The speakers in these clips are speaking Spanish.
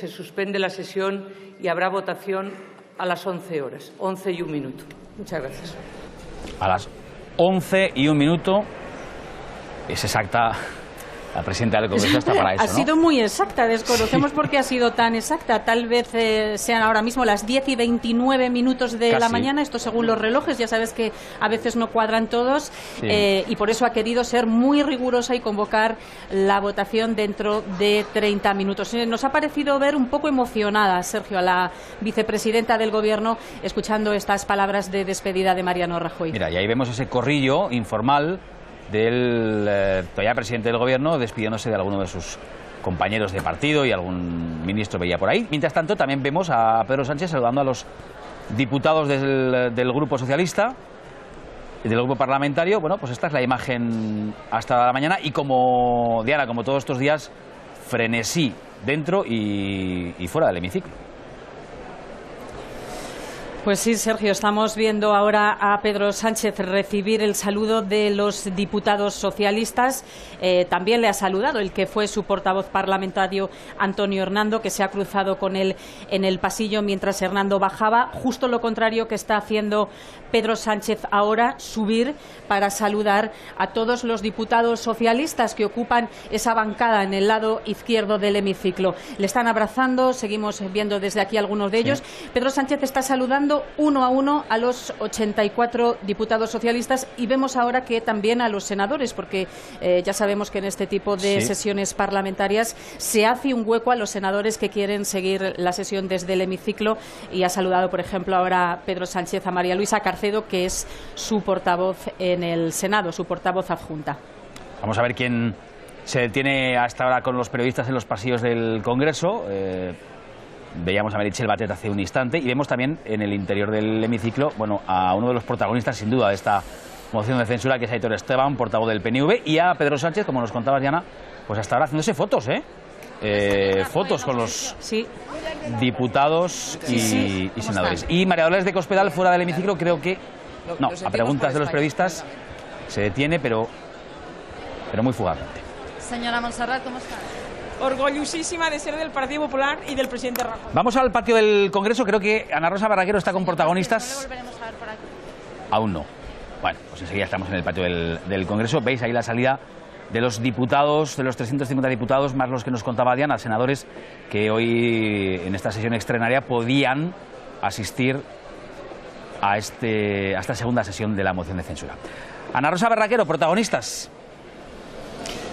se suspende la sesión y habrá votación a las 11 horas, 11 y 1 minuto. Muchas gracias. A las 11 y 1 minuto es exacta. La presidenta del Congreso está para eso, ¿no? Ha sido muy exacta, desconocemos por qué ha sido tan exacta. Tal vez sean ahora mismo las 10 y 29 minutos de la mañana, esto según los relojes, ya sabes que a veces no cuadran todos, y por eso ha querido ser muy rigurosa y convocar la votación dentro de 30 minutos. Nos ha parecido ver un poco emocionada, Sergio, a la vicepresidenta del Gobierno escuchando estas palabras de despedida de Mariano Rajoy. Mira, y ahí vemos ese corrillo informal del todavía presidente del Gobierno despidiéndose de alguno de sus compañeros de partido y algún ministro veía por ahí. Mientras tanto, también vemos a Pedro Sánchez saludando a los diputados del Grupo Socialista y del Grupo Parlamentario. Bueno, pues esta es la imagen hasta la mañana y como, Diana, como todos estos días, frenesí dentro y fuera del hemiciclo. Pues sí, Sergio, estamos viendo ahora a Pedro Sánchez recibir el saludo de los diputados socialistas. También le ha saludado el que fue su portavoz parlamentario, Antonio Hernando, que se ha cruzado con él en el pasillo mientras Hernando bajaba. Justo lo contrario que está haciendo Pedro Sánchez ahora, subir para saludar a todos los diputados socialistas que ocupan esa bancada en el lado izquierdo del hemiciclo. Le están abrazando, seguimos viendo desde aquí algunos de ellos. Sí. Pedro Sánchez está saludando uno a uno a los 84 diputados socialistas y vemos ahora que también a los senadores, porque ya sabemos que en este tipo de sesiones parlamentarias se hace un hueco a los senadores que quieren seguir la sesión desde el hemiciclo, y ha saludado, por ejemplo, ahora Pedro Sánchez a María Luisa Carcedo, que es su portavoz en el Senado, su portavoz adjunta. Vamos a ver quién se detiene hasta ahora con los periodistas en los pasillos del Congreso. Veíamos a Meritxell Batet hace un instante y vemos también en el interior del hemiciclo, bueno, a uno de los protagonistas sin duda de esta moción de censura, que es Aitor Esteban, portavoz del PNV, y a Pedro Sánchez, como nos contaba Diana, pues hasta ahora haciéndose fotos, fotos con los diputados y senadores. Y María Dolores de Cospedal fuera del hemiciclo, creo que no, a preguntas de los periodistas se detiene, pero muy fugazmente. Señora Montserrat, ¿cómo está? Orgullosísima de ser del Partido Popular y del presidente Rajoy. Vamos al patio del Congreso. Creo que Ana Rosa Barraquero está con protagonistas. ¿No le volveremos a ver por aquí? Aún no. Bueno, pues enseguida estamos en el patio del Congreso. Veis ahí la salida de los diputados, de los 350 diputados, más los que nos contaba Diana, senadores que hoy en esta sesión extraordinaria podían asistir a esta segunda sesión de la moción de censura. Ana Rosa Barraquero, protagonistas.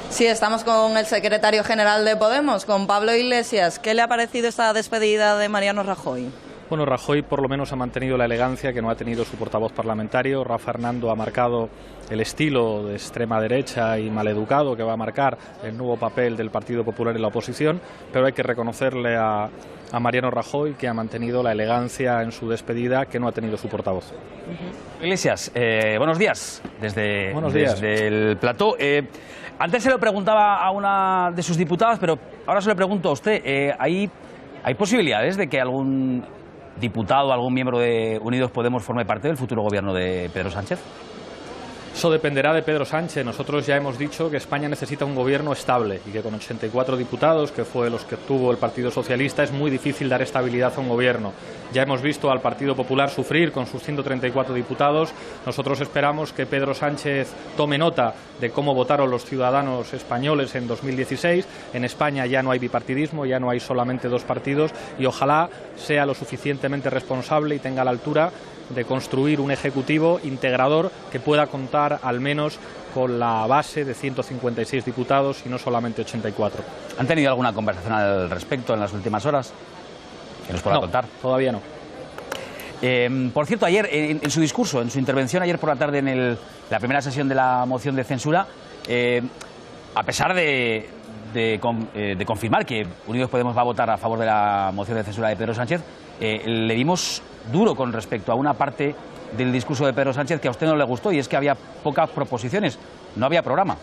Sí, estamos con el secretario general de Podemos, con Pablo Iglesias. ¿Qué le ha parecido esta despedida de Mariano Rajoy? Bueno, Rajoy por lo menos ha mantenido la elegancia que no ha tenido su portavoz parlamentario. Rafa Hernando ha marcado el estilo de extrema derecha y maleducado que va a marcar el nuevo papel del Partido Popular en la oposición, pero hay que reconocerle a Mariano Rajoy que ha mantenido la elegancia en su despedida que no ha tenido su portavoz. Iglesias, buenos días desde el plató. Antes se lo preguntaba a una de sus diputadas, pero ahora se lo pregunto a usted. ¿Hay posibilidades de que algún diputado, algún miembro de Unidos Podemos forme parte del futuro gobierno de Pedro Sánchez? Eso dependerá de Pedro Sánchez. Nosotros ya hemos dicho que España necesita un gobierno estable y que con 84 diputados, que fue los que obtuvo el Partido Socialista, es muy difícil dar estabilidad a un gobierno. Ya hemos visto al Partido Popular sufrir con sus 134 diputados. Nosotros esperamos que Pedro Sánchez tome nota de cómo votaron los ciudadanos españoles en 2016. En España ya no hay bipartidismo, ya no hay solamente dos partidos, y ojalá sea lo suficientemente responsable y tenga la altura de construir un ejecutivo integrador que pueda contar al menos con la base de 156 diputados y no solamente 84. ¿Han tenido alguna conversación al respecto en las últimas horas? ¿Que nos pueda contar? Todavía no. Por cierto, ayer en su discurso, en su intervención ayer por la tarde en la primera sesión de la moción de censura, a pesar de confirmar que Unidos Podemos va a votar a favor de la moción de censura de Pedro Sánchez, le dimos duro con respecto a una parte del discurso de Pedro Sánchez que a usted no le gustó, y es que había pocas proposiciones, no había programa.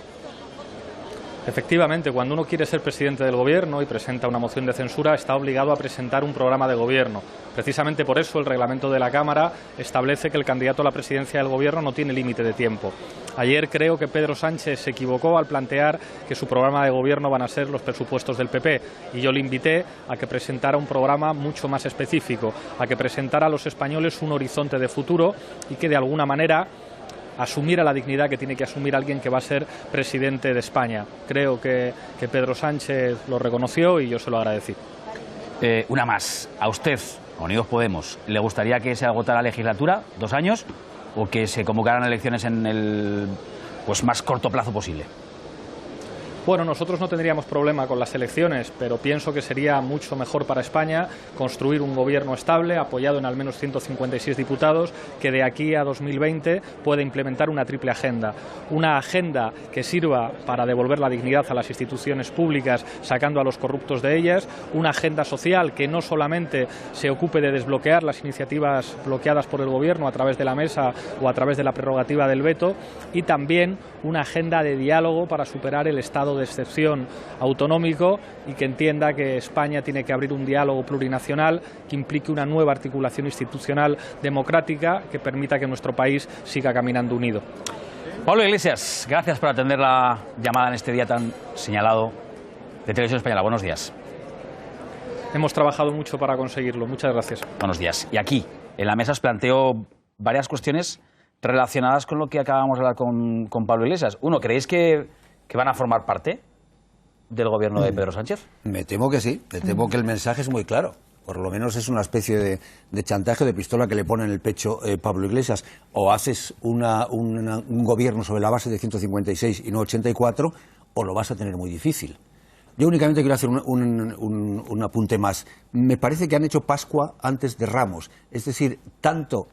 Efectivamente, cuando uno quiere ser presidente del Gobierno y presenta una moción de censura, está obligado a presentar un programa de Gobierno. Precisamente por eso el reglamento de la Cámara establece que el candidato a la presidencia del Gobierno no tiene límite de tiempo. Ayer creo que Pedro Sánchez se equivocó al plantear que su programa de Gobierno van a ser los presupuestos del PP, y yo le invité a que presentara un programa mucho más específico, a que presentara a los españoles un horizonte de futuro y que de alguna manera asumiera la dignidad que tiene que asumir alguien que va a ser presidente de España. Creo que Pedro Sánchez lo reconoció y yo se lo agradecí. Una más. ¿A usted, a Unidos Podemos, le gustaría que se agotara la legislatura, 2 años, o que se convocaran elecciones en el más corto plazo posible? Bueno, nosotros no tendríamos problema con las elecciones, pero pienso que sería mucho mejor para España construir un gobierno estable, apoyado en al menos 156 diputados, que de aquí a 2020 pueda implementar una triple agenda. Una agenda que sirva para devolver la dignidad a las instituciones públicas, sacando a los corruptos de ellas. Una agenda social que no solamente se ocupe de desbloquear las iniciativas bloqueadas por el Gobierno a través de la mesa o a través de la prerrogativa del veto. Y también una agenda de diálogo para superar el estado de excepción autonómico y que entienda que España tiene que abrir un diálogo plurinacional que implique una nueva articulación institucional democrática que permita que nuestro país siga caminando unido. Pablo Iglesias, gracias por atender la llamada en este día tan señalado de Televisión Española. Buenos días. Hemos trabajado mucho para conseguirlo. Muchas gracias. Buenos días. Y aquí, en la mesa, os planteo varias cuestiones relacionadas con lo que acabamos de hablar con Pablo Iglesias. Uno, ¿creéis que van a formar parte del gobierno de Pedro Sánchez? Me temo que sí. Me temo que el mensaje es muy claro. Por lo menos es una especie de chantaje, de pistola que le pone en el pecho Pablo Iglesias. O haces un gobierno sobre la base de 156 y no 84, o lo vas a tener muy difícil. Yo únicamente quiero hacer un apunte más. Me parece que han hecho Pascua antes de Ramos. Es decir, tanto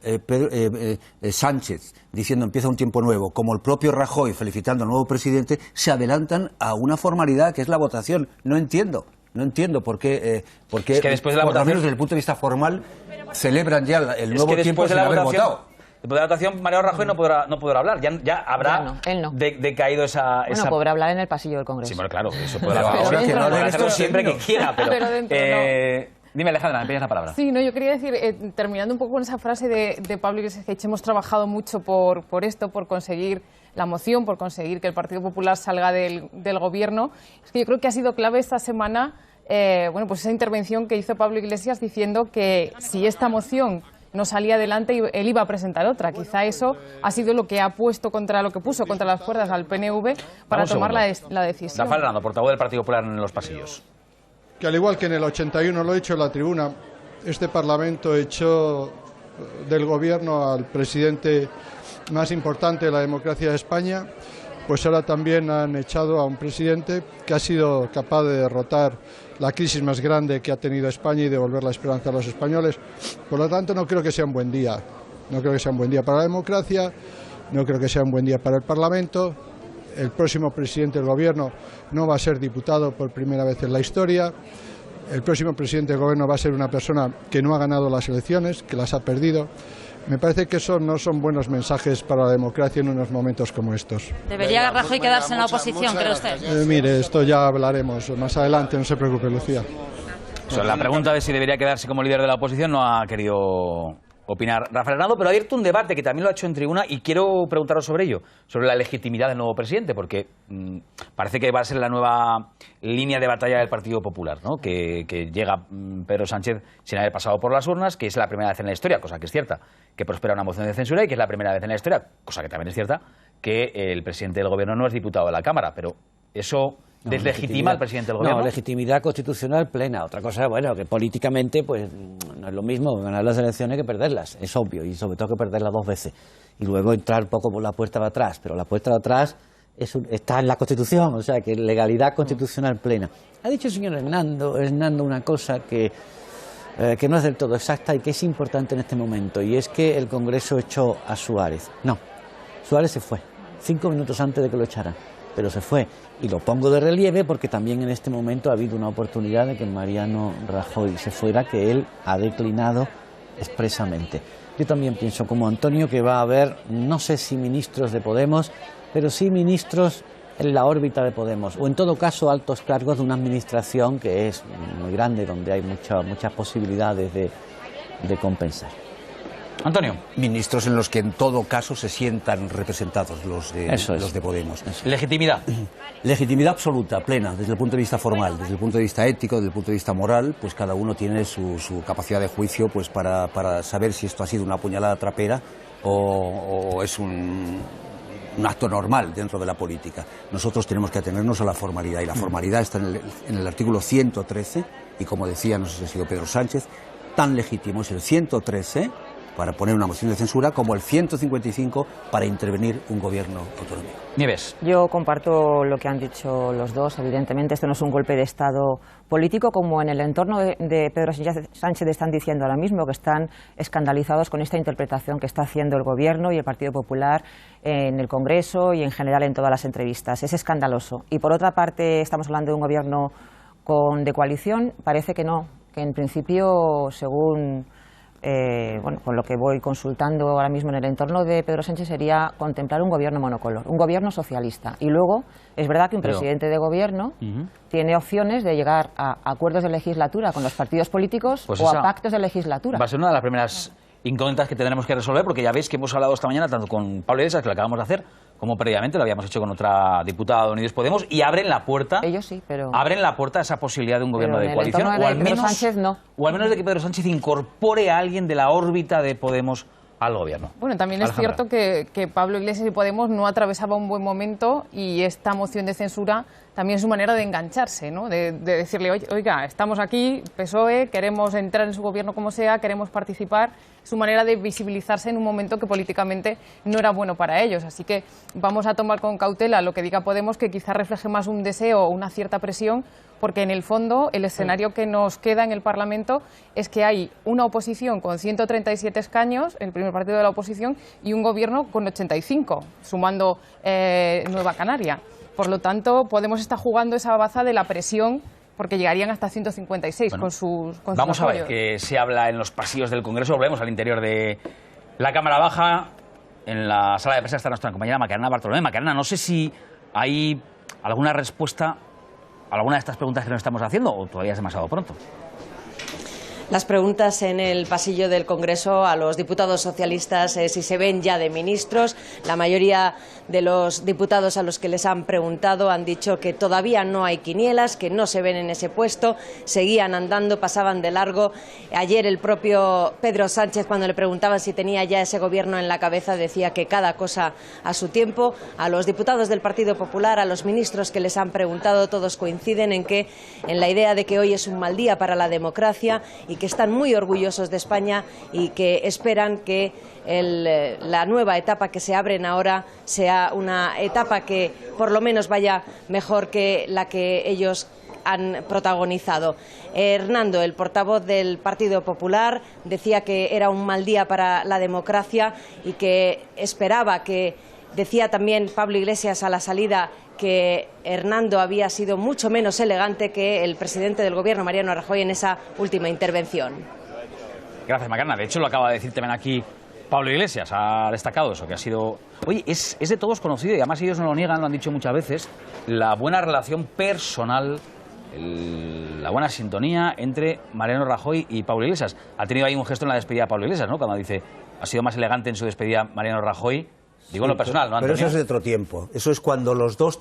Sánchez diciendo empieza un tiempo nuevo, como el propio Rajoy felicitando al nuevo presidente, se adelantan a una formalidad que es la votación. No entiendo por qué, es que después de la por lo votación, menos desde el punto de vista formal, celebran ya el nuevo tiempo sin haber votado. Después de la votación, Mariano Rajoy no podrá hablar. Ya habrá él no. decaído esa... Bueno, podrá hablar en el pasillo del Congreso. Sí, bueno, claro, eso podrá hacerlo siempre que quiera, pero dentro, no. Dime, Alejandra, me pides la palabra. Sí, yo quería decir, terminando un poco con esa frase de Pablo Iglesias, que hemos trabajado mucho por esto, por conseguir la moción, por conseguir que el Partido Popular salga del Gobierno. Es que yo creo que ha sido clave esta semana esa intervención que hizo Pablo Iglesias diciendo que si esta moción no salía adelante, él iba a presentar otra. Quizá eso ha sido lo que puso contra las cuerdas al PNV para tomar la decisión. Rafael Hernando, portavoz del Partido Popular en los pasillos. Que al igual que en el 81 lo he hecho en la tribuna, este Parlamento echó del Gobierno al presidente más importante de la democracia de España, pues ahora también han echado a un presidente que ha sido capaz de derrotar la crisis más grande que ha tenido España y devolver la esperanza a los españoles. Por lo tanto, no creo que sea un buen día. No creo que sea un buen día para la democracia, no creo que sea un buen día para el Parlamento. El próximo presidente del Gobierno no va a ser diputado por primera vez en la historia. El próximo presidente del Gobierno va a ser una persona que no ha ganado las elecciones, que las ha perdido. Me parece que eso no son buenos mensajes para la democracia en unos momentos como estos. ¿Debería Rajoy quedarse en la oposición, cree usted? Mire, esto ya hablaremos más adelante, no se preocupe, Lucía. La pregunta de si debería quedarse como líder de la oposición no ha querido opinar Rafael Hernando, pero ha abierto un debate que también lo ha hecho en tribuna y quiero preguntaros sobre ello, sobre la legitimidad del nuevo presidente, porque parece que va a ser la nueva línea de batalla del Partido Popular, ¿no? Que llega Pedro Sánchez sin haber pasado por las urnas, que es la primera vez en la historia, cosa que es cierta, que prospera una moción de censura y que es la primera vez en la historia, cosa que también es cierta, que el presidente del Gobierno no es diputado de la Cámara, pero eso... ¿Deslegitima al presidente del Gobierno? No, legitimidad constitucional plena. Otra cosa, que políticamente pues no es lo mismo ganar las elecciones que perderlas, es obvio, y sobre todo que perderlas 2 veces. Y luego entrar poco por la puerta de atrás, pero la puerta de atrás está en la Constitución, o sea, que legalidad constitucional plena. Ha dicho el señor Hernando una cosa que no es del todo exacta y que es importante en este momento, y es que el Congreso echó a Suárez. No, Suárez se fue, 5 minutos antes de que lo echaran, pero se fue. Y lo pongo de relieve porque también en este momento ha habido una oportunidad de que Mariano Rajoy se fuera, que él ha declinado expresamente. Yo también pienso como Antonio que va a haber, no sé si ministros de Podemos, pero sí ministros en la órbita de Podemos, o en todo caso altos cargos de una administración que es muy grande, donde hay muchas posibilidades de compensar. Antonio. Ministros en los que en todo caso se sientan representados los de Podemos. Legitimidad. Legitimidad absoluta, plena, desde el punto de vista formal, desde el punto de vista ético, desde el punto de vista moral, pues cada uno tiene su capacidad de juicio pues para saber si esto ha sido una puñalada trapera o es un acto normal dentro de la política. Nosotros tenemos que atenernos a la formalidad, y la formalidad está en el artículo 113, y como decía, no sé si ha sido Pedro Sánchez, tan legítimo es el 113 para poner una moción de censura como el 155 para intervenir un gobierno autonómico. Nieves. Yo comparto lo que han dicho los dos. Evidentemente esto no es un golpe de Estado político, como en el entorno de Pedro Sánchez están diciendo ahora mismo, que están escandalizados con esta interpretación que está haciendo el Gobierno y el Partido Popular en el Congreso y en general en todas las entrevistas. Es escandaloso. Y por otra parte estamos hablando de un Gobierno de coalición. Parece que no, que en principio, según con lo que voy consultando ahora mismo en el entorno de Pedro Sánchez, sería contemplar un gobierno monocolor, un gobierno socialista. Y luego, es verdad que un presidente de gobierno tiene opciones de llegar a acuerdos de legislatura con los partidos políticos pues o a pactos de legislatura. Va a ser una de las primeras incógnitas que tendremos que resolver, porque ya veis que hemos hablado esta mañana tanto con Pablo Iglesias, que lo acabamos de hacer, como previamente lo habíamos hecho con otra diputada de Unidos Podemos, y abren la puerta. Ellos sí, pero abren la puerta a esa posibilidad de un gobierno de coalición, o al menos de que Pedro Sánchez incorpore a alguien de la órbita de Podemos al gobierno. Bueno, también es cierto que Pablo Iglesias y Podemos no atravesaba un buen momento, y esta moción de censura también es su manera de engancharse, ¿no? De decirle, oiga, estamos aquí, PSOE, queremos entrar en su gobierno como sea, queremos participar. Su manera de visibilizarse en un momento que políticamente no era bueno para ellos. Así que vamos a tomar con cautela lo que diga Podemos, que quizá refleje más un deseo o una cierta presión, porque en el fondo el escenario que nos queda en el Parlamento es que hay una oposición con 137 escaños, el primer partido de la oposición, y un gobierno con 85, sumando Nueva Canaria. Por lo tanto, Podemos está jugando esa baza de la presión, porque llegarían hasta 156 con sus vamos a ver qué se habla en los pasillos del Congreso. Volvemos al interior de la Cámara Baja. En la sala de prensa está nuestra compañera Macarena Bartolomé. Macarena, no sé si hay alguna respuesta a alguna de estas preguntas que nos estamos haciendo, o todavía es demasiado pronto. Las preguntas en el pasillo del Congreso a los diputados socialistas si se ven ya de ministros. La mayoría de los diputados a los que les han preguntado han dicho que todavía no hay quinielas, que no se ven en ese puesto, seguían andando, pasaban de largo. Ayer el propio Pedro Sánchez, cuando le preguntaban si tenía ya ese gobierno en la cabeza, decía que cada cosa a su tiempo. A los diputados del Partido Popular, a los ministros que les han preguntado, todos coinciden en la idea de que hoy es un mal día para la democracia y que están muy orgullosos de España y que esperan que la nueva etapa que se abren ahora sea una etapa que por lo menos vaya mejor que la que ellos han protagonizado. Hernando, el portavoz del Partido Popular, decía que era un mal día para la democracia y que esperaba que, decía también Pablo Iglesias a la salida, que Hernando había sido mucho menos elegante que el presidente del Gobierno, Mariano Rajoy, en esa última intervención. Gracias, Macarena. De hecho, lo acaba de decir también aquí Pablo Iglesias. Ha destacado eso, que ha sido... Oye, es de todos conocido, y además ellos no lo niegan, lo han dicho muchas veces, la buena relación personal, la buena sintonía entre Mariano Rajoy y Pablo Iglesias. Ha tenido ahí un gesto en la despedida de Pablo Iglesias, ¿no? Cuando dice, ha sido más elegante en su despedida Mariano Rajoy. Digo en lo personal, ¿no, Antonio? Pero eso es de otro tiempo. Eso es cuando los dos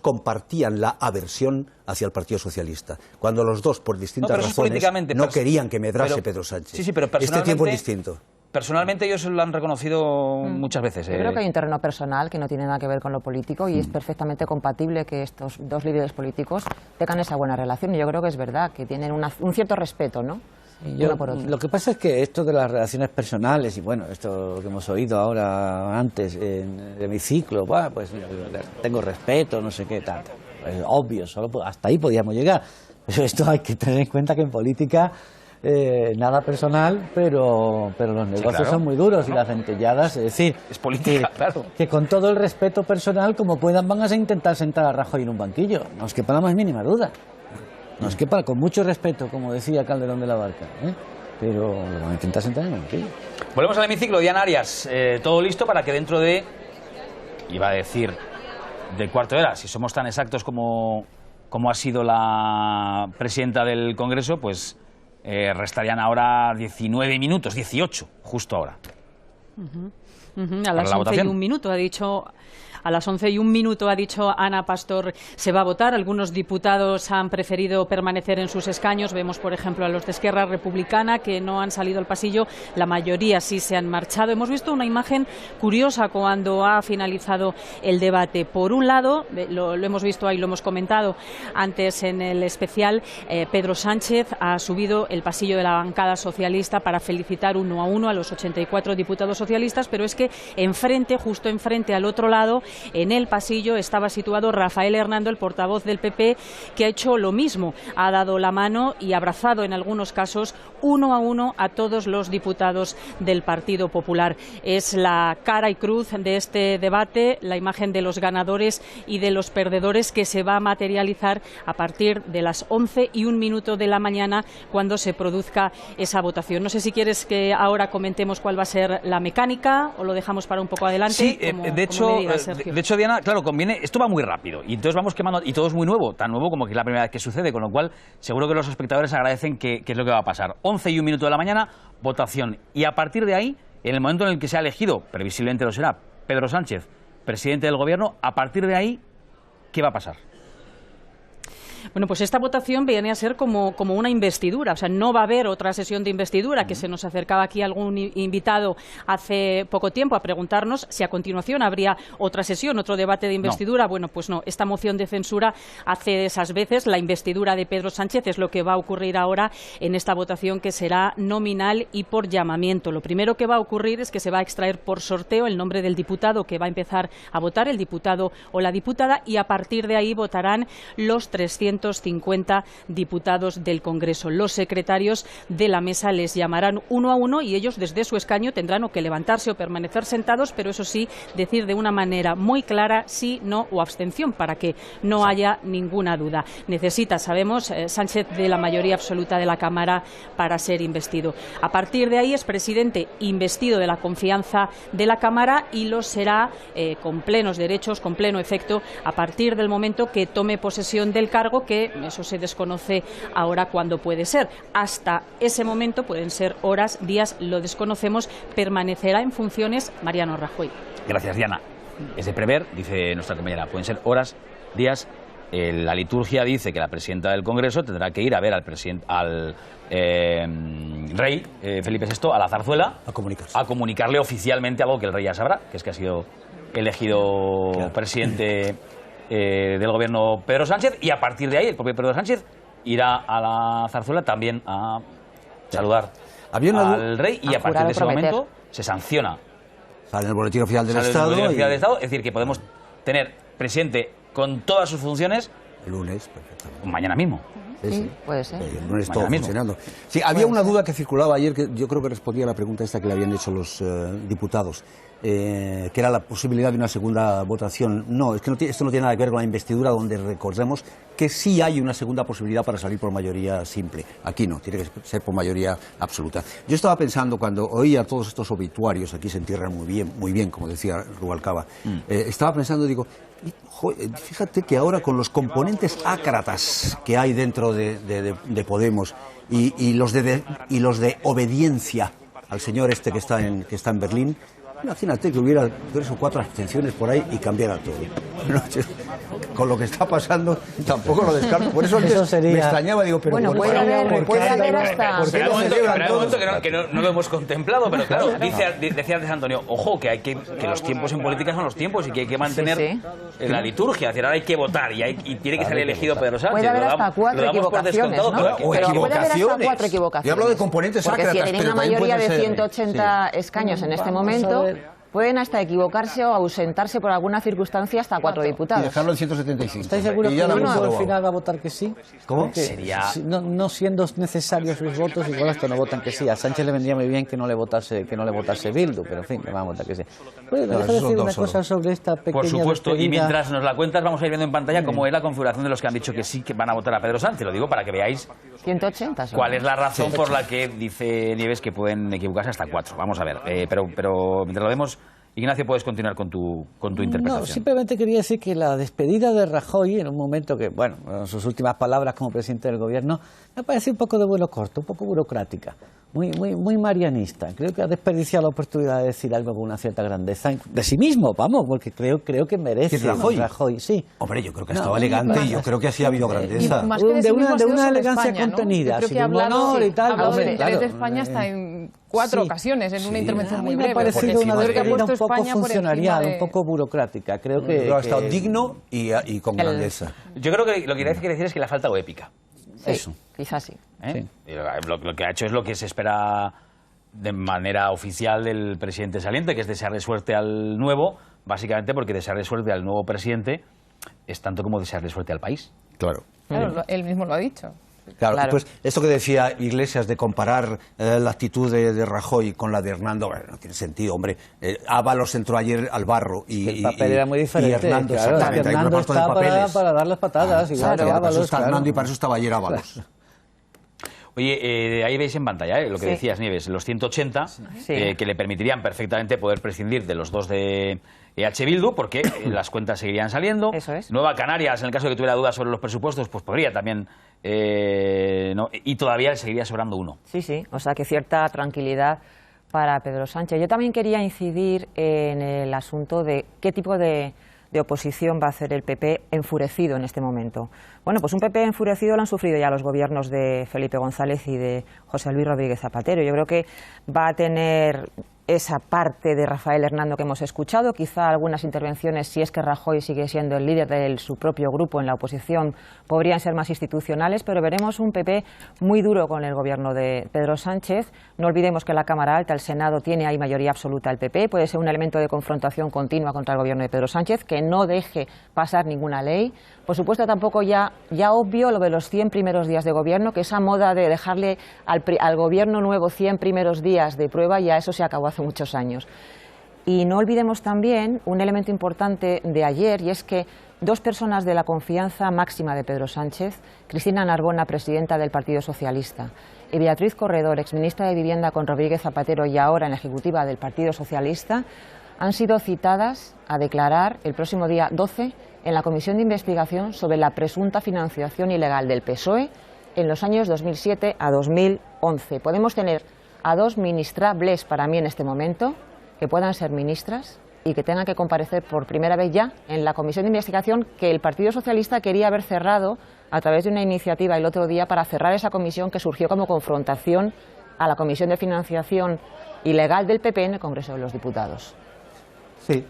compartían la aversión hacia el Partido Socialista. Cuando los dos, por distintas razones, no querían que medrase Pedro Sánchez. Sí, pero personalmente... Este tiempo es distinto. Personalmente ellos lo han reconocido muchas veces. Yo creo que hay un terreno personal que no tiene nada que ver con lo político, y es perfectamente compatible que estos dos líderes políticos tengan esa buena relación, y yo creo que es verdad, que tienen un cierto respeto, ¿no? Lo que pasa es que esto de las relaciones personales, y bueno, esto que hemos oído ahora antes en el hemiciclo, pues tengo respeto, no sé qué, tal. Es obvio, hasta ahí podíamos llegar. Pero esto hay que tener en cuenta que en política nada personal, pero los negocios son muy duros, y las dentelladas, es decir, es política, que con todo el respeto personal, como puedan, van a intentar sentar a Rajoy en un banquillo. No os quepa la más mínima duda. No es que con mucho respeto, como decía Calderón de la Barca, pero lo van a intentar sentar en el banquillo. Volvemos al hemiciclo. Diana Arias, todo listo para que dentro de, iba a decir de cuarto de hora. Si somos tan exactos como ha sido la presidenta del Congreso, pues restarían ahora 19 minutos, 18, justo ahora. A las 11:01 ha dicho. A las 11:01 ha dicho Ana Pastor, se va a votar. Algunos diputados han preferido permanecer en sus escaños. Vemos, por ejemplo, a los de Esquerra Republicana que no han salido al pasillo. La mayoría sí se han marchado. Hemos visto una imagen curiosa cuando ha finalizado el debate. Por un lado, lo hemos visto ahí, lo hemos comentado antes en el especial, Pedro Sánchez ha subido el pasillo de la bancada socialista para felicitar 1 a 1 a los 84 diputados socialistas, pero es que enfrente, justo enfrente al otro lado, en el pasillo estaba situado Rafael Hernando, el portavoz del PP, que ha hecho lo mismo. Ha dado la mano y abrazado en algunos casos 1 a 1 a todos los diputados del Partido Popular. Es la cara y cruz de este debate, la imagen de los ganadores y de los perdedores que se va a materializar a partir de las 11:01 de la mañana cuando se produzca esa votación. No sé si quieres que ahora comentemos cuál va a ser la mecánica o lo dejamos para un poco adelante. Sí, de hecho, Diana, claro, conviene, esto va muy rápido y entonces vamos quemando, y todo es muy nuevo, tan nuevo como que es la primera vez que sucede, con lo cual seguro que los espectadores agradecen qué es lo que va a pasar. 11:01 de la mañana, votación, y a partir de ahí, en el momento en el que se ha elegido, previsiblemente lo será, Pedro Sánchez, presidente del Gobierno, a partir de ahí, ¿qué va a pasar? Bueno, pues esta votación viene a ser como una investidura, o sea, no va a haber otra sesión de investidura, que se nos acercaba aquí algún invitado hace poco tiempo a preguntarnos si a continuación habría otra sesión, otro debate de investidura. No. Bueno, pues no, esta moción de censura hace de esas veces. La investidura de Pedro Sánchez es lo que va a ocurrir ahora en esta votación, que será nominal y por llamamiento. Lo primero que va a ocurrir es que se va a extraer por sorteo el nombre del diputado que va a empezar a votar, el diputado o la diputada, y a partir de ahí votarán los 350 diputados del Congreso. Los secretarios de la mesa les llamarán 1 a 1 y ellos desde su escaño tendrán o que levantarse o permanecer sentados, pero eso sí, decir de una manera muy clara sí, no o abstención para que no haya ninguna duda. Necesita, sabemos, Sánchez de la mayoría absoluta de la Cámara para ser investido. A partir de ahí es presidente investido de la confianza de la Cámara y lo será con plenos derechos, con pleno efecto, a partir del momento que tome posesión del cargo, que eso se desconoce ahora cuándo puede ser. Hasta ese momento, pueden ser horas, días, lo desconocemos, permanecerá en funciones Mariano Rajoy. Gracias, Diana. Es de prever, dice nuestra compañera, pueden ser horas, días. La liturgia dice que la presidenta del Congreso tendrá que ir a ver al rey Felipe VI a la zarzuela a comunicarle oficialmente algo que el rey ya sabrá, que es que ha sido elegido presidente del Gobierno Pedro Sánchez, y a partir de ahí el propio Pedro Sánchez irá a la zarzuela también a saludar al rey, y a partir de ese momento se sanciona. Sale en el Boletín Oficial del Estado. Es decir, que podemos tener presidente con todas sus funciones el lunes, perfectamente. Mañana mismo. Sí, puede ser. El lunes todo funcionando. Sí, había una duda que circulaba ayer, que yo creo que respondía a la pregunta esta que le habían hecho los diputados, que era la posibilidad de una segunda votación. No, es que esto no tiene nada que ver con la investidura, donde recordemos que sí hay una segunda posibilidad para salir por mayoría simple. Aquí no, tiene que ser por mayoría absoluta. Yo estaba pensando, cuando oía todos estos obituarios, aquí se entierran muy bien, como decía Rubalcaba, estaba pensando, digo, fíjate que ahora con los componentes ácratas que hay dentro de Podemos y los de obediencia al señor este que está en Berlín, imagínate que hubiera 3 o 4 abstenciones por ahí y cambiara todo. Con lo que está pasando tampoco lo descarto. Por eso me extrañaba, digo, pero bueno, puede haber hasta... Espera un momento que no lo hemos contemplado, pero claro, decía antes Antonio, ojo, que los tiempos en política son los tiempos y que hay que mantener la liturgia. Es decir, ahora hay que votar y tiene que ser elegido Pedro Sánchez. Puede haber hasta 4 equivocaciones, ¿no? Pero puede haber hasta 4 equivocaciones. Yo hablo de componentes ácratas. Porque si tiene una mayoría de 180 escaños en este momento, pueden hasta equivocarse o ausentarse por alguna circunstancia hasta 4 diputados. Y dejarlo en 175. ¿Estáis seguros que al final va a votar que sí? ¿Cómo? Sería... No siendo necesarios sus votos, igual hasta no votan que sí. A Sánchez le vendría muy bien que no le votase Bildu, pero en fin, que va a votar que sí. ¿Puedes decir una cosa sobre esta pequeña Por supuesto, despedida? Y mientras nos la cuentas, vamos a ir viendo en pantalla cómo es la configuración de los que han dicho que sí que van a votar a Pedro Sánchez. Lo digo para que veáis 180. cuál es la razón por la que dice Nieves que pueden equivocarse hasta 4. Vamos a ver, pero mientras lo vemos, Ignacio, puedes continuar con tu interpretación. No, simplemente quería decir que la despedida de Rajoy, en un momento que, bueno, en sus últimas palabras como presidente del gobierno, me parece un poco de vuelo corto, un poco burocrática, muy marianista. Creo que ha desperdiciado la oportunidad de decir algo con una cierta grandeza de sí mismo, vamos, porque creo que merece Rajoy. Sí. Hombre, yo creo que estaba elegante y yo creo que así ha habido grandeza. Más que de una elegancia España, contenida, ¿no? sin un honor y tal. Hombre, el interés de España está en 4 ocasiones, en una intervención muy breve. Me ha parecido una despedida un poco España funcionarial, un poco burocrática. Creo que ha estado digno y con grandeza. Yo creo que lo que quiere decir es que le ha faltado épica. Sí, eso. Quizás sí. Y lo que ha hecho es lo que se espera de manera oficial del presidente saliente, que es desearle suerte al nuevo, básicamente porque desearle suerte al nuevo presidente es tanto como desearle suerte al país. Claro. Claro, él mismo lo ha dicho. Claro, pues esto que decía Iglesias de comparar la actitud de Rajoy con la de Hernando, bueno, no tiene sentido, hombre. Ábalos entró ayer al barro y el papel era muy diferente. Y Hernando, claro, exactamente, Hernando está para dar las patadas. Igual claro, que Ábalos, para eso está Hernando y para eso estaba ayer Ábalos. Oye, ahí veis en pantalla lo que decías, Nieves, los 180 que le permitirían perfectamente poder prescindir de los dos de EH Bildu, porque las cuentas seguirían saliendo. Eso es. Nueva Canarias, en el caso de que tuviera dudas sobre los presupuestos, pues podría también, y todavía le seguiría sobrando uno. Sí, o sea que cierta tranquilidad para Pedro Sánchez. Yo también quería incidir en el asunto de qué tipo de oposición va a hacer el PP enfurecido en este momento. Bueno, pues un PP enfurecido lo han sufrido ya los gobiernos de Felipe González y de José Luis Rodríguez Zapatero. Yo creo que va a tener esa parte de Rafael Hernando que hemos escuchado, quizá algunas intervenciones, si es que Rajoy sigue siendo el líder de su propio grupo en la oposición, podrían ser más institucionales, pero veremos un PP muy duro con el gobierno de Pedro Sánchez. No olvidemos que la Cámara Alta, el Senado, tiene ahí mayoría absoluta el PP, puede ser un elemento de confrontación continua contra el gobierno de Pedro Sánchez, que no deje pasar ninguna ley. Por supuesto, tampoco ya obvio lo de los 100 primeros días de gobierno, que esa moda de dejarle al gobierno nuevo 100 primeros días de prueba, ya eso se acabó hace muchos años. Y no olvidemos también un elemento importante de ayer, y es que 2 personas de la confianza máxima de Pedro Sánchez, Cristina Narbona, presidenta del Partido Socialista, y Beatriz Corredor, exministra de Vivienda con Rodríguez Zapatero y ahora en la ejecutiva del Partido Socialista, han sido citadas a declarar el próximo día 12 en la Comisión de Investigación sobre la presunta financiación ilegal del PSOE en los años 2007 a 2011. Podemos tener a 2 ministrables para mí en este momento, que puedan ser ministras y que tengan que comparecer por primera vez ya en la Comisión de Investigación que el Partido Socialista quería haber cerrado a través de una iniciativa el otro día para cerrar esa comisión que surgió como confrontación a la Comisión de Financiación Ilegal del PP en el Congreso de los Diputados. Sí,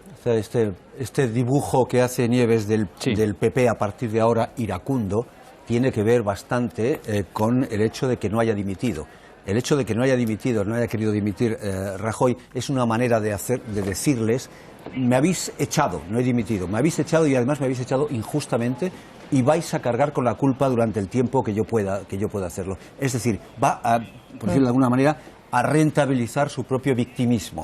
este dibujo que hace Nieves del PP a partir de ahora iracundo tiene que ver bastante con el hecho de que no haya dimitido. El hecho de que no haya dimitido, no haya querido dimitir Rajoy, es una manera de decirles: me habéis echado, no he dimitido, me habéis echado y además me habéis echado injustamente y vais a cargar con la culpa durante el tiempo que yo pueda hacerlo. Es decir, va a, por decirlo de alguna manera, a rentabilizar su propio victimismo.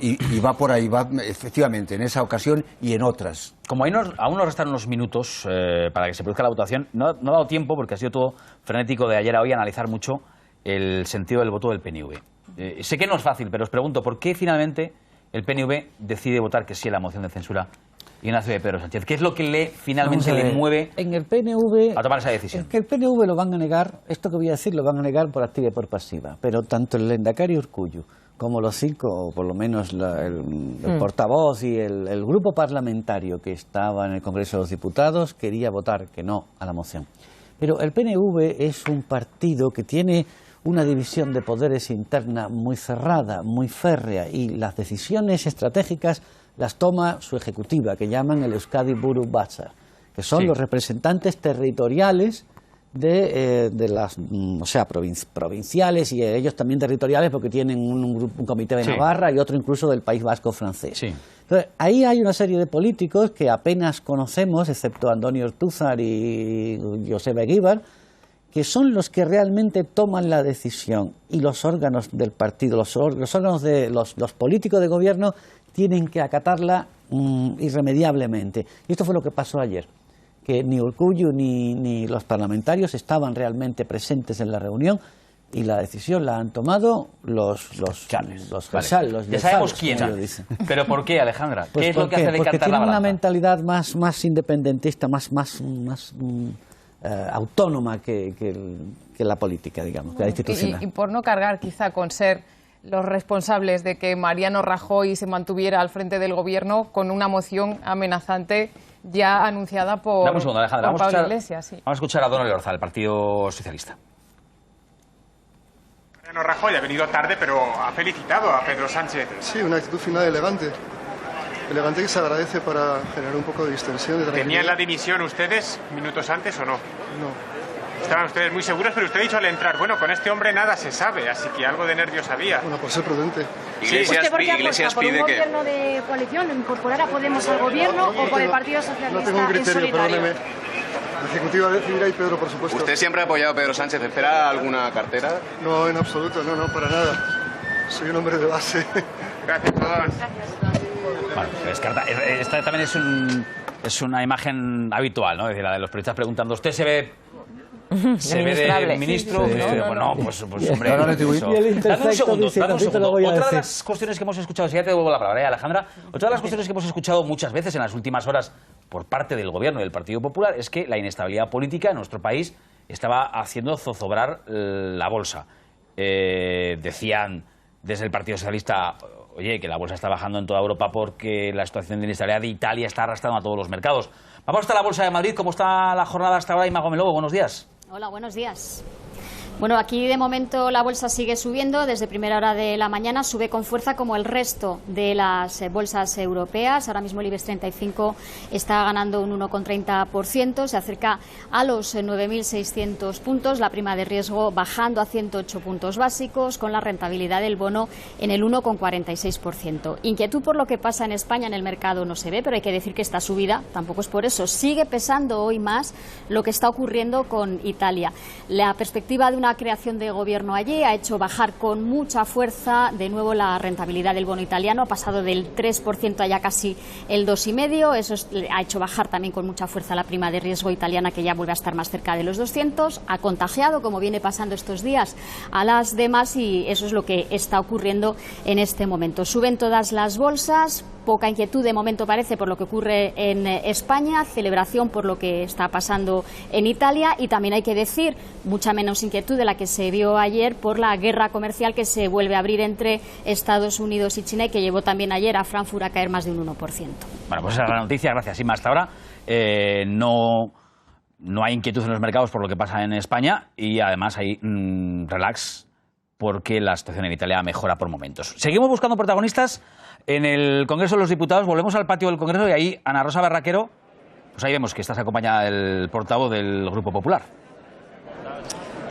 Y va por ahí, va efectivamente en esa ocasión y en otras. Como aún nos restan unos minutos para que se produzca la votación, no ha dado tiempo, porque ha sido todo frenético de ayer a hoy, analizar mucho el sentido del voto del PNV. Sé que no es fácil, pero os pregunto, ¿por qué finalmente el PNV decide votar que sí a la moción de censura Ignacio de Pedro Sánchez? ¿Qué es lo que finalmente le mueve en el PNV, a tomar esa decisión? Es que el PNV lo van a negar, esto que voy a decir lo van a negar por activa y por pasiva, pero tanto el Lehendakari Urkullu como los 5, o por lo menos el portavoz y el grupo parlamentario que estaba en el Congreso de los Diputados quería votar que no a la moción. Pero el PNV es un partido que tiene una división de poderes interna muy cerrada, muy férrea, y las decisiones estratégicas las toma su ejecutiva, que llaman el Euskadi Buru Batzar, que son los representantes territoriales de las, o sea, provinciales, y ellos también territoriales porque tienen un comité de Navarra y otro incluso del País Vasco francés. Entonces, ahí hay una serie de políticos que apenas conocemos, excepto Antonio Ortúzar y Joseba Eguíbar, que son los que realmente toman la decisión, y los órganos del partido, los órganos de los políticos de gobierno tienen que acatarla irremediablemente. Y esto fue lo que pasó ayer, que ni Urkullu ni los parlamentarios estaban realmente presentes en la reunión. Y la decisión la han tomado los Ya sabemos quién. Pero ¿por qué, Alejandra? Pues ¿Qué es lo que hace decantar la porque tienen balanza? una mentalidad más independentista, más autónoma que la política, digamos, que la institucional. Y por no cargar quizá con ser los responsables de que Mariano Rajoy se mantuviera al frente del gobierno con una moción amenazante ya anunciada por, Dame un segundo, Alejandra. por Pablo Iglesias. Sí. Vamos a escuchar a Don Elorza, del Partido Socialista. Mariano Rajoy ha venido tarde, pero ha felicitado a Pedro Sánchez. Sí, una actitud final elegante. Elegante que se agradece para generar un poco de distensión, de tranquilidad. ¿Tenían la dimisión ustedes minutos antes o no? No. Estaban ustedes muy seguros, pero usted ha dicho al entrar, bueno, con este hombre nada se sabe, así que algo de nervios había. Bueno, por ser prudente. Iglesias pide ¿Por un gobierno de coalición, incorporar a Podemos al gobierno o por el Partido Socialista no tengo un criterio, en solitario? perdóneme. La ejecutiva decidirá y Pedro, por supuesto. ¿Usted siempre ha apoyado a Pedro Sánchez? ¿Espera alguna cartera? No, en absoluto, no, para nada. Soy un hombre de base. Gracias a todos. Bueno, esta también es una imagen habitual, ¿no? Es decir, la de los periodistas preguntando, ¿usted se ve de ministro? Sí, bueno, pues hombre, Y dame un segundo. voy a Otra de decir. las cuestiones que hemos escuchado, si ya te devuelvo la palabra, Alejandra, otra de las cuestiones que hemos escuchado muchas veces en las últimas horas por parte del Gobierno y del Partido Popular es que la inestabilidad política en nuestro país estaba haciendo zozobrar la bolsa. Decían desde el Partido Socialista, oye, que la bolsa está bajando en toda Europa porque la situación de inestabilidad de Italia está arrastrando a todos los mercados. Vamos hasta la Bolsa de Madrid. ¿Cómo está la jornada hasta ahora? Ima Gómez Lobo, buenos días. Hola, buenos días. Bueno, aquí de momento la bolsa sigue subiendo desde primera hora de la mañana, sube con fuerza como el resto de las bolsas europeas. Ahora mismo el IBEX 35 está ganando un 1,30%, se acerca a los 9.600 puntos, la prima de riesgo bajando a 108 puntos básicos, con la rentabilidad del bono en el 1,46%. Inquietud por lo que pasa en España en el mercado no se ve, pero hay que decir que esta subida tampoco es por eso. Sigue pesando hoy más lo que está ocurriendo con Italia. La perspectiva de una creación de gobierno allí ha hecho bajar con mucha fuerza de nuevo la rentabilidad del bono italiano, ha pasado del 3% a ya casi el 2,5%, eso ha hecho bajar también con mucha fuerza la prima de riesgo italiana, que ya vuelve a estar más cerca de los 200, ha contagiado, como viene pasando estos días, a las demás, y eso es lo que está ocurriendo en este momento. Suben todas las bolsas, poca inquietud de momento parece por lo que ocurre en España, celebración por lo que está pasando en Italia, y también hay que decir mucha menos inquietud de la que se vio ayer por la guerra comercial que se vuelve a abrir entre Estados Unidos y China y que llevó también ayer a Frankfurt a caer más de un 1%. Bueno, pues esa es la noticia, gracias, Ima. Hasta ahora no hay inquietud en los mercados por lo que pasa en España y además hay relax porque la situación en Italia mejora por momentos. Seguimos buscando protagonistas en el Congreso de los Diputados. Volvemos al patio del Congreso y ahí Ana Rosa Barraquero, pues ahí vemos que estás acompañada del portavoz del Grupo Popular.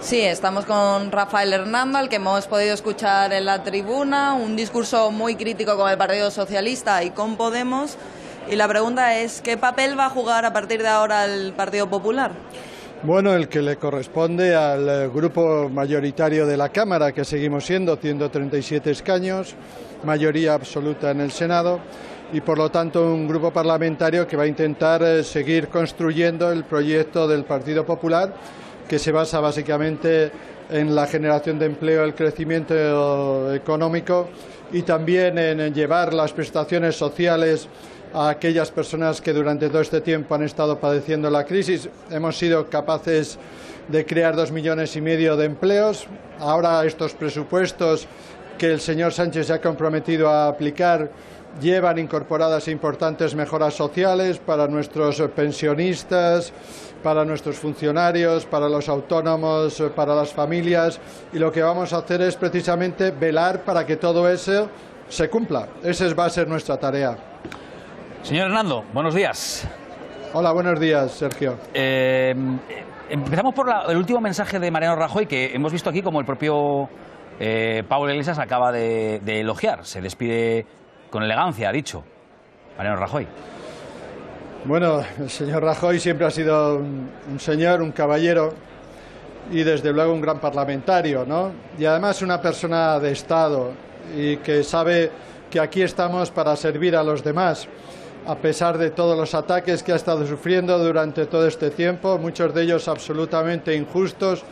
Sí, estamos con Rafael Hernando, al que hemos podido escuchar en la tribuna, un discurso muy crítico con el Partido Socialista y con Podemos. Y la pregunta es, ¿qué papel va a jugar a partir de ahora el Partido Popular? Bueno, el que le corresponde al grupo mayoritario de la Cámara, que seguimos siendo 137 escaños, mayoría absoluta en el Senado, y por lo tanto un grupo parlamentario que va a intentar seguir construyendo el proyecto del Partido Popular, que se basa básicamente en la generación de empleo, el crecimiento económico y también en llevar las prestaciones sociales a aquellas personas que durante todo este tiempo han estado padeciendo la crisis. Hemos sido capaces de crear 2,5 millones de empleos. Ahora estos presupuestos que el señor Sánchez se ha comprometido a aplicar llevan incorporadas importantes mejoras sociales para nuestros pensionistas, para nuestros funcionarios, para los autónomos, para las familias, y lo que vamos a hacer es precisamente velar para que todo eso se cumpla. Esa va a ser nuestra tarea. Señor Hernando, buenos días. Hola, buenos días, Sergio. Empezamos por el último mensaje de Mariano Rajoy, que hemos visto aquí como el propio Pablo Iglesias acaba de elogiar. Se despide con elegancia, ha dicho Mariano Rajoy. Bueno, el señor Rajoy siempre ha sido un señor, un caballero y desde luego un gran parlamentario, ¿no? Y además una persona de Estado y que sabe que aquí estamos para servir a los demás, a pesar de todos los ataques que ha estado sufriendo durante todo este tiempo, muchos de ellos absolutamente injustos,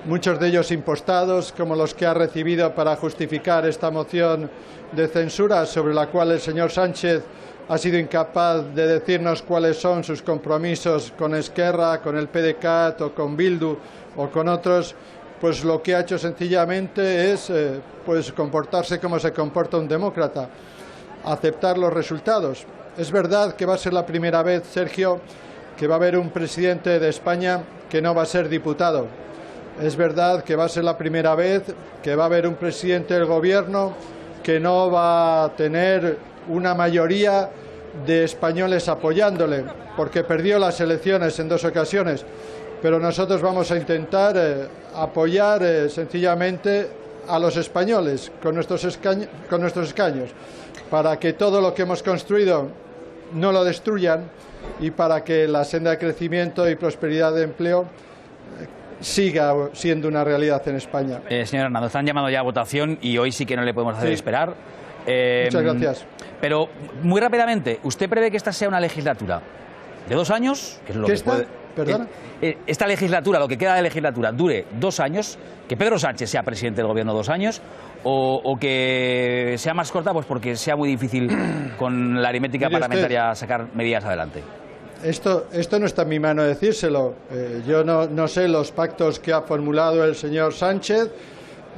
muchos de ellos impostados, como los que ha recibido para justificar esta moción de censura, sobre la cual el señor Sánchez ha sido incapaz de decirnos cuáles son sus compromisos con Esquerra, con el PDeCAT o con Bildu o con otros. Pues lo que ha hecho sencillamente es pues comportarse como se comporta un demócrata, aceptar los resultados. Es verdad que va a ser la primera vez, Sergio, que va a haber un presidente de España que no va a ser diputado. Es verdad que va a ser la primera vez que va a haber un presidente del gobierno que no va a tener una mayoría de españoles apoyándole, porque perdió las elecciones en 2 ocasiones. Pero nosotros vamos a intentar apoyar sencillamente a los españoles con nuestros escaños, para que todo lo que hemos construido no lo destruyan y para que la senda de crecimiento y prosperidad de empleo siga siendo una realidad en España. Señor Hernando, están llamando ya a votación y hoy sí que no le podemos hacer esperar. Muchas gracias. Pero, muy rápidamente, ¿usted prevé que esta sea una legislatura de 2 años? Que es lo que puede... ¿Perdona? Esta legislatura, lo que queda de legislatura, dure 2 años, que Pedro Sánchez sea presidente del gobierno 2 años, o que sea más corta, pues porque sea muy difícil con la aritmética parlamentaria sacar medidas adelante. Esto no está en mi mano decírselo. Yo no sé los pactos que ha formulado el señor Sánchez,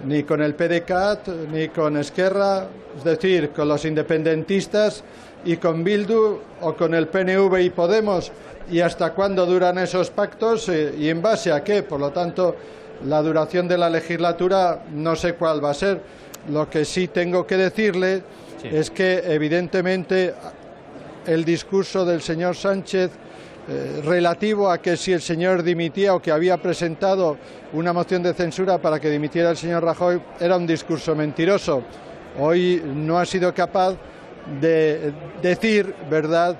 ni con el PDeCAT, ni con Esquerra, es decir, con los independentistas y con Bildu, o con el PNV y Podemos, y hasta cuándo duran esos pactos y en base a qué. Por lo tanto, la duración de la legislatura no sé cuál va a ser. Lo que sí tengo que decirle es que, evidentemente, el discurso del señor Sánchez relativo a que si el señor dimitía o que había presentado una moción de censura para que dimitiera el señor Rajoy era un discurso mentiroso. Hoy no ha sido capaz de decir, ¿verdad?,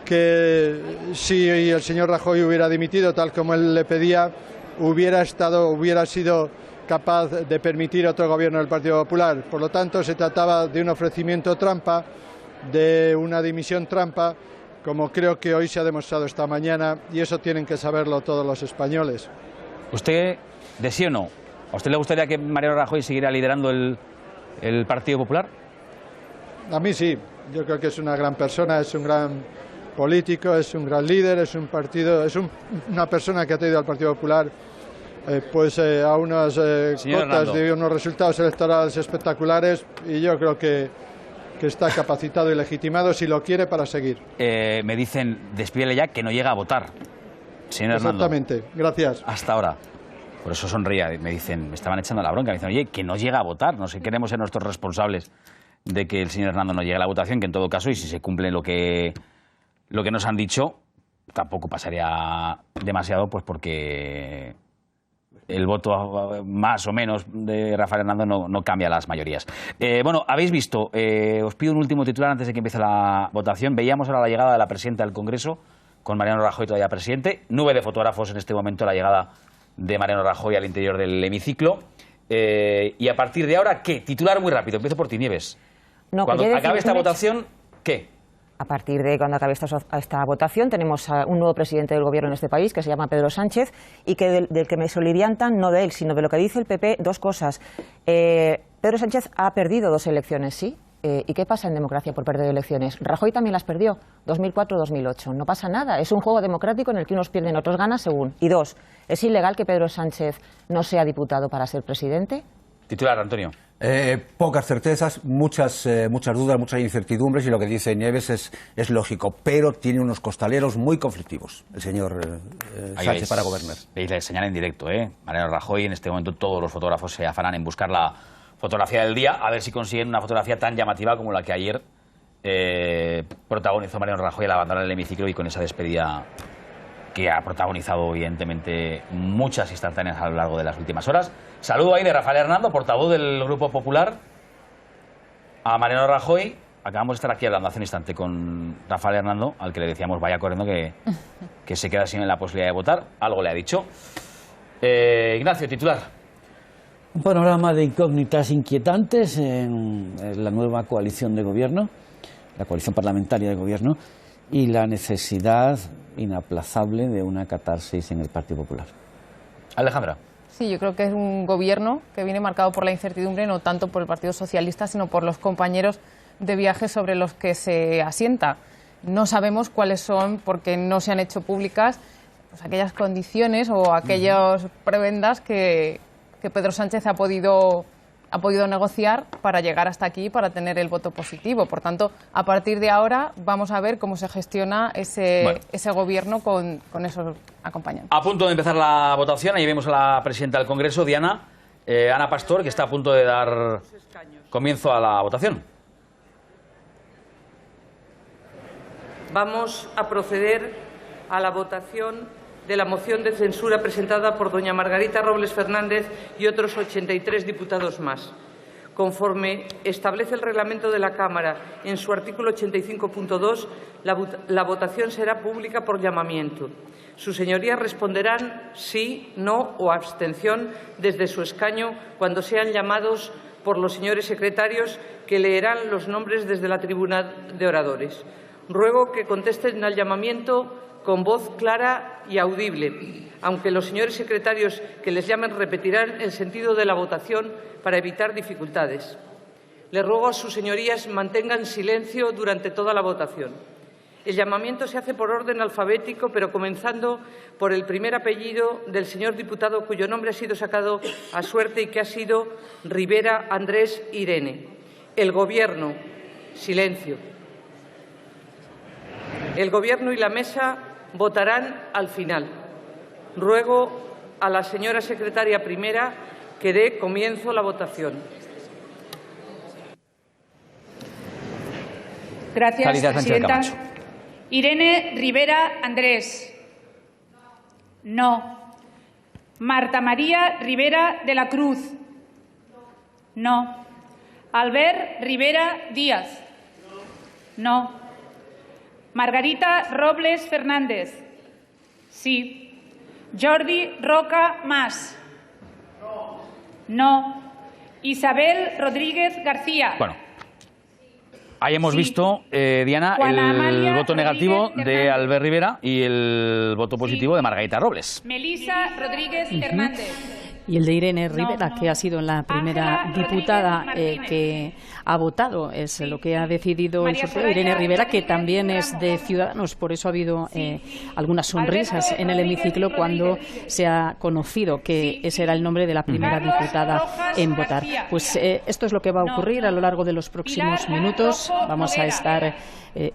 que si el señor Rajoy hubiera dimitido tal como él le pedía, hubiera sido capaz de permitir otro gobierno del Partido Popular. Por lo tanto, se trataba de un ofrecimiento trampa, de una dimisión trampa, como creo que hoy se ha demostrado esta mañana, y eso tienen que saberlo todos los españoles. ¿Usted, de sí o no, a usted le gustaría que Mariano Rajoy siguiera liderando el Partido Popular? A mí sí. Yo creo que es una gran persona, es un gran político, es un gran líder, es una persona que ha traído al Partido Popular a unas cotas de unos resultados electorales espectaculares, y yo creo que está capacitado y legitimado, si lo quiere, para seguir. Me dicen, despídele ya, que no llega a votar, señor Hernando. Exactamente, gracias. Hasta ahora. Por eso sonría, me dicen, me estaban echando la bronca, me dicen, oye, que no llega a votar, no sé, queremos ser nuestros responsables de que el señor Hernando no llegue a la votación, que en todo caso, y si se cumple lo que nos han dicho, tampoco pasaría demasiado, pues porque el voto más o menos de Rafael Hernando no cambia las mayorías. Bueno, habéis visto, os pido un último titular antes de que empiece la votación. Veíamos ahora la llegada de la presidenta del Congreso, con Mariano Rajoy todavía presidente. Nube de fotógrafos en este momento, la llegada de Mariano Rajoy al interior del hemiciclo. Y a partir de ahora, ¿qué? Titular muy rápido, empiezo por ti, Nieves. No, cuando acabe esta votación, ¿qué? A partir de cuando acabe esta votación, tenemos a un nuevo presidente del gobierno en este país, que se llama Pedro Sánchez, y que del que me soliviantan, no de él, sino de lo que dice el PP, 2 cosas. Pedro Sánchez ha perdido 2 elecciones, ¿sí? ¿Y qué pasa en democracia por perder elecciones? Rajoy también las perdió, 2004-2008. No pasa nada, es un juego democrático en el que unos pierden, otros ganan, según. Y 2, ¿es ilegal que Pedro Sánchez no sea diputado para ser presidente? Titular, Antonio. Pocas certezas, muchas dudas, muchas incertidumbres, y lo que dice Nieves es lógico, pero tiene unos costaleros muy conflictivos el señor Sánchez para gobernar. Veis la señal en directo, Mariano Rajoy, en este momento todos los fotógrafos se afanan en buscar la fotografía del día, a ver si consiguen una fotografía tan llamativa como la que ayer protagonizó Mariano Rajoy al abandonar el hemiciclo, y con esa despedida que ha protagonizado evidentemente muchas instantáneas a lo largo de las últimas horas. Saludo ahí de Rafael Hernando, portavoz del Grupo Popular, a Mariano Rajoy. Acabamos de estar aquí hablando hace un instante con Rafael Hernando, al que le decíamos vaya corriendo que se queda sin la posibilidad de votar. Algo le ha dicho. Ignacio, titular. Un panorama de incógnitas inquietantes en la nueva coalición de gobierno, la coalición parlamentaria de gobierno, y la necesidad inaplazable de una catarsis en el Partido Popular. Alejandra. Sí, yo creo que es un gobierno que viene marcado por la incertidumbre, no tanto por el Partido Socialista, sino por los compañeros de viaje sobre los que se asienta. No sabemos cuáles son, porque no se han hecho públicas, pues aquellas condiciones o aquellas prebendas que Pedro Sánchez ha podido negociar para llegar hasta aquí, para tener el voto positivo. Por tanto, a partir de ahora vamos a ver cómo se gestiona ese gobierno con esos acompañantes. A punto de empezar la votación, ahí vemos a la presidenta del Congreso, Ana Pastor, que está a punto de dar comienzo a la votación. Vamos a proceder a la votación de la moción de censura presentada por doña Margarita Robles Fernández y otros 83 diputados más. Conforme establece el reglamento de la Cámara en su artículo 85.2, la votación será pública por llamamiento. Sus señorías responderán sí, no o abstención desde su escaño cuando sean llamados por los señores secretarios, que leerán los nombres desde la tribuna de oradores. Ruego que contesten al llamamiento con voz clara y audible, aunque los señores secretarios que les llamen repetirán el sentido de la votación para evitar dificultades. Les ruego a sus señorías mantengan silencio durante toda la votación. El llamamiento se hace por orden alfabético, pero comenzando por el primer apellido del señor diputado cuyo nombre ha sido sacado a suerte y que ha sido Rivera Andrés Irene. El Gobierno. Silencio. El Gobierno y la mesa votarán al final. Ruego a la señora secretaria primera que dé comienzo a la votación. Gracias, presidenta. Irene Rivera Andrés. No. Marta María Rivera de la Cruz. No. Albert Rivera Díaz. No. Margarita Robles Fernández. Sí. Jordi Roca Mas. No. Isabel Rodríguez García. Bueno, ahí hemos visto, Diana, el voto negativo de Albert Rivera y el voto positivo de Margarita Robles. Melisa Rodríguez Hernández. Y el de Irene Rivera, que ha sido la primera diputada que ha votado, es lo que ha decidido el sorteo. Irene Rivera, que también es de Ciudadanos, por eso ha habido algunas sonrisas en el hemiciclo cuando se ha conocido que ese era el nombre de la primera diputada en votar. Pues esto es lo que va a ocurrir a lo largo de los próximos minutos. Vamos a estar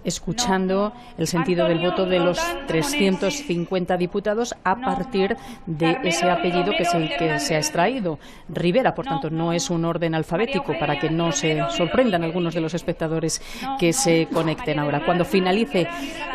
escuchando el sentido del voto de los 350 diputados a partir de ese apellido que es el que se ha extraído, Rivera. Por tanto, no es un orden alfabético, para que no se sorprendan algunos de los espectadores que se conecten ahora. Cuando finalice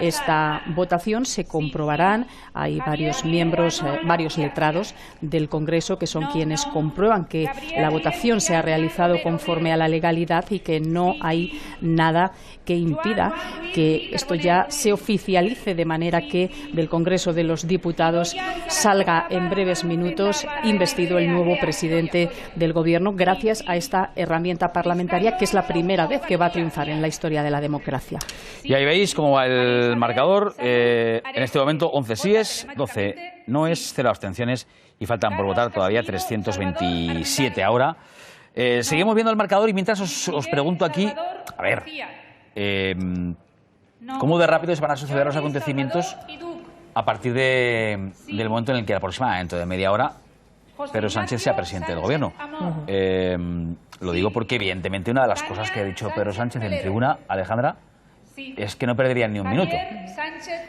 esta votación se comprobarán, hay varios miembros, varios letrados del Congreso que son quienes comprueban que la votación se ha realizado conforme a la legalidad y que no hay nada que impida que esto ya se oficialice, de manera que del Congreso de los Diputados salga en breves minutos investido el nuevo presidente del Gobierno, gracias a esta herramienta parlamentaria que es la primera vez que va a triunfar en la historia de la democracia. Y ahí veis cómo va el marcador. En este momento 11 síes, 12 noes, 0 abstenciones y faltan por votar todavía 327 ahora. Seguimos viendo el marcador y mientras os pregunto aquí, a ver, ¿cómo de rápido se van a suceder los acontecimientos a partir del momento en el que aproximadamente de media hora Pedro Sánchez sea presidente del Gobierno? Lo digo porque evidentemente una de las cosas que ha dicho Pedro Sánchez en tribuna, Alejandra, es que no perderían ni un minuto.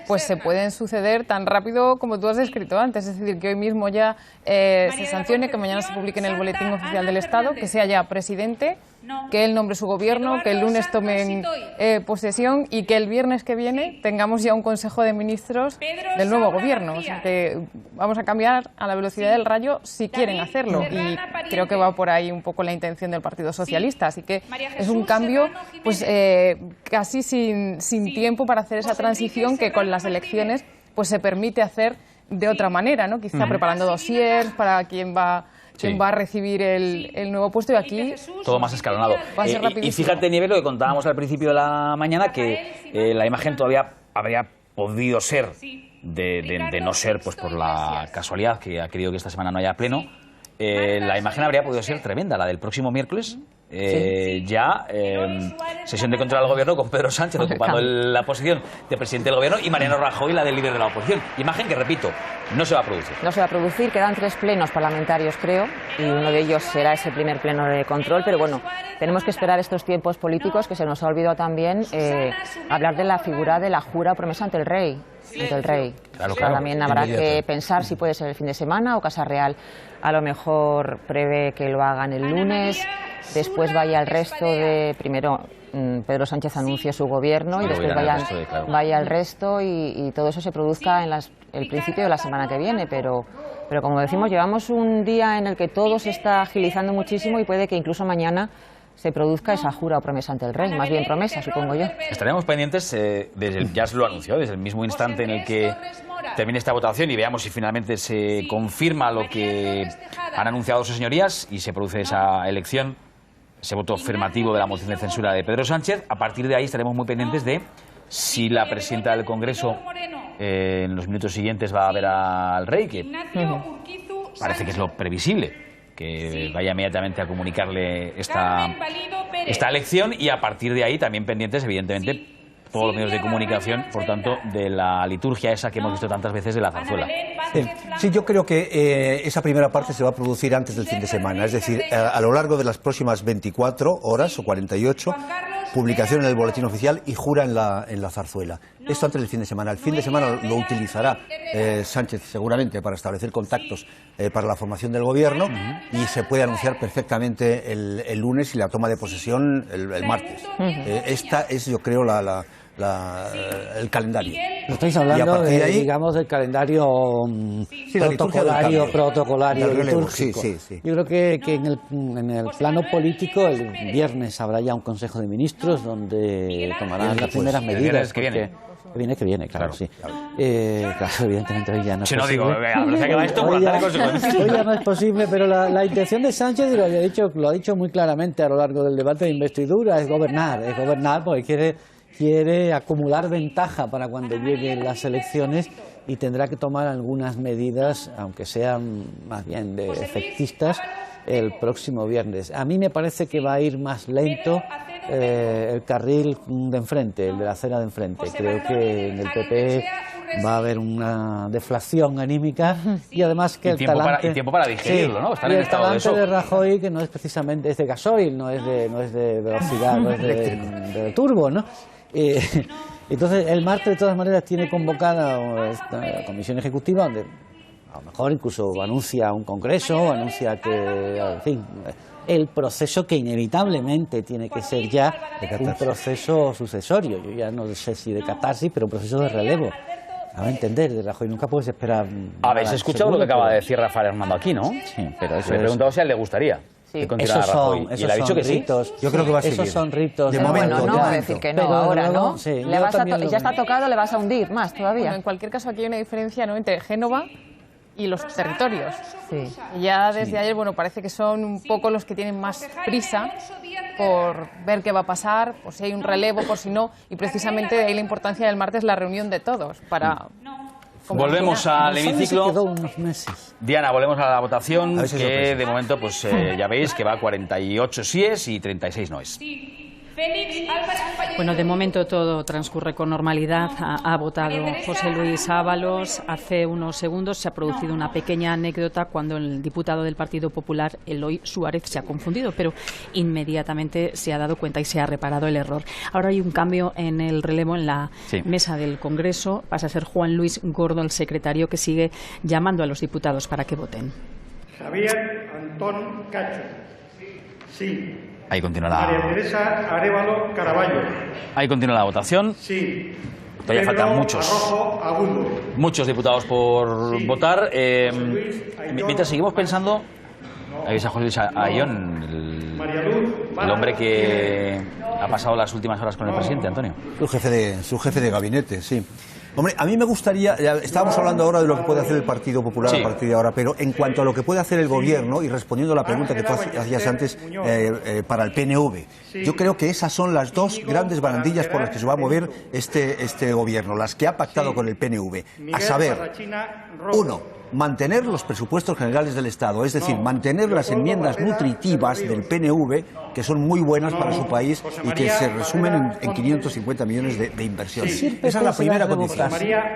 Pues se pueden suceder tan rápido como tú has descrito antes, es decir, que hoy mismo ya se sancione, que mañana se publique en el Boletín Oficial del Estado, que sea ya presidente, que él nombre su gobierno, que el lunes tomen posesión y que el viernes que viene tengamos ya un Consejo de Ministros del nuevo gobierno. O sea, que vamos a cambiar a la velocidad del rayo si quieren hacerlo, y creo que va por ahí un poco la intención del Partido Socialista. Así que es un cambio pues casi sin tiempo para hacer esa transición que con las elecciones pues se permite hacer de otra manera, ¿no? Quizá preparando dossiers para quién va a recibir el nuevo puesto, y aquí todo más escalonado. Y fíjate, Nieves, lo que contábamos al principio de la mañana, que la imagen todavía habría podido ser de no ser pues por la casualidad que ha querido que esta semana no haya pleno, la imagen habría podido ser tremenda, la del próximo miércoles. Sesión de control al gobierno con Pedro Sánchez ocupando la posición de presidente del gobierno y Mariano Rajoy la del líder de la oposición. Imagen que, repito, no se va a producir. No se va a producir, quedan 3 plenos parlamentarios, creo, y uno de ellos será ese primer pleno de control, pero bueno, tenemos que esperar estos tiempos políticos, que se nos ha olvidado también hablar de la figura de la jura o promesa ante el rey. Claro, también habrá que pensar si puede ser el fin de semana o Casa Real a lo mejor prevé que lo hagan el lunes, después vaya el resto de... Primero Pedro Sánchez anuncie su gobierno y después vaya el resto y todo eso se produzca en el principio de la semana que viene, pero como decimos, llevamos un día en el que todo se está agilizando muchísimo y puede que incluso mañana se produzca esa jura o promesa ante el rey, más bien promesa, supongo yo. Estaremos pendientes, ya se lo anunció, desde el mismo instante en el que termine esta votación y veamos si finalmente se confirma lo que han anunciado sus señorías y se produce esa elección, ese voto afirmativo de la moción de censura de Pedro Sánchez. A partir de ahí estaremos muy pendientes de si la presidenta del Congreso en los minutos siguientes va a ver al rey, que parece que es lo previsible, que vaya inmediatamente a comunicarle esta elección, y a partir de ahí también pendientes, evidentemente, todos los medios de comunicación, por tanto, de la liturgia esa que hemos visto tantas veces de la zarzuela. Sí, yo creo que esa primera parte se va a producir antes del fin de semana, es decir, a lo largo de las próximas 24 horas o 48, publicación en el boletín oficial y jura en la zarzuela. Esto antes del fin de semana. El fin de semana lo utilizará Sánchez seguramente para establecer contactos para la formación del gobierno y se puede anunciar perfectamente el lunes y la toma de posesión el martes. Esta es, yo creo, el calendario. Estáis hablando digamos, del calendario protocolario, litúrgico. Sí. Yo creo que en el plano político el viernes habrá ya un Consejo de Ministros donde tomarán las primeras medidas. Que viene, claro, sí. Claro, evidentemente hoy ya no es posible. Hoy ya no es posible, pero la intención de Sánchez, lo ha dicho muy claramente a lo largo del debate de investidura, es gobernar porque quiere acumular ventaja para cuando lleguen las elecciones y tendrá que tomar algunas medidas, aunque sean más bien de efectistas, el próximo viernes. A mí me parece que va a ir más lento el carril de enfrente, el de la acera de enfrente. Creo que en el PP va a haber una deflación anímica y además que el tiempo para digerirlo, ¿no? Y el talante de Rajoy, que no es precisamente de gasoil, no es de velocidad, no es de turbo, ¿no? Entonces el martes de todas maneras tiene convocada esta comisión ejecutiva donde a lo mejor incluso anuncia un congreso, anuncia que, en fin, el proceso que inevitablemente tiene que ser ya un proceso sucesorio. Yo ya no sé si de catarsis, pero un proceso de relevo. A entender, de Rajoy nunca puedes esperar. Habéis escuchado lo que acaba de decir Rafael Hernando aquí, ¿no? Sí, pero eso le he preguntado si a él le gustaría. Sí. Esos él ha dicho que ritos. Sí. Yo creo que va a seguir. Esos son ritos. De momento, no va a decir que no, ahora no. Sí, ya está tocado, le vas a hundir más todavía. Bueno, en cualquier caso, aquí hay una diferencia, ¿no?, entre Génova y los territorios. Y ya desde ayer, bueno, parece que son un poco los que tienen más prisa por ver qué va a pasar, por si hay un relevo, por si no, y precisamente de ahí la importancia del martes, la reunión de todos para... Volvemos al hemiciclo. Unos meses. Diana, volvemos a la votación, que de momento pues ya veis que va a 48 síes y 36 noes. Bueno, de momento todo transcurre con normalidad. Ha votado José Luis Ábalos. Hace unos segundos se ha producido una pequeña anécdota cuando el diputado del Partido Popular, Eloy Suárez, se ha confundido, pero inmediatamente se ha dado cuenta y se ha reparado el error. Ahora hay un cambio en el relevo en la mesa del Congreso. Pasa a ser Juan Luis Gordo, el secretario, que sigue llamando a los diputados para que voten. Javier Antón Cacho. Sí. Ahí continúa María Teresa Arévalo Caraballo. Ahí continúa la votación. Sí. Todavía faltan muchos diputados por votar. Mientras seguimos pensando, ahí está José Luis Ayón, el hombre que ha pasado las últimas horas con el presidente, Antonio. Su jefe de gabinete, sí. Hombre, a mí me gustaría, estábamos hablando ahora de lo que puede hacer el Partido Popular a partir de ahora, pero en cuanto a lo que puede hacer el Gobierno, y respondiendo a la pregunta que tú hacías antes para el PNV, yo creo que esas son las dos grandes barandillas por las que se va a mover este Gobierno, las que ha pactado con el PNV, a saber, uno, mantener los presupuestos generales del Estado, es decir, mantener las enmiendas nutritivas del PNV, que son muy buenas para su país y que se resumen en 550 millones de inversiones. Esa es la primera condición.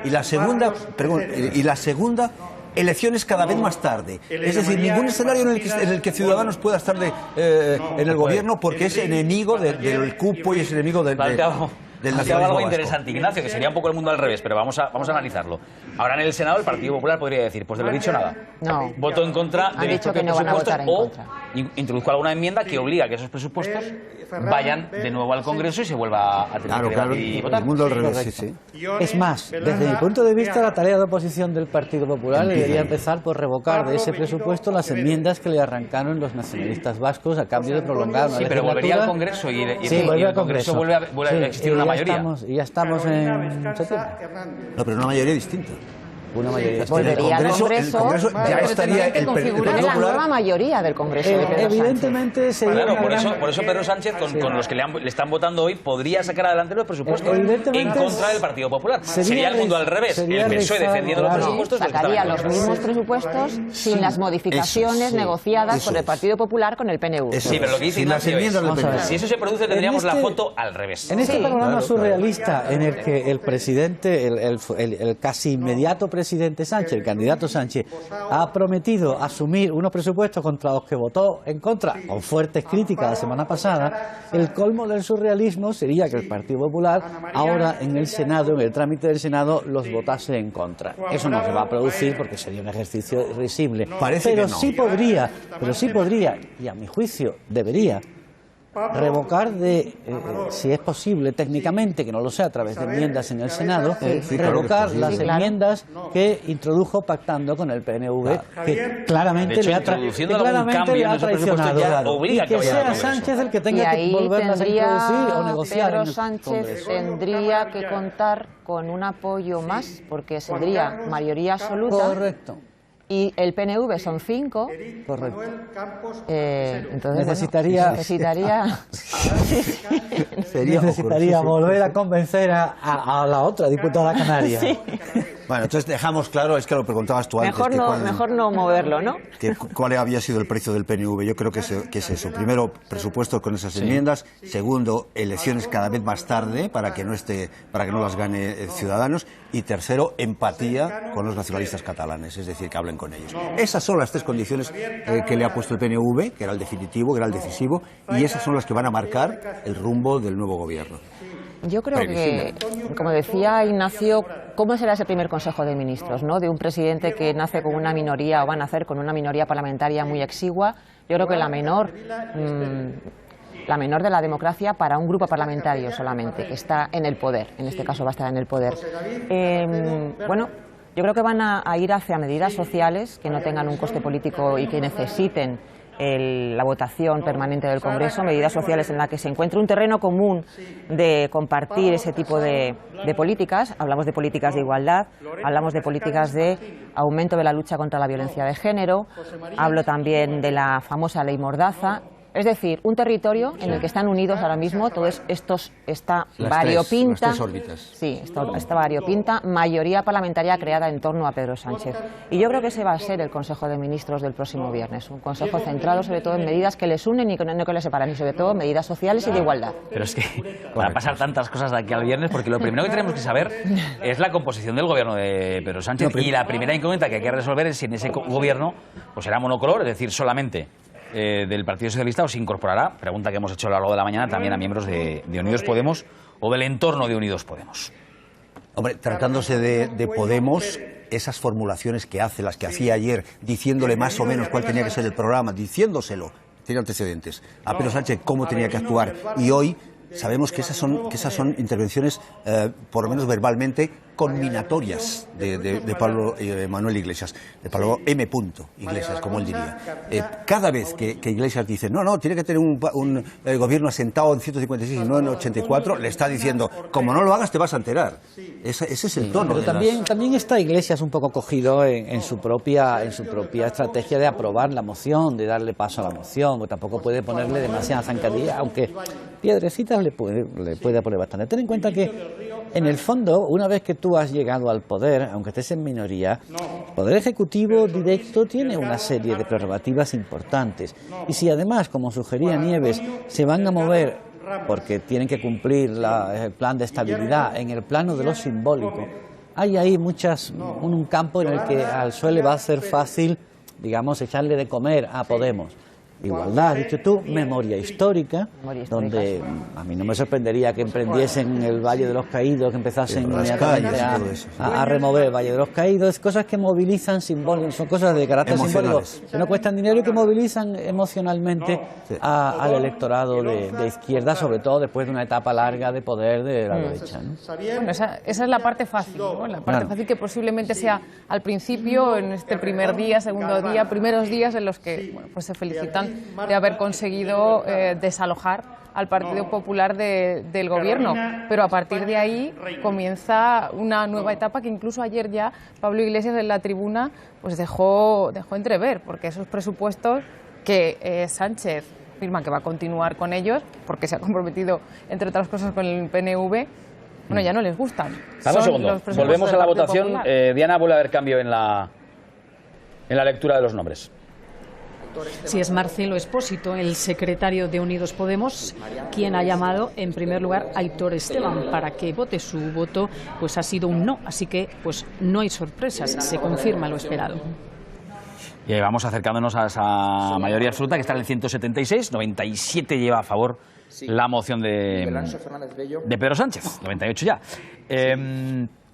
Y la segunda, elecciones cada vez más tarde. Es decir, ningún escenario en el que Ciudadanos pueda estar en el gobierno porque es enemigo del cupo y es enemigo del nacionalismo algo vasco. interesante, Ignacio, que sería un poco el mundo al revés, pero vamos a analizarlo. Ahora en el Senado el Partido Popular podría decir, pues de lo dicho nada. No. Voto en contra de los propios presupuestos o introduzco alguna enmienda que obliga a que esos presupuestos vayan de nuevo al Congreso y se vuelva a tener que debatir y votar. El mundo al revés, sí. Es más, desde mi punto de vista, la tarea de oposición del Partido Popular debería empezar por revocar de ese presupuesto las enmiendas que le arrancaron los nacionalistas vascos a cambio de prolongar una legislatura. Sí, pero volvería al Congreso y vuelve el Congreso vuelve a existir una mayoría. Y ya estamos en septiembre. No, pero una mayoría distinta. Una mayoría. Volvería al Congreso, el Congreso ya estaría el tiene la nueva mayoría del Congreso. Evidentemente sería claro, por eso Pedro Sánchez, con los que le están votando hoy, podría sacar adelante los presupuestos en contra del Partido Popular. Sería el mundo al revés. El PSOE defendiendo los presupuestos. Sacaría los mismos presupuestos sin las modificaciones negociadas por el Partido Popular con el PNV. Sí, pero lo que dice Ignacio es, si eso se produce, tendríamos la foto al revés. En este panorama surrealista en el que el presidente, el casi inmediato presidente Sánchez, el candidato Sánchez, ha prometido asumir unos presupuestos contra los que votó en contra, con fuertes críticas la semana pasada, el colmo del surrealismo sería que el Partido Popular ahora en el Senado, en el trámite del Senado, los votase en contra. Eso no se va a producir porque sería un ejercicio irrisible. Pero sí podría, y a mi juicio debería, revocar si es posible técnicamente, que no lo sé, a través de enmiendas en el Senado, revocar las enmiendas que introdujo pactando con el PNV, que claramente le ha traicionado. Y que sea Sánchez el que tenga que volverlas a introducir o negociar. Pedro Sánchez tendría que contar con un apoyo más, porque tendría mayoría absoluta. Correcto. Y el PNV son 5. Correcto. Entonces necesitaría volver a convencer a la otra diputada canaria. Sí. Bueno, entonces dejamos claro, es que lo preguntabas tú antes. Mejor no moverlo, ¿no? ¿Cuál había sido el precio del PNV? Yo creo que es eso. Primero, presupuestos con esas enmiendas. Segundo, elecciones cada vez más tarde para que no las gane Ciudadanos. Y tercero, empatía con los nacionalistas catalanes, es decir, que hablen con ellos. Esas son las tres condiciones que le ha puesto el PNV, que era el definitivo, que era el decisivo, y esas son las que van a marcar el rumbo del nuevo gobierno. Yo creo que, como decía Ignacio, ¿cómo será ese primer Consejo de Ministros, ¿no? De un presidente que nace con una minoría o va a nacer con una minoría parlamentaria muy exigua? Yo creo que la menor de la democracia para un grupo parlamentario solamente, que está en el poder, en este caso va a estar en el poder. Bueno, yo creo que van a ir hacia medidas sociales que no tengan un coste político y que necesiten la votación permanente del Congreso, medidas sociales en las que se encuentre un terreno común de compartir ese tipo de políticas. Hablamos de políticas de igualdad, hablamos de políticas de aumento de la lucha contra la violencia de género, hablo también de la famosa ley Mordaza. Es decir, un territorio en el que están unidos ahora mismo todos esta variopinta, esta variopinta mayoría parlamentaria creada en torno a Pedro Sánchez. Y yo creo que ese va a ser el Consejo de Ministros del próximo viernes, un consejo centrado sobre todo en medidas que les unen y no que les separan, y sobre todo medidas sociales y de igualdad. Pero es que van a pasar tantas cosas de aquí al viernes, porque lo primero que tenemos que saber es la composición del gobierno de Pedro Sánchez, y la primera incógnita que hay que resolver es si en ese gobierno pues será monocolor, es decir, solamente del Partido Socialista, o se incorporará, pregunta que hemos hecho a lo largo de la mañana, también a miembros de Unidos Podemos o del entorno de Unidos Podemos. Hombre, tratándose de Podemos, esas formulaciones que hace, las que hacía ayer, diciéndole más o menos cuál tenía que ser el programa, diciéndoselo, tiene antecedentes, a Pedro Sánchez cómo tenía que actuar, y hoy sabemos que esas son intervenciones, por lo menos verbalmente, conminatorias de Pablo Manuel Iglesias, de Pablo M. Iglesias, como él diría. Cada vez que Iglesias dice, no, tiene que tener un gobierno asentado en 156 y no en 84, le está diciendo, como no lo hagas te vas a enterar. Ese es el tono. Pero también está Iglesias un poco cogido en su propia estrategia de aprobar la moción, de darle paso a la moción, o tampoco puede ponerle demasiada zancadilla, aunque piedrecitas le puede poner bastante. Ten en cuenta que En el fondo, una vez que tú has llegado al poder, aunque estés en minoría, el Poder Ejecutivo directo tiene una serie de prerrogativas importantes. Y si además, como sugería Nieves, se van a mover porque tienen que cumplir el plan de estabilidad en el plano de lo simbólico, hay ahí un campo en el que al PSOE le va a ser fácil, digamos, echarle de comer a Podemos. Igualdad, has dicho tú, memoria histórica, donde a mí no me sorprendería que emprendiesen el Valle de los Caídos, que empezasen inmediatamente a remover el Valle de los Caídos, cosas que movilizan simbólicos, son cosas de carácter simbólico, que no cuestan dinero y que movilizan emocionalmente al electorado de izquierda, sobre todo después de una etapa larga de poder de la derecha, ¿no? Bueno, esa es la parte fácil, ¿no? La parte fácil que posiblemente sea al principio, en este primer día, segundo día, primeros días en los que pues se felicitan de haber conseguido desalojar al Partido Popular del Gobierno. Pero a partir de ahí comienza una nueva etapa que incluso ayer ya Pablo Iglesias en la tribuna pues dejó entrever, porque esos presupuestos que Sánchez afirma que va a continuar con ellos, porque se ha comprometido, entre otras cosas, con el PNV, bueno, ya no les gustan. Vamos un segundo, volvemos a la votación. Diana, vuelve a haber cambio en la lectura de los nombres. Sí, es Marcelo Espósito, el secretario de Unidos Podemos, quien ha llamado en primer lugar a Aitor Esteban para que vote. Su voto pues ha sido un no, así que pues no hay sorpresas, se confirma lo esperado. Y vamos acercándonos a esa mayoría absoluta que está en el 176, 97 lleva a favor la moción de Pedro Sánchez, 98 ya.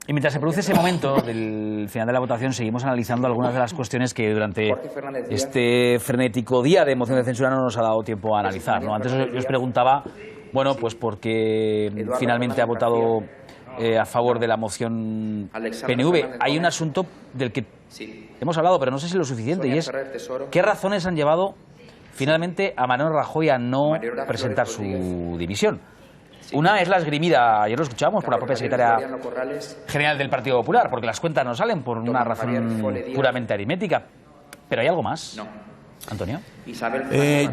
Y mientras se produce ese momento del final de la votación, seguimos analizando algunas de las cuestiones que durante este frenético día de moción de censura no nos ha dado tiempo a analizar, ¿no? Antes yo os preguntaba, bueno, pues porque finalmente ha votado a favor de la moción PNV. Hay un asunto del que hemos hablado, pero no sé si lo suficiente, y es ¿qué razones han llevado finalmente a Mariano Rajoy a no presentar su dimisión? Una es la esgrimida, ayer lo escuchábamos, por la propia secretaria general del Partido Popular, porque las cuentas no salen por una razón puramente aritmética. Pero hay algo más. Antonio.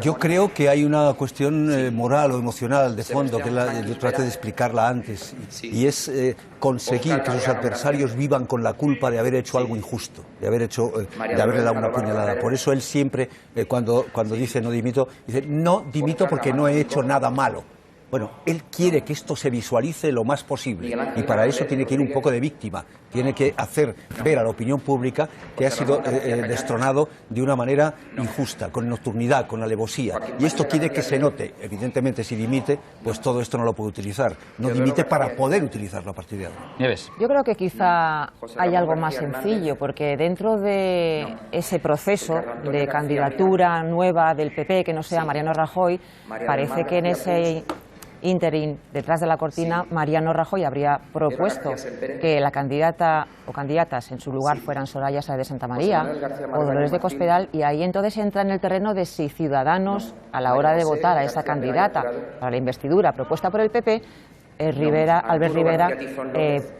Yo creo que hay una cuestión moral o emocional de fondo, que yo traté de explicarla antes, y es conseguir que sus adversarios vivan con la culpa de haber hecho algo injusto, de haberle dado una puñalada. Por eso él siempre, cuando dice no dimito, dice no dimito porque no he hecho nada malo. Bueno, él quiere que esto se visualice lo más posible y para eso tiene que ir un poco de víctima, tiene que hacer ver a la opinión pública que ha sido destronado de una manera injusta, con nocturnidad, con alevosía. Y esto quiere que se note. Evidentemente, si dimite, pues todo esto no lo puede utilizar. No dimite para poder utilizarlo a partir de ahora. Nieves. Yo creo que quizá hay algo más sencillo, porque dentro de ese proceso de candidatura nueva del PP, que no sea Mariano Rajoy, parece que en ese ínterin, detrás de la cortina, Mariano Rajoy habría propuesto que la candidata o candidatas en su lugar fueran Soraya Sáez de Santamaría o Dolores de Cospedal, y ahí entonces entra en el terreno de si Ciudadanos, a la hora de votar a esa candidata para la investidura propuesta por el PP, Albert Rivera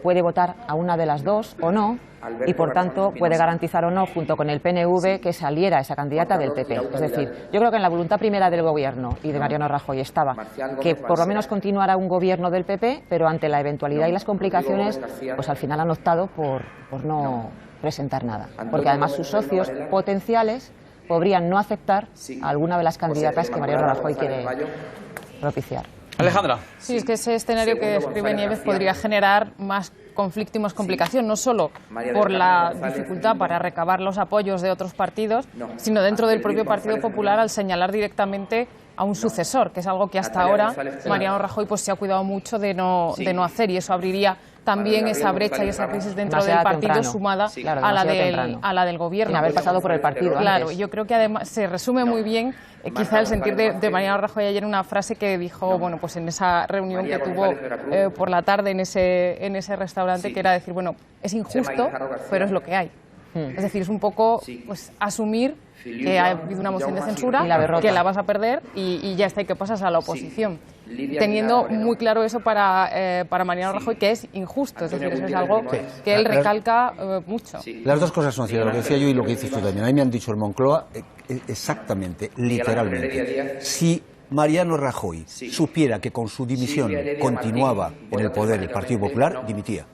puede votar a una de las dos o no, y por tanto puede garantizar o no, junto con el PNV, que saliera esa candidata del PP. Es decir, yo creo que en la voluntad primera del Gobierno y de Mariano Rajoy estaba que por lo menos continuara un Gobierno del PP, pero ante la eventualidad y las complicaciones, pues al final han optado por no presentar nada, porque además sus socios potenciales podrían no aceptar a alguna de las candidatas que Mariano Rajoy quiere propiciar. Alejandra. Sí, es que ese escenario que describe Nieves podría generar más conflicto y más complicación, no solo por la dificultad para recabar los apoyos de otros partidos, sino dentro del propio Partido Popular al señalar directamente a un sucesor, que es algo que hasta ahora Mariano Rajoy pues se ha cuidado mucho de no hacer, y eso abriría también esa brecha y esa crisis dentro del partido sumada a la del Gobierno. Sin haber pasado por el partido. Claro, antes. Yo creo que además se resume muy bien quizá el sentir de Mariano Rajoy ayer, una frase que dijo, bueno, pues en esa reunión que tuvo por la tarde en ese restaurante, que era decir, bueno, es injusto, pero es lo que hay. Es decir, es un poco pues asumir que ha habido una moción de censura, que la vas a perder y ya está, y que pasas a la oposición. Teniendo muy claro eso para Mariano Rajoy, que es injusto, es decir, eso es algo que él recalca mucho. Las dos cosas son ciertas, lo que decía yo y lo que dices tú también. A mí me han dicho el Moncloa exactamente, literalmente. Si Mariano Rajoy supiera que con su dimisión continuaba en el poder el Partido Popular, dimitía.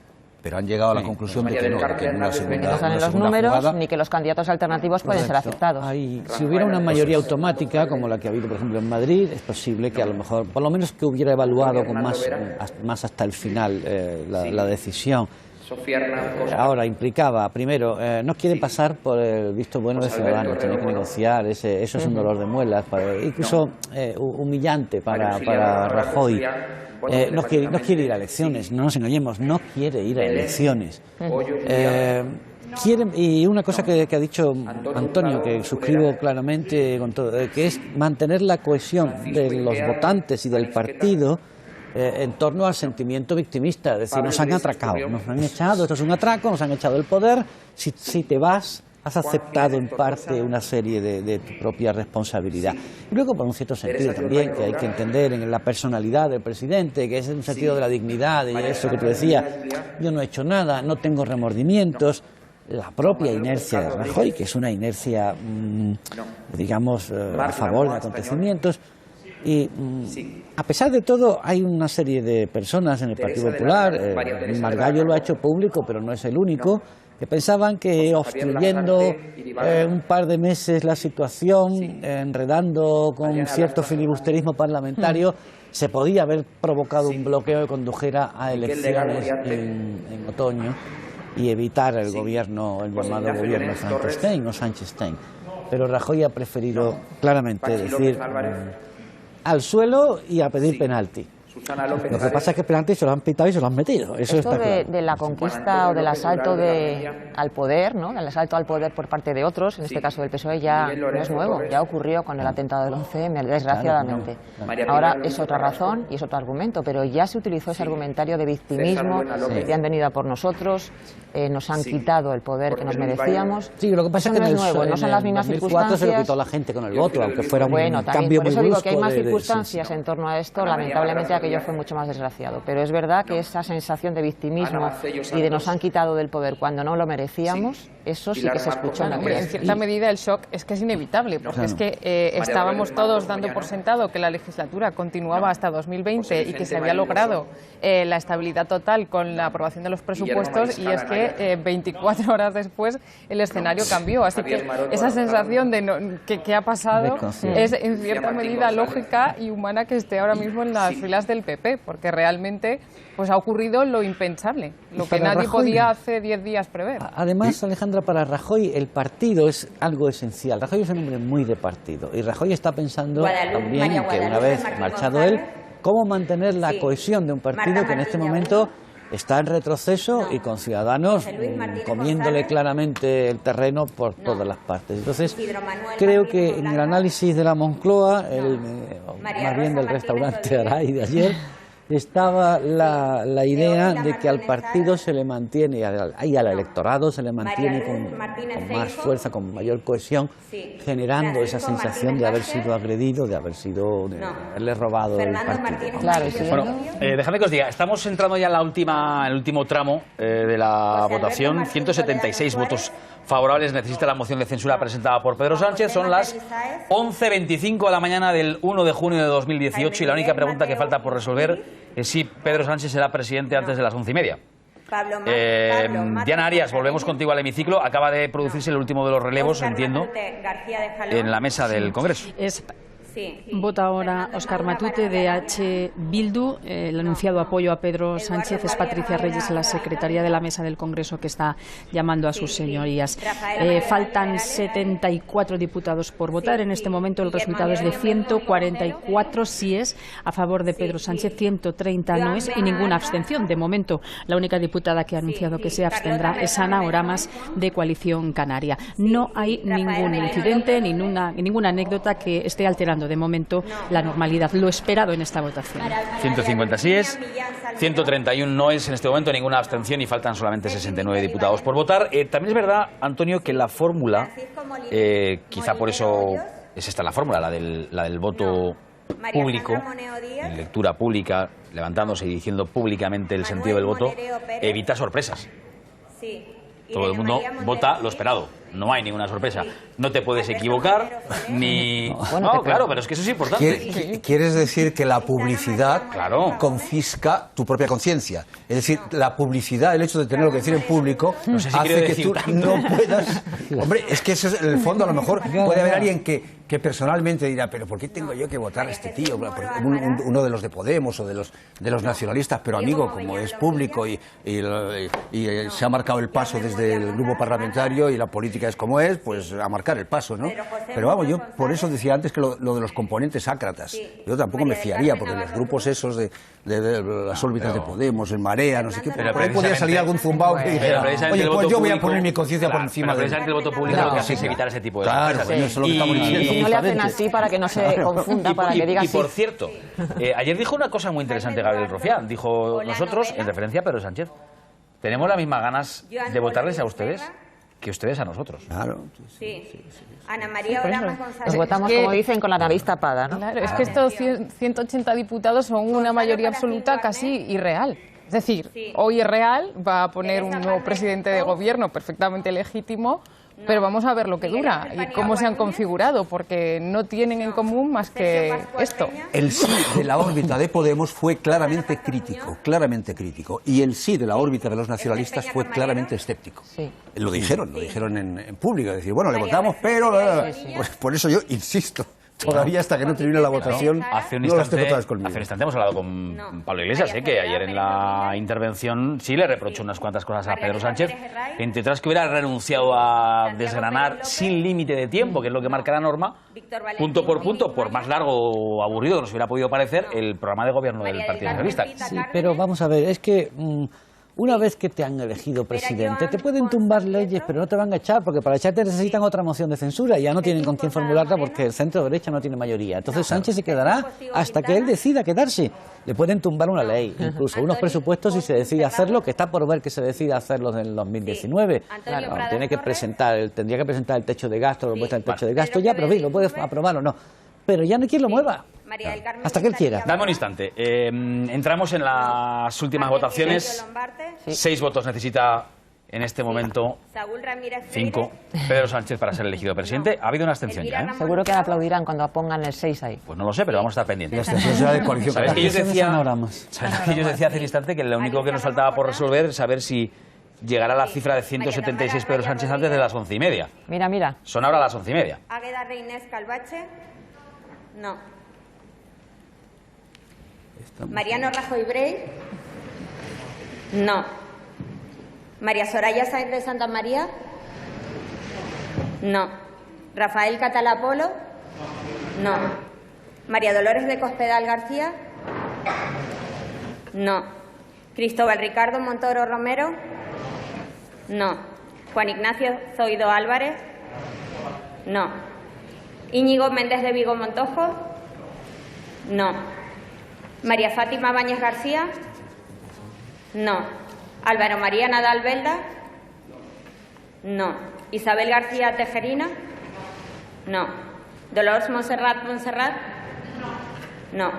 Pero han llegado a la conclusión de que no, que en una segunda, no salen los números ni que los candidatos alternativos pueden ser aceptados. Si hubiera una mayoría automática, como la que ha habido, por ejemplo, en Madrid, es posible que a lo mejor, por lo menos que hubiera evaluado con más hasta el final la decisión. Ahora implicaba, primero, no quieren pasar por el visto bueno de Ciudadanos, tienen que negociar, eso es un dolor de muelas, incluso humillante para Rajoy. No quiere ir a elecciones, no nos engañemos, no quiere ir a elecciones. Y una cosa que ha dicho Antonio, que suscribo claramente con todo, que es mantener la cohesión de los votantes y del partido en torno al sentimiento victimista. Es decir, nos han atracado, nos han echado, esto es un atraco, nos han echado el poder, si te vas, has aceptado en parte una serie de tu propia responsabilidad. Y luego, por un cierto sentido también, que hay que entender en la personalidad del presidente, que es un sentido de la dignidad, y eso que tú decías, yo no he hecho nada, no tengo remordimientos, la propia inercia de Rajoy, que es una inercia, digamos, a favor de acontecimientos. Y a pesar de todo, hay una serie de personas en el Partido Popular, Margallo lo ha hecho público, pero no es el único, que pensaban que obstruyendo un par de meses la situación, enredando con cierto filibusterismo parlamentario, se podía haber provocado un bloqueo que condujera a elecciones en otoño y evitar el gobierno, el llamado gobierno Frankenstein o Sánchez-Stein. Pero Rajoy ha preferido claramente decir al suelo y a pedir penalti. Lo que pasa es que penalti se lo han pitado y se lo han metido. Eso esto de la conquista o del asalto al poder, ¿no? El asalto al poder por parte de otros, en este caso del PSOE, ya no es nuevo, ya ocurrió con el atentado del 11M, desgraciadamente. Ahora es otra razón y es otro argumento, pero ya se utilizó ese argumentario de victimismo, que han venido a por nosotros, nos han quitado el poder que nos merecíamos. Sí, lo que pasa es que no es nuevo, no son las mismas circunstancias. Se lo quitó la gente con el voto, aunque fuera un cambio muy brusco. Por eso digo que hay más circunstancias en torno a esto, lamentablemente aquello fue mucho más desgraciado, pero es verdad que esa sensación de victimismo y de nos han quitado del poder cuando no lo merecíamos, eso sí que se escuchó. En cierta medida el shock es que es inevitable, porque es que estábamos todos dando por sentado que la legislatura continuaba hasta 2020 y que se había logrado la estabilidad total con la aprobación de los presupuestos, y es que 24 horas después el escenario cambió, así que esa sensación de que ha pasado es en cierta medida lógica y humana que esté ahora mismo en las filas del PP, porque realmente pues ha ocurrido lo impensable, lo que nadie podía hace 10 días prever. Además, Alejandra, para Rajoy el partido es algo esencial. Rajoy es un hombre muy de partido y Rajoy está pensando también que una vez marchado él, cómo mantener la cohesión de un partido que en este momento está en retroceso y con Ciudadanos comiéndole claramente el terreno por todas las partes. Entonces, creo que en el análisis de la Moncloa, más bien del restaurante Aray de ayer, estaba la idea de que al partido se le mantiene, y al electorado se le mantiene con más fuerza, con mayor cohesión, generando esa sensación de haber sido agredido, de haberle robado el partido. Claro, bueno, déjame que os diga, estamos entrando ya en el último tramo de la votación. 176 votos favorables necesita la moción de censura presentada por Pedro Sánchez. Son las 11:25 de la mañana del 1 de junio de 2018 y la única pregunta que falta por resolver es si Pedro Sánchez será presidente antes de las 11:30. Diana Arias, volvemos contigo al hemiciclo. Acaba de producirse el último de los relevos, entiendo, en la mesa del Congreso. Vota ahora Óscar Matute de H. Bildu. El anunciado apoyo a Pedro Sánchez es Patricia Reyes, la secretaria de la mesa del Congreso, que está llamando a sus señorías. Faltan 74 diputados por votar. En este momento el resultado es de 144 síes a favor de Pedro Sánchez, 130 noes y ninguna abstención. De momento, la única diputada que ha anunciado que se abstendrá es Ana Oramas, de Coalición Canaria. No hay ningún incidente, ninguna anécdota que esté alterando de momento la normalidad, lo esperado en esta votación. 150 síes, 131 noes en este momento, ninguna abstención y faltan solamente 69 diputados por votar. También es verdad, Antonio, que la fórmula, quizá por eso es esta la fórmula, la del voto público, en lectura pública, levantándose y diciendo públicamente el sentido del voto, evita sorpresas. Todo el mundo vota lo esperado. no hay ninguna sorpresa. No te puedes equivocar, ni... No, claro, pero es que eso es importante. ¿Quieres decir que la publicidad confisca tu propia conciencia? Es decir, la publicidad, el hecho de tener lo que decir en público, No sé si hace quiere que decir tú tanto. no puedas... Hombre, es que ese es el fondo. A lo mejor puede haber alguien que personalmente dirá, pero ¿por qué tengo yo que votar a este tío? Uno de los de Podemos o de los nacionalistas, pero amigo, como es público y se ha marcado el paso desde el grupo parlamentario y la política es como es, pues a marcar el paso, ¿no? Pero vamos, yo por eso decía antes que lo de los componentes ácratas, yo tampoco me fiaría, porque los grupos esos de las órbitas de Podemos, el Marea, no sé qué, por ahí podría salir algún zumbao que dijera, oye, pues yo voy a poner mi conciencia por encima de... Precisamente el voto público lo que hace es evitar ese tipo de Claro, sorpresas. eso es lo que estamos diciendo. Y no le hacen así para que no se confunda, para que diga Y así. por cierto, ayer dijo una cosa muy interesante Gabriel Rufián. Dijo, nosotros, en referencia a Pedro Sánchez, tenemos las mismas ganas de votarles a ustedes que ustedes a nosotros. Claro. Sí. Ana María Oramas Nos González. votamos, como dicen, con la nariz tapada, ¿no? Claro, es que estos 180 diputados son una mayoría absoluta casi irreal. Es decir, hoy es real, va a poner un nuevo presidente de gobierno perfectamente legítimo, pero vamos a ver lo que dura y cómo se han configurado, porque no tienen en común más que esto. El sí de la órbita de Podemos fue claramente crítico, y el sí de la órbita de los nacionalistas fue claramente escéptico. Lo dijeron en público, decir, bueno, le votamos, pero... Pues por eso yo insisto, todavía hasta que no termine la votación, Hace un no las tengo todas instante, conmigo. hace un instante hemos hablado con Pablo Iglesias, que ayer en la intervención sí le reprochó unas cuantas cosas a Pedro Sánchez, entre otras que hubiera renunciado a desgranar sin límite de tiempo, que es lo que marca la norma, punto por punto, por más largo o aburrido que nos hubiera podido parecer, el programa de gobierno del Partido Socialista. Sí, pero vamos a ver, es que una vez que te han elegido presidente, te pueden tumbar leyes, pero no te van a echar, porque para echarte necesitan otra moción de censura y ya no tienen con quién formularla porque el centro derecha no tiene mayoría. Entonces Sánchez se quedará hasta que él decida quedarse. Le pueden tumbar una ley, incluso unos presupuestos si se decide hacerlo, que está por ver que se decida hacerlo en el 2019. Claro, tiene que tendría que presentar el techo de gasto, la propuesta del techo de gasto ya, pero bien, lo puede aprobar o no. Pero ya no hay quien lo mueva. Hasta que él quiera. Dame un instante. Entramos en las últimas votaciones. 6 votos necesita en este momento 5 Pedro Sánchez para ser elegido presidente. Ha habido una abstención ya, ¿eh? Seguro que aplaudirán cuando pongan el 6 ahí. Pues no lo sé, pero vamos a estar pendientes. La abstención será de coalición. ¿Sabes que yo decía hace un instante que lo único que nos faltaba por resolver es saber si llegará la cifra de 176 Pedro Sánchez antes de las 11:30? Mira. Son ahora las 11:30. Águeda Reinés Calvache. No. Mariano Rajoy Brey. No. María Soraya Sáenz de Santa María. No. Rafael Catalá Polo. No. María Dolores de Cospedal García. No. Cristóbal Ricardo Montoro Romero. No. Juan Ignacio Zoido Álvarez. No. Íñigo Méndez de Vigo Montojo. No. María Fátima Báñez García. No. Álvaro María Nadal Belda. No. Isabel García Tejerina. No. Dolores Montserrat. No.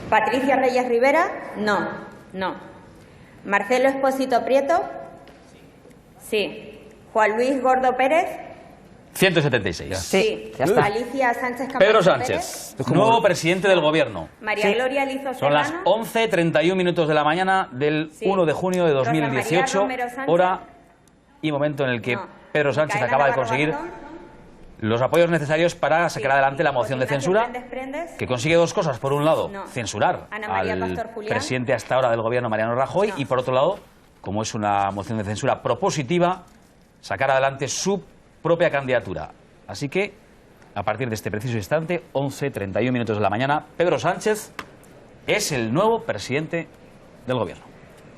Patricia Reyes Rivera. No. Marcelo Espósito Prieto. Sí. Juan Luis Gordo Pérez. 176. Sí. Ya está. Alicia Sánchez Camacho Pedro Sánchez, nuevo presidente del gobierno. María Gloria Lizo Son las Serrano. 11:31 minutos de la mañana del 1 de junio de 2018, Romero Sánchez. hora y momento en el que Pedro Sánchez Micaela acaba de Navarro conseguir Bardón. los apoyos necesarios para sacar adelante la moción de censura, que consigue dos cosas. Por un lado, censurar Ana María al Pastor Julián. presidente hasta ahora del gobierno, Mariano Rajoy, y por otro lado, como es una moción de censura propositiva, sacar adelante su propia candidatura. Así que, a partir de este preciso instante, 11:31 minutos de la mañana, Pedro Sánchez es el nuevo presidente del gobierno.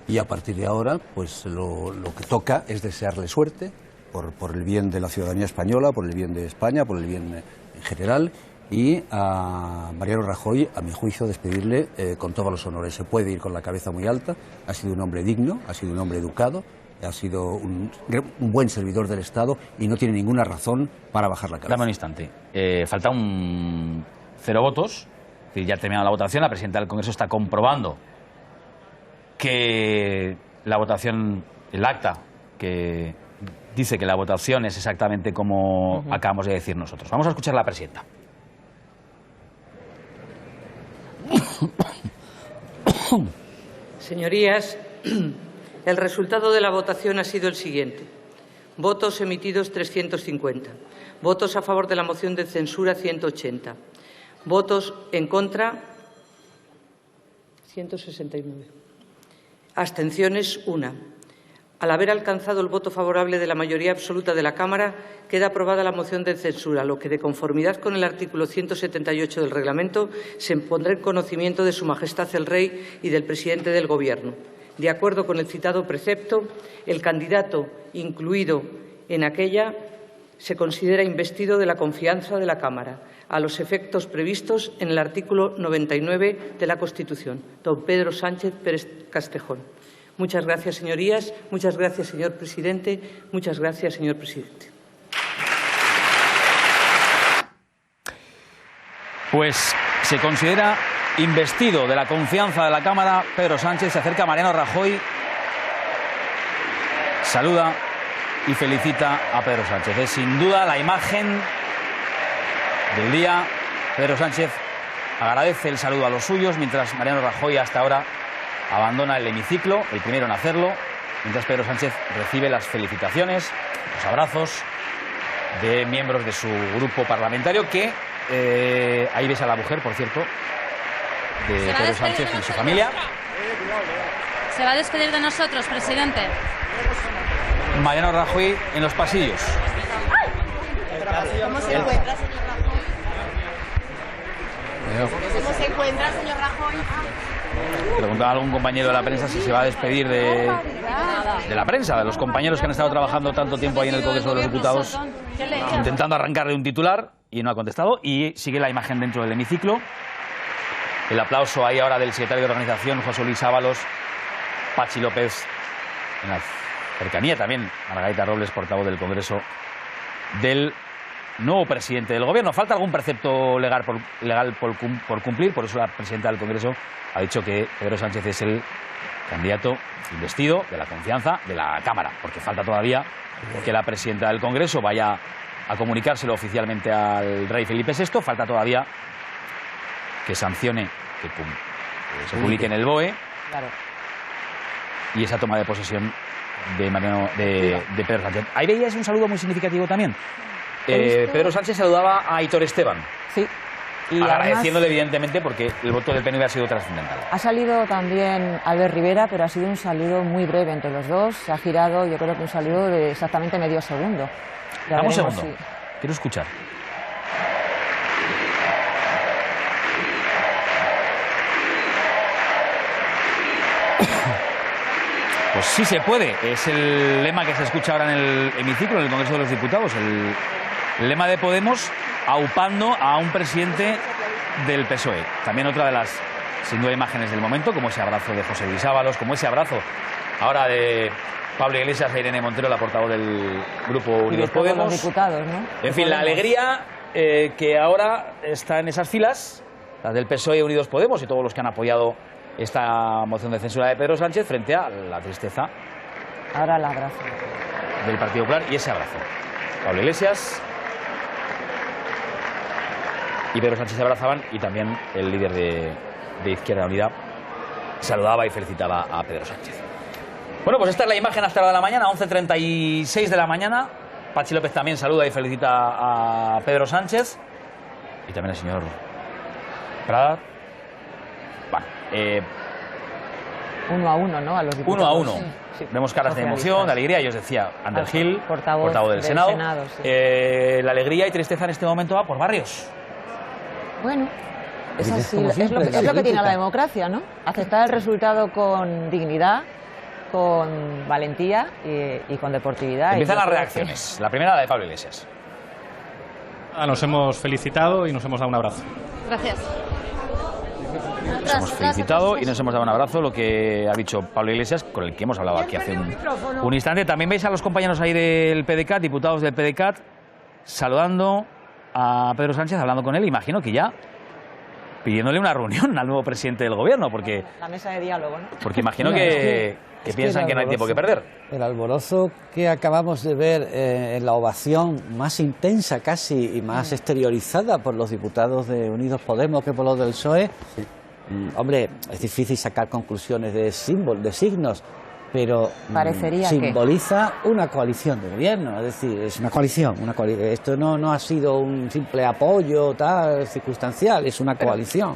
Y a partir de ahora, pues lo que toca es desearle suerte por el bien de la ciudadanía española, por el bien de España, por el bien en general, y a Mariano Rajoy, a mi juicio, despedirle con todos los honores. Se puede ir con la cabeza muy alta, ha sido un hombre digno, ha sido un hombre educado, ha sido un buen servidor del Estado y no tiene ninguna razón para bajar la cabeza. Dame un instante. Falta 0 votos. Ya ha terminado la votación. La presidenta del Congreso está comprobando que la votación, el acta que dice que la votación es exactamente como acabamos de decir nosotros. Vamos a escuchar a la presidenta. Señorías, el resultado de la votación ha sido el siguiente. Votos emitidos 350. Votos a favor de la moción de censura 180. Votos en contra 169. Abstenciones 1. Al haber alcanzado el voto favorable de la mayoría absoluta de la Cámara, queda aprobada la moción de censura, lo que, de conformidad con el artículo 178 del Reglamento, se pondrá en conocimiento de Su Majestad el Rey y del presidente del Gobierno. De acuerdo con el citado precepto, el candidato incluido en aquella se considera investido de la confianza de la Cámara, a los efectos previstos en el artículo 99 de la Constitución. Don Pedro Sánchez Pérez Castejón. Muchas gracias, señorías. Muchas gracias, señor presidente. Muchas gracias, señor presidente. Pues se considera investido de la confianza de la Cámara Pedro Sánchez. Se acerca Mariano Rajoy, saluda y felicita a Pedro Sánchez. Es sin duda la imagen del día. Pedro Sánchez agradece el saludo a los suyos, mientras Mariano Rajoy hasta ahora abandona el hemiciclo, el primero en hacerlo, mientras Pedro Sánchez recibe las felicitaciones, los abrazos de miembros de su grupo parlamentario, que ahí ves a la mujer, por cierto, de Pedro Sánchez y su familia. Se va a despedir de nosotros, presidente. Mariano Rajoy en los pasillos. ¿Cómo se encuentra, señor Rajoy? ¿Cómo se encuentra, señor Rajoy? Preguntaba a algún compañero de la prensa si se va a despedir de la prensa, de los compañeros que han estado trabajando tanto tiempo ahí en el Congreso de los Diputados, intentando arrancarle un titular, y no ha contestado. Y sigue la imagen dentro del hemiciclo. El aplauso ahí ahora del secretario de Organización, José Luis Ábalos, Pachi López, en la cercanía también a Margarita Robles, portavoz del Congreso del nuevo presidente del Gobierno. Falta algún precepto legal por cumplir, por eso la presidenta del Congreso ha dicho que Pedro Sánchez es el candidato investido de la confianza de la Cámara, porque falta todavía que la presidenta del Congreso vaya a comunicárselo oficialmente al rey Felipe VI, falta todavía que sancione, que se publique en el BOE, claro, y esa toma de posesión de Pedro Sánchez. Ahí veías un saludo muy significativo también. Pedro Sánchez saludaba a Aitor Esteban. Sí. Y agradeciéndole, además, evidentemente, porque el voto del PNV ha sido trascendental. Ha salido también Albert Rivera, pero ha sido un saludo muy breve entre los dos. Se ha girado, yo creo que un saludo de exactamente medio segundo. Dame un segundo. Quiero escuchar. Pues sí se puede. Es el lema que se escucha ahora en el hemiciclo, en el Congreso de los Diputados. El lema de Podemos, aupando a un presidente del PSOE. También otra de las, sin duda, imágenes del momento, como ese abrazo de José Luis Ábalos, como ese abrazo ahora de Pablo Iglesias e Irene Montero, la portavoz del Grupo Unidos Podemos. Los diputados, ¿no? En fin, la alegría que ahora está en esas filas, las del PSOE y Unidos Podemos y todos los que han apoyado esta moción de censura de Pedro Sánchez, frente a la tristeza ahora el abrazo del Partido Popular y ese abrazo. Pablo Iglesias y Pedro Sánchez se abrazaban, y también el líder de Izquierda Unida saludaba y felicitaba a Pedro Sánchez. Bueno, pues esta es la imagen hasta la de la mañana, 11:36 de la mañana. Pachi López también saluda y felicita a Pedro Sánchez y también al señor Prada. Bueno, 1-1, ¿no? A los diputados. 1-1. Sí, sí. Vemos caras de emoción, de alegría. Y os decía, Ander Gil, portavoz del Senado. Sí. La alegría y tristeza en este momento va por barrios. Bueno, es así, es lo que tiene la democracia, ¿no? Aceptar el resultado con dignidad, con valentía y con deportividad. Empiezan las reacciones. La primera, la de Pablo Iglesias. Nos hemos felicitado y nos hemos dado un abrazo. Gracias. Nos hemos felicitado y nos hemos dado un abrazo, lo que ha dicho Pablo Iglesias, con el que hemos hablado aquí hace un instante. También veis a los compañeros ahí del PDeCAT, diputados del PDeCAT, saludando a Pedro Sánchez, hablando con él, imagino que ya pidiéndole una reunión al nuevo presidente del Gobierno, porque la mesa de diálogo, ¿no? Porque imagino que que piensan que no hay tiempo que perder. El alborozo que acabamos de ver en la ovación más intensa casi y más exteriorizada por los diputados de Unidos Podemos que por los del PSOE, hombre, es difícil sacar conclusiones de signos, pero Parecería simboliza una coalición de gobierno, es decir, es una coalición. Esto no ha sido un simple apoyo tal circunstancial, es una coalición.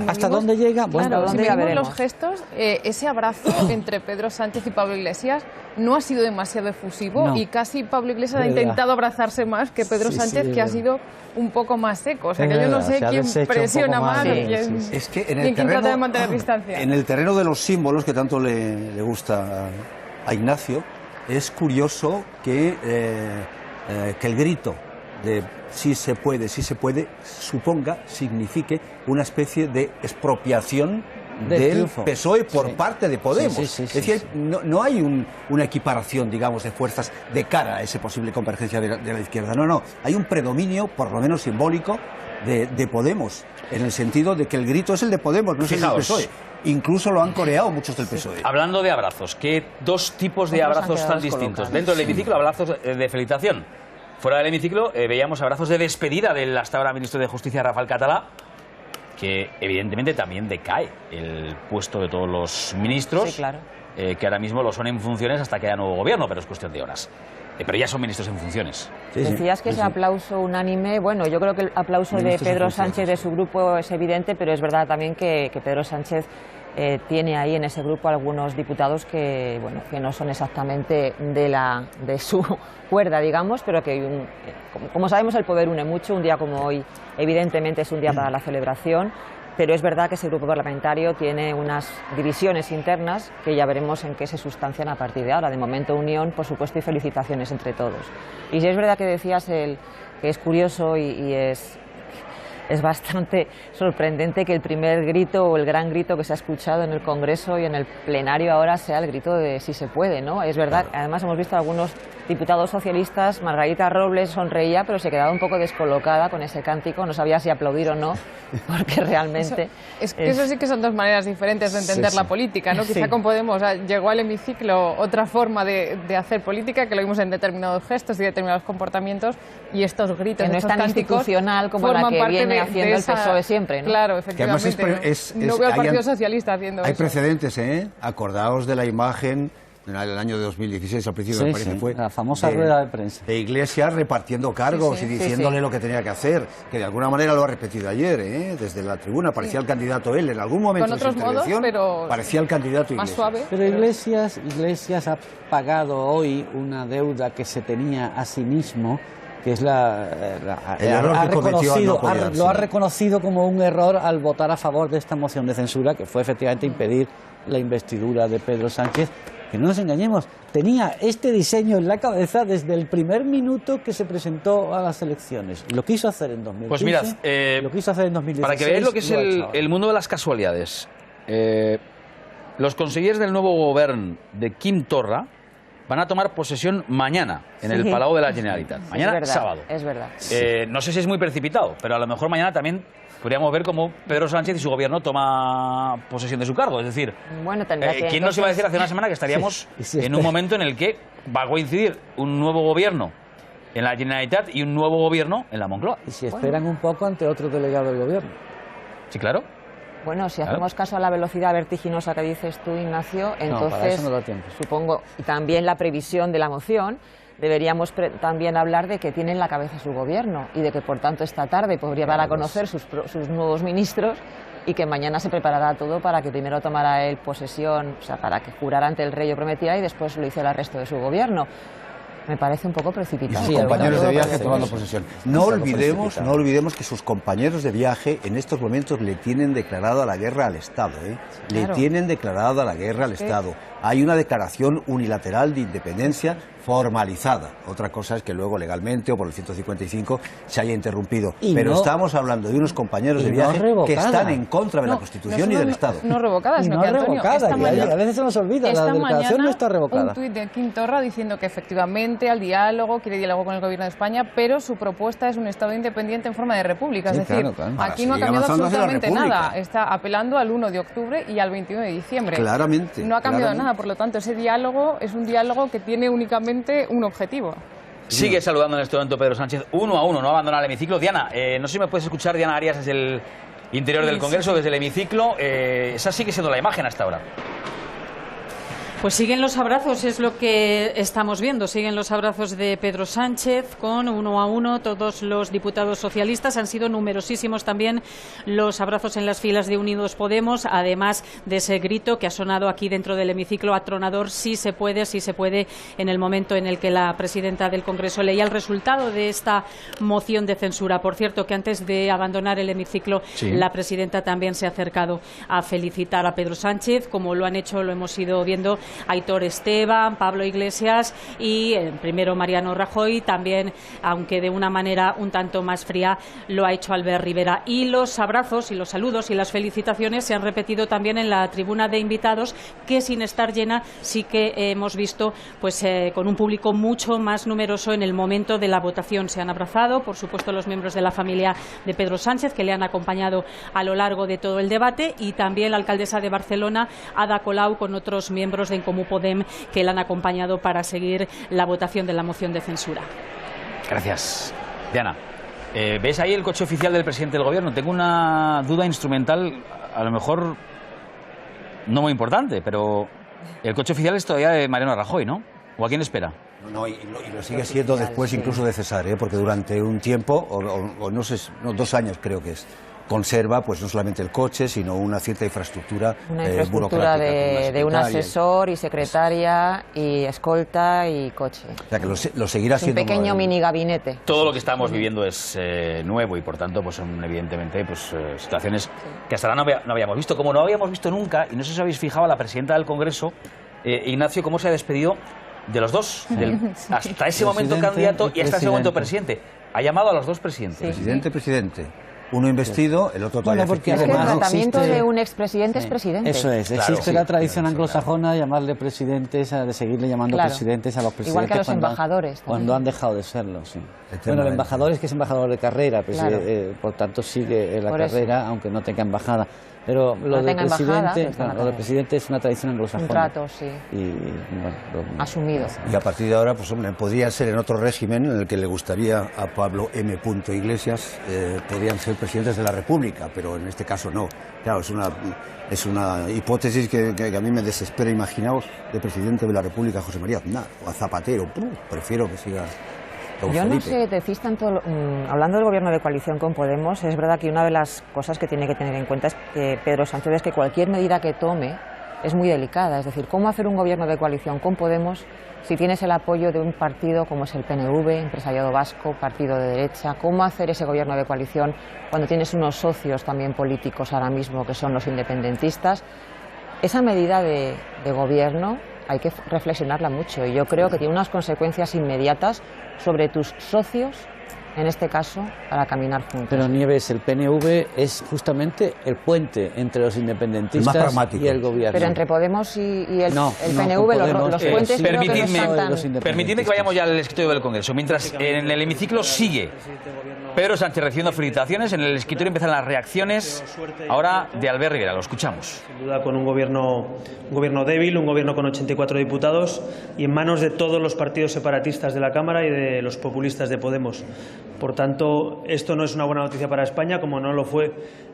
¿Hasta dónde llega? Bueno, claro, si ya vemos los gestos, ese abrazo entre Pedro Sánchez y Pablo Iglesias no ha sido demasiado efusivo, No. y casi Pablo Iglesias ha Verdad. intentado abrazarse más que Pedro Sí, Sánchez, sí, que ha verdad. sido un poco más seco. O sea, Es que yo no verdad, sé se ha quién deshecho un presiona poco más más. o Sí, quién, sí, sí. Es que en y el quién trata de terreno, mantener distancia. en el terreno de los símbolos, que tanto le gusta a Ignacio, es curioso que el grito de sí se puede, signifique una especie de expropiación Del del triunfo. PSOE por Sí. parte de Podemos. Sí, sí, sí, es decir, sí. no hay una equiparación, digamos, de fuerzas de cara a esa posible convergencia de la izquierda. No, hay un predominio, por lo menos simbólico, de Podemos, en el sentido de que el grito es el de Podemos, no es el del Fijaos. PSOE. Incluso lo han coreado muchos del PSOE. Hablando de abrazos, ¿qué dos tipos de Otros han abrazos quedado tan distintos? descolocados. Dentro del hemiciclo, abrazos de felicitación. Fuera del hemiciclo veíamos abrazos de despedida del hasta ahora ministro de Justicia, Rafael Catalá, que evidentemente también decae el puesto de todos los ministros, Sí, claro. que ahora mismo lo son en funciones hasta que haya nuevo gobierno, pero es cuestión de horas. Pero ya son ministros en funciones. Decías que ese aplauso unánime, bueno, yo creo que el aplauso de Ministros en Pedro funciones. Sánchez de su grupo es evidente, pero es verdad también que Pedro Sánchez tiene ahí en ese grupo algunos diputados que, bueno, que no son exactamente de su cuerda, digamos, pero que, como sabemos, el poder une mucho. Un día como hoy, evidentemente, es un día para la celebración, pero es verdad que ese grupo parlamentario tiene unas divisiones internas que ya veremos en qué se sustancian a partir de ahora. De momento, unión, por supuesto, y felicitaciones entre todos. Y si es verdad que decías que es curioso y es bastante sorprendente que el primer grito o el gran grito que se ha escuchado en el Congreso y en el plenario ahora sea el grito de sí se puede, ¿no? Es verdad, además hemos visto a algunos diputados socialistas, Margarita Robles sonreía, pero se quedaba un poco descolocada con ese cántico, no sabía si aplaudir o no, porque realmente... Eso sí que son dos maneras diferentes de entender Sí, la sí. política, ¿no? Sí. Quizá con Podemos llegó al hemiciclo otra forma de hacer política, que lo vimos en determinados gestos y determinados comportamientos, y estos gritos, Que no es estos tan cánticos institucional como la forman que parte viene de haciendo el esa- PSOE siempre, ¿no? Claro, Que además efectivamente. No veo al hay Partido an- Socialista haciendo Hay eso. precedentes, ¿eh? Acordaos de la imagen en el año de 2016, al principio Sí, me parece sí, fue la famosa rueda de prensa. de Iglesias repartiendo cargos Sí, sí, y sí, diciéndole sí. lo que tenía que hacer, que de alguna manera lo ha repetido ayer, ¿eh? Desde la tribuna parecía el candidato él, en algún momento Con de su otros modos, intervención pero parecía el candidato más Iglesias. suave. Pero Iglesias ha pagado hoy una deuda que se tenía a sí mismo, que es El error que cometió al no apoyarse. lo ha reconocido como un error al votar a favor de esta moción de censura, que fue efectivamente impedir la investidura de Pedro Sánchez. Que no nos engañemos, tenía este diseño en la cabeza desde el primer minuto que se presentó a las elecciones. Lo quiso hacer en 2015, Pues mirad, lo quiso hacer en 2016. para que veáis lo que es lo ha hecho ahora. el mundo de las casualidades. Los consejeros del nuevo gobierno de Quim Torra van a tomar posesión mañana en el Sí. Palau de la Generalitat. Mañana, es verdad, sábado. Es verdad. No sé si es muy precipitado, pero a lo mejor mañana también podríamos ver cómo Pedro Sánchez y su gobierno toma posesión de su cargo. Es decir, Bueno, tendrá que... ¿quién nos iba a decir hace una semana que estaríamos en un momento en el que va a coincidir un nuevo gobierno en la Generalitat y un nuevo gobierno en la Moncloa? Y si esperan un poco ante otro delegado del gobierno. Sí, claro. Bueno, si Claro. hacemos caso a la velocidad vertiginosa que dices tú, Ignacio, para entonces, eso no da tiempo. supongo, y también la previsión de la moción, deberíamos también hablar de que tienen la cabeza su gobierno y de que, por tanto, esta tarde podría dar a conocer sus nuevos ministros y que mañana se preparará todo para que primero tomara él posesión, o sea, para que jurara ante el rey o prometiera y después lo hiciera el resto de su gobierno. Me parece un poco Y precipitado. sus compañeros de viaje parece tomando eso. posesión. Es No algo olvidemos precipitado. que sus compañeros de viaje en estos momentos le tienen declarada la guerra al Estado, ¿eh? Le claro. tienen declarada la guerra al Sí. Estado. Hay una declaración unilateral de independencia formalizada. Otra cosa es que luego legalmente o por el 155 se haya interrumpido. Y Pero no- estamos hablando de unos compañeros y de no viaje que revocada. están en contra de la No, Constitución no y del solo Estado. No revocada, Y sino no que, Antonio, revocada, esta que mañana, a veces se nos olvida, la esta declaración mañana no está revocada. un tuit de Quim Torra diciendo que efectivamente al diálogo, quiere diálogo con el Gobierno de España, pero su propuesta es un Estado independiente en forma de república. Sí, Es decir, claro, claro. Para aquí no ha seguir cambiado avanzando hacia la absolutamente república. nada. Está apelando al 1 de octubre y al 21 de diciembre. Claramente, No ha cambiado claramente. nada. tribuna. Por lo tanto, ese diálogo es un diálogo que tiene únicamente un objetivo. Sigue saludando en este momento Pedro Sánchez 1 a 1, no abandona el hemiciclo. Diana, no sé si me puedes escuchar, Diana Arias, desde el interior del Congreso, desde el hemiciclo. Esa sigue siendo la imagen hasta ahora. Pues siguen los abrazos, es lo que estamos viendo. Siguen los abrazos de Pedro Sánchez con 1 a 1 todos los diputados socialistas. Han sido numerosísimos también los abrazos en las filas de Unidos Podemos, además de ese grito que ha sonado aquí dentro del hemiciclo atronador: sí se puede, en el momento en el que la presidenta del Congreso leía el resultado de esta moción de censura. Por cierto, que antes de abandonar el hemiciclo, la presidenta también se ha acercado a felicitar a Pedro Sánchez, como lo han hecho, lo hemos ido viendo, Aitor Esteban, Pablo Iglesias y primero Mariano Rajoy. También, aunque de una manera un tanto más fría, lo ha hecho Albert Rivera. Y los abrazos y los saludos y las felicitaciones se han repetido también en la tribuna de invitados, que sin estar llena sí que hemos visto pues con un público mucho más numeroso en el momento de la votación. Se han abrazado, por supuesto, los miembros de la familia de Pedro Sánchez, que le han acompañado a lo largo de todo el debate, y también la alcaldesa de Barcelona, Ada Colau, con otros miembros de En Comú Podem que le han acompañado para seguir la votación de la moción de censura. Gracias. Diana, ¿ves ahí el coche oficial del presidente del gobierno? Tengo una duda instrumental, a lo mejor no muy importante, pero el coche oficial es todavía de Mariano Rajoy, ¿no? ¿O a quién espera? No, y lo sigue siendo después incluso de César, porque durante un tiempo, o no sé, 2 años creo que es, conserva pues no solamente el coche, sino una cierta infraestructura burocrática, de un asesor y secretaria y escolta y coche. O sea que lo seguirá siendo. Un pequeño mini gabinete. Todo lo que estamos viviendo es nuevo y por tanto pues son evidentemente pues situaciones que hasta ahora no habíamos visto, como no habíamos visto nunca. Y no sé si os habéis fijado, la presidenta del Congreso, Ignacio, cómo se ha despedido de los dos, hasta ese momento candidato y hasta ese momento presidente. Ha llamado a los dos presidentes. Presidente. Uno investido, el otro todavía porque el tratamiento de un expresidente es presidente. Eso es, existe la tradición anglosajona de llamarle presidentes, de seguirle llamando presidentes a los presidentes. Igual que a los embajadores. Cuando han dejado de serlo, sí. Bueno, el embajador es que es embajador de carrera, por tanto sigue la carrera, aunque no tenga embajada. Pero lo de presidente es una tradición anglosajona. Un trato, sí. Asumido. Y a partir de ahora, pues hombre, podría ser en otro régimen en el que le gustaría a Pablo M. Iglesias, podrían ser presidentes de la República, pero en este caso no. Claro, es una hipótesis que a mí me desespera. Imaginaos de presidente de la República José María Aznar o a Zapatero. Prefiero que siga. Yo no sé, decís tanto, hablando del gobierno de coalición con Podemos, es verdad que una de las cosas que tiene que tener en cuenta es que Pedro Sánchez es que cualquier medida que tome es muy delicada. Es decir, ¿cómo hacer un gobierno de coalición con Podemos si tienes el apoyo de un partido como es el PNV, Empresariado Vasco, partido de derecha? ¿Cómo hacer ese gobierno de coalición cuando tienes unos socios también políticos ahora mismo que son los independentistas? Esa medida de gobierno hay que reflexionarla mucho y yo creo que tiene unas consecuencias inmediatas sobre tus socios, en este caso, para caminar juntos. Pero Nieves, el PNV es justamente el puente entre los independentistas y el gobierno. Pero entre Podemos y el PNV, los puentes creo que no son tan... Permitidme que vayamos ya al escritorio del Congreso. Mientras en el hemiciclo sigue Pedro Sánchez recibiendo felicitaciones, en el escritorio empiezan las reacciones ahora de Albert Rivera. Lo escuchamos. Sin duda con un gobierno débil, un gobierno con 84 diputados y en manos de todos los partidos separatistas de la Cámara y de los populistas de Podemos. Por tanto, esto no es una buena noticia para España, como no lo fue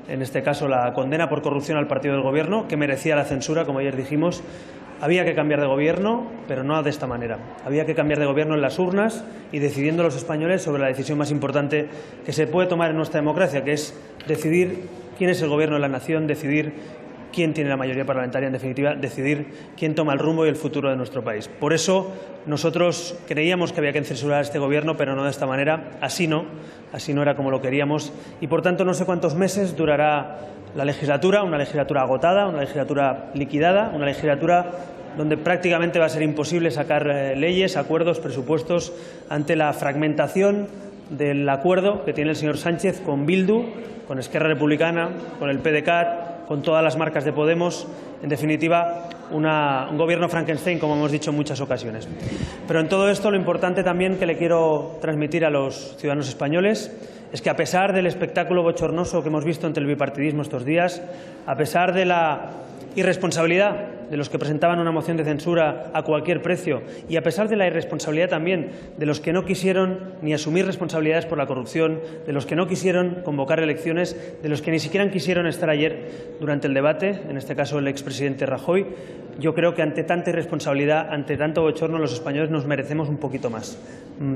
en este caso la condena por corrupción al partido del Gobierno, que merecía la censura, como ayer dijimos. Había que cambiar de gobierno, pero no de esta manera. Había que cambiar de gobierno en las urnas y decidiendo los españoles sobre la decisión más importante que se puede tomar en nuestra democracia, que es decidir quién es el gobierno de la nación, decidir quién tiene la mayoría parlamentaria, en definitiva, decidir quién toma el rumbo y el futuro de nuestro país. Por eso nosotros creíamos que había que censurar a este gobierno, pero no de esta manera. Así no era como lo queríamos y, por tanto, no sé cuántos meses durará la legislatura, una legislatura agotada, una legislatura liquidada, una legislatura donde prácticamente va a ser imposible sacar leyes, acuerdos, presupuestos, ante la fragmentación del acuerdo que tiene el señor Sánchez con Bildu, con Esquerra Republicana, con el PDeCAT, con todas las marcas de Podemos, en definitiva, un gobierno Frankenstein, como hemos dicho en muchas ocasiones. Pero en todo esto, lo importante también que le quiero transmitir a los ciudadanos españoles es que, a pesar del espectáculo bochornoso que hemos visto ante el bipartidismo estos días, a pesar de la irresponsabilidad de los que presentaban una moción de censura a cualquier precio y a pesar de la irresponsabilidad también de los que no quisieron ni asumir responsabilidades por la corrupción, de los que no quisieron convocar elecciones, de los que ni siquiera quisieron estar ayer durante el debate, en este caso el expresidente Rajoy, yo creo que ante tanta irresponsabilidad, ante tanto bochorno, los españoles nos merecemos un poquito más.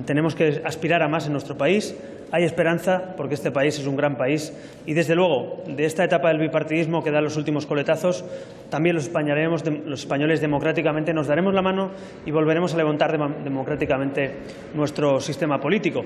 Tenemos que aspirar a más en nuestro país. Hay esperanza porque este país es un gran país y, desde luego, de esta etapa del bipartidismo que da los últimos coletazos, también los españoles democráticamente nos daremos la mano y volveremos a levantar democráticamente nuestro sistema político.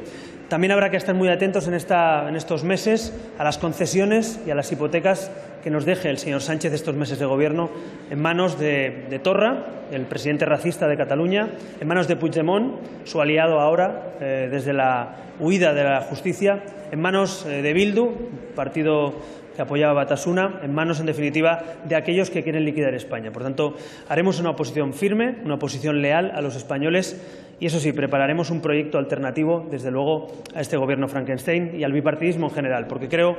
También habrá que estar muy atentos en estos meses a las concesiones y a las hipotecas que nos deje el señor Sánchez estos meses de gobierno en manos de Torra, el presidente racista de Cataluña, en manos de Puigdemont, su aliado ahora desde la huida de la justicia, en manos de Bildu, partido que apoyaba a Batasuna, en manos, en definitiva, de aquellos que quieren liquidar España. Por tanto, haremos una oposición firme, una oposición leal a los españoles y, eso sí, prepararemos un proyecto alternativo, desde luego, a este gobierno Frankenstein y al bipartidismo en general, porque creo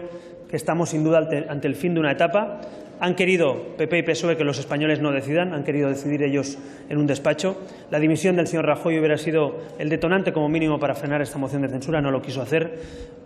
que estamos, sin duda, ante el fin de una etapa. Han querido PP y PSOE que los españoles no decidan, han querido decidir ellos en un despacho. La dimisión del señor Rajoy hubiera sido el detonante como mínimo para frenar esta moción de censura, no lo quiso hacer.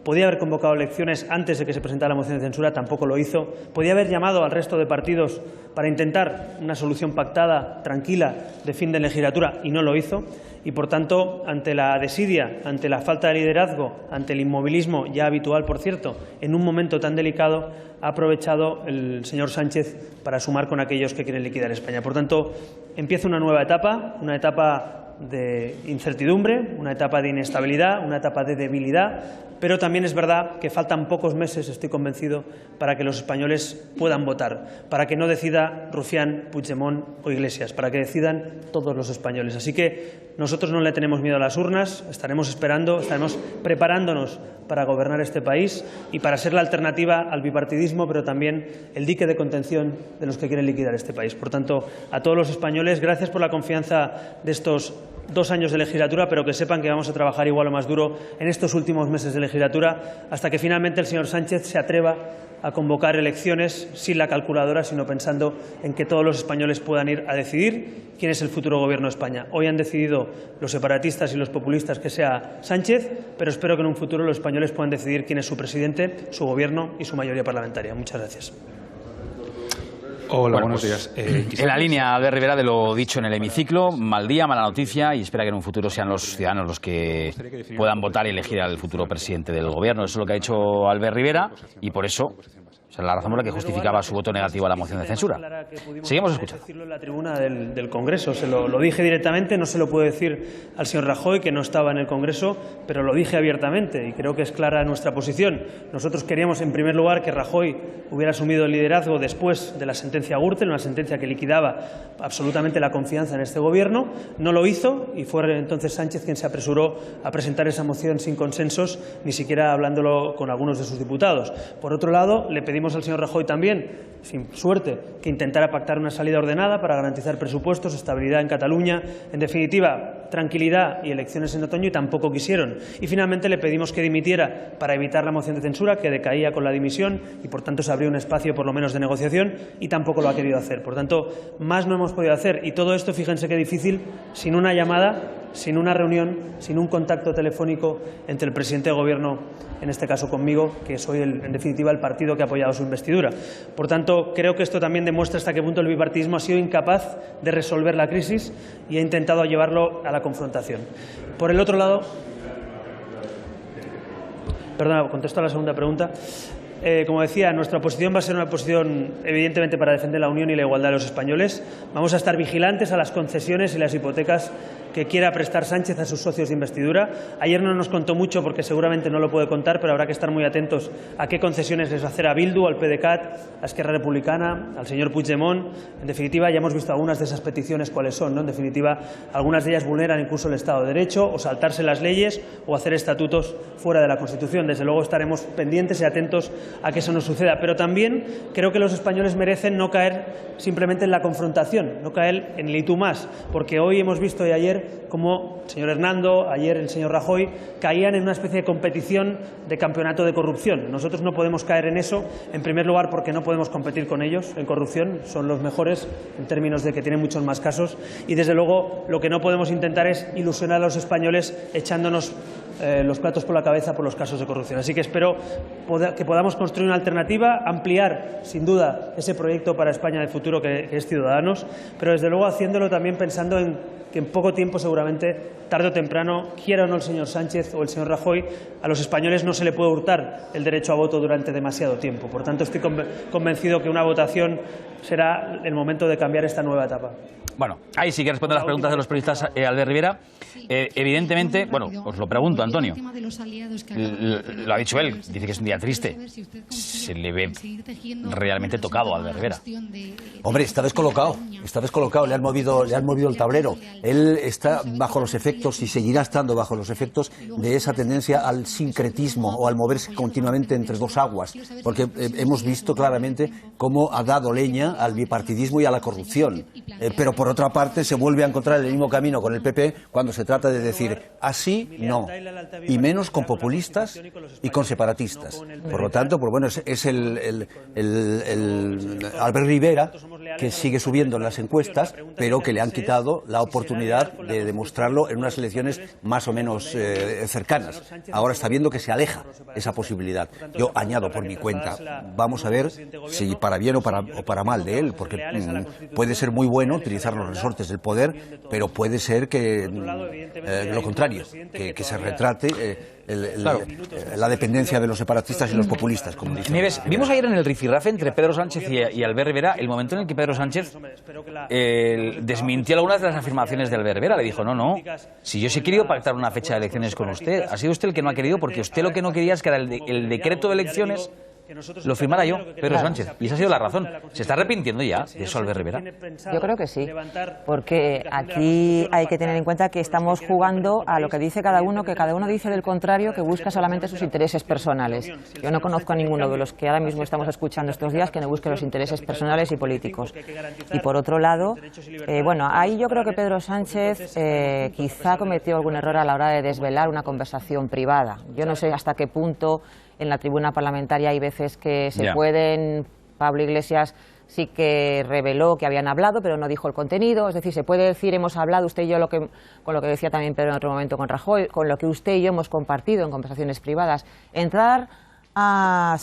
Podía haber convocado elecciones antes de que se presentara la moción de censura, tampoco lo hizo. Podía haber llamado al resto de partidos para intentar una solución pactada, tranquila, de fin de legislatura y no lo hizo. Y, por tanto, ante la desidia, ante la falta de liderazgo, ante el inmovilismo ya habitual, por cierto, en un momento tan delicado, ha aprovechado el señor Sánchez para sumar con aquellos que quieren liquidar España. Por tanto, empieza una nueva etapa, una etapa de incertidumbre, una etapa de inestabilidad, una etapa de debilidad, pero también es verdad que faltan pocos meses, estoy convencido, para que los españoles puedan votar, para que no decida Rufián, Puigdemont o Iglesias, para que decidan todos los españoles. Así que nosotros no le tenemos miedo a las urnas, estaremos esperando, estaremos preparándonos para gobernar este país y para ser la alternativa al bipartidismo, pero también el dique de contención de los que quieren liquidar este país. Por tanto, a todos los españoles, gracias por la confianza de estos 2 años de legislatura, pero que sepan que vamos a trabajar igual o más duro en estos últimos meses de legislatura hasta que finalmente el señor Sánchez se atreva a convocar elecciones sin la calculadora, sino pensando en que todos los españoles puedan ir a decidir quién es el futuro gobierno de España. Hoy han decidido los separatistas y los populistas que sea Sánchez, pero espero que en un futuro los españoles puedan decidir quién es su presidente, su gobierno y su mayoría parlamentaria. Muchas gracias. Hola, buenos días. En la línea, Albert Rivera, de lo dicho en el hemiciclo, mal día, mala noticia, y espera que en un futuro sean los ciudadanos los que puedan votar y elegir al futuro presidente del gobierno. Eso es lo que ha dicho Albert Rivera, y por eso, esa es la razón por la que justificaba su voto negativo a la moción de censura. Seguimos escuchando. Decirlo en la tribuna del Congreso, lo dije directamente, no se lo puedo decir al señor Rajoy, que no estaba en el Congreso, pero lo dije abiertamente y creo que es clara nuestra posición. Nosotros queríamos, en primer lugar, que Rajoy hubiera asumido el liderazgo después de la sentencia Gürtel, una sentencia que liquidaba absolutamente la confianza en este gobierno. No lo hizo y fue entonces Sánchez quien se apresuró a presentar esa moción sin consensos, ni siquiera hablándolo con algunos de sus diputados. Por otro lado, le pedimos al señor Rajoy también, sin suerte, que intentara pactar una salida ordenada para garantizar presupuestos, estabilidad en Cataluña, en definitiva, tranquilidad y elecciones en otoño, y tampoco quisieron. Y finalmente le pedimos que dimitiera para evitar la moción de censura, que decaía con la dimisión y por tanto se abrió un espacio por lo menos de negociación, y tampoco lo ha querido hacer. Por tanto, más no hemos podido hacer, y todo esto, fíjense qué difícil, sin una llamada, sin una reunión, sin un contacto telefónico entre el presidente de Gobierno, en este caso conmigo, que soy, en definitiva, el partido que ha apoyado su investidura. Por tanto, creo que esto también demuestra hasta qué punto el bipartidismo ha sido incapaz de resolver la crisis y ha intentado llevarlo a la confrontación. Por el otro lado, perdona, contesto a la segunda pregunta. Como decía, nuestra posición va a ser una posición evidentemente para defender la unión y la igualdad de los españoles. Vamos a estar vigilantes a las concesiones y las hipotecas que quiera prestar Sánchez a sus socios de investidura. Ayer no nos contó mucho porque seguramente no lo puede contar, pero habrá que estar muy atentos a qué concesiones les va a hacer a Bildu, al PDeCAT, a Esquerra Republicana, al señor Puigdemont. En definitiva, ya hemos visto algunas de esas peticiones cuáles son, ¿no? En definitiva, algunas de ellas vulneran incluso el Estado de Derecho, o saltarse las leyes, o hacer estatutos fuera de la Constitución. Desde luego estaremos pendientes y atentos a que eso no suceda. Pero también creo que los españoles merecen no caer simplemente en la confrontación, no caer en el y tú más, porque hoy hemos visto y ayer ver cómo el señor Hernando, ayer el señor Rajoy, caían en una especie de competición de campeonato de corrupción. Nosotros no podemos caer en eso, en primer lugar porque no podemos competir con ellos en corrupción, son los mejores en términos de que tienen muchos más casos, y desde luego lo que no podemos intentar es ilusionar a los españoles echándonos los platos por la cabeza por los casos de corrupción. Así que espero que podamos construir una alternativa, ampliar sin duda ese proyecto para España de futuro que es Ciudadanos, pero desde luego haciéndolo también pensando en que en poco tiempo seguramente, tarde o temprano, quiera o no el señor Sánchez o el señor Rajoy, a los españoles no se le puede hurtar el derecho a voto durante demasiado tiempo. Por tanto, estoy convencido que una votación será el momento de cambiar esta nueva etapa. Bueno, ahí sí que responde a las preguntas de los periodistas, Albert Rivera. Evidentemente, bueno, os lo pregunto, Antonio. Lo ha dicho él, dice que es un día triste. Se le ve realmente tocado a Albert Rivera. Hombre, está descolocado, le han movido el tablero. Él está bajo los efectos y seguirá estando bajo los efectos de esa tendencia al sincretismo o al moverse continuamente entre dos aguas, porque hemos visto claramente cómo ha dado leña al bipartidismo y a la corrupción. Pero por otra parte se vuelve a encontrar el mismo camino con el PP cuando se trata de decir así no, y menos con populistas y con separatistas. Por lo tanto, pues bueno, es el Albert Rivera que sigue subiendo en las encuestas, pero que le han quitado la oportunidad de demostrarlo en unas elecciones más o menos cercanas. Ahora está viendo que se aleja esa posibilidad. Yo añado por mi cuenta, vamos a ver si para bien o para mal de él, porque puede ser muy bueno utilizar los resortes del poder, pero puede ser que lo contrario, que se retrate la dependencia de los separatistas y los populistas, como dicen. Nieves, vimos ayer en el rifirrafe entre Pedro Sánchez y Albert Rivera el momento en el que Pedro Sánchez desmintió algunas de las afirmaciones de Albert Rivera. Le dijo, no, si yo sí he querido pactar una fecha de elecciones con usted, ha sido usted el que no ha querido, porque usted lo que no quería es que era el decreto de elecciones lo firmara yo, Pedro Sánchez. Y esa ha sido la razón. ¿Se está arrepintiendo ya de eso Albert Rivera? Yo creo que sí, porque aquí hay que tener en cuenta que estamos jugando a lo que dice cada uno, que cada uno dice del contrario, que busca solamente sus intereses personales. Yo no conozco a ninguno de los que ahora mismo estamos escuchando estos días que no busque los intereses personales y políticos. Y por otro lado, bueno, ahí yo creo que Pedro Sánchez quizá cometió algún error a la hora de desvelar una conversación privada. Yo no sé hasta qué punto en la tribuna parlamentaria hay veces que se pueden. Pablo Iglesias sí que reveló que habían hablado, pero no dijo el contenido. Es decir, se puede decir hemos hablado usted y yo con lo que decía también Pedro en otro momento con Rajoy, con lo que usted y yo hemos compartido en conversaciones privadas. Entrar a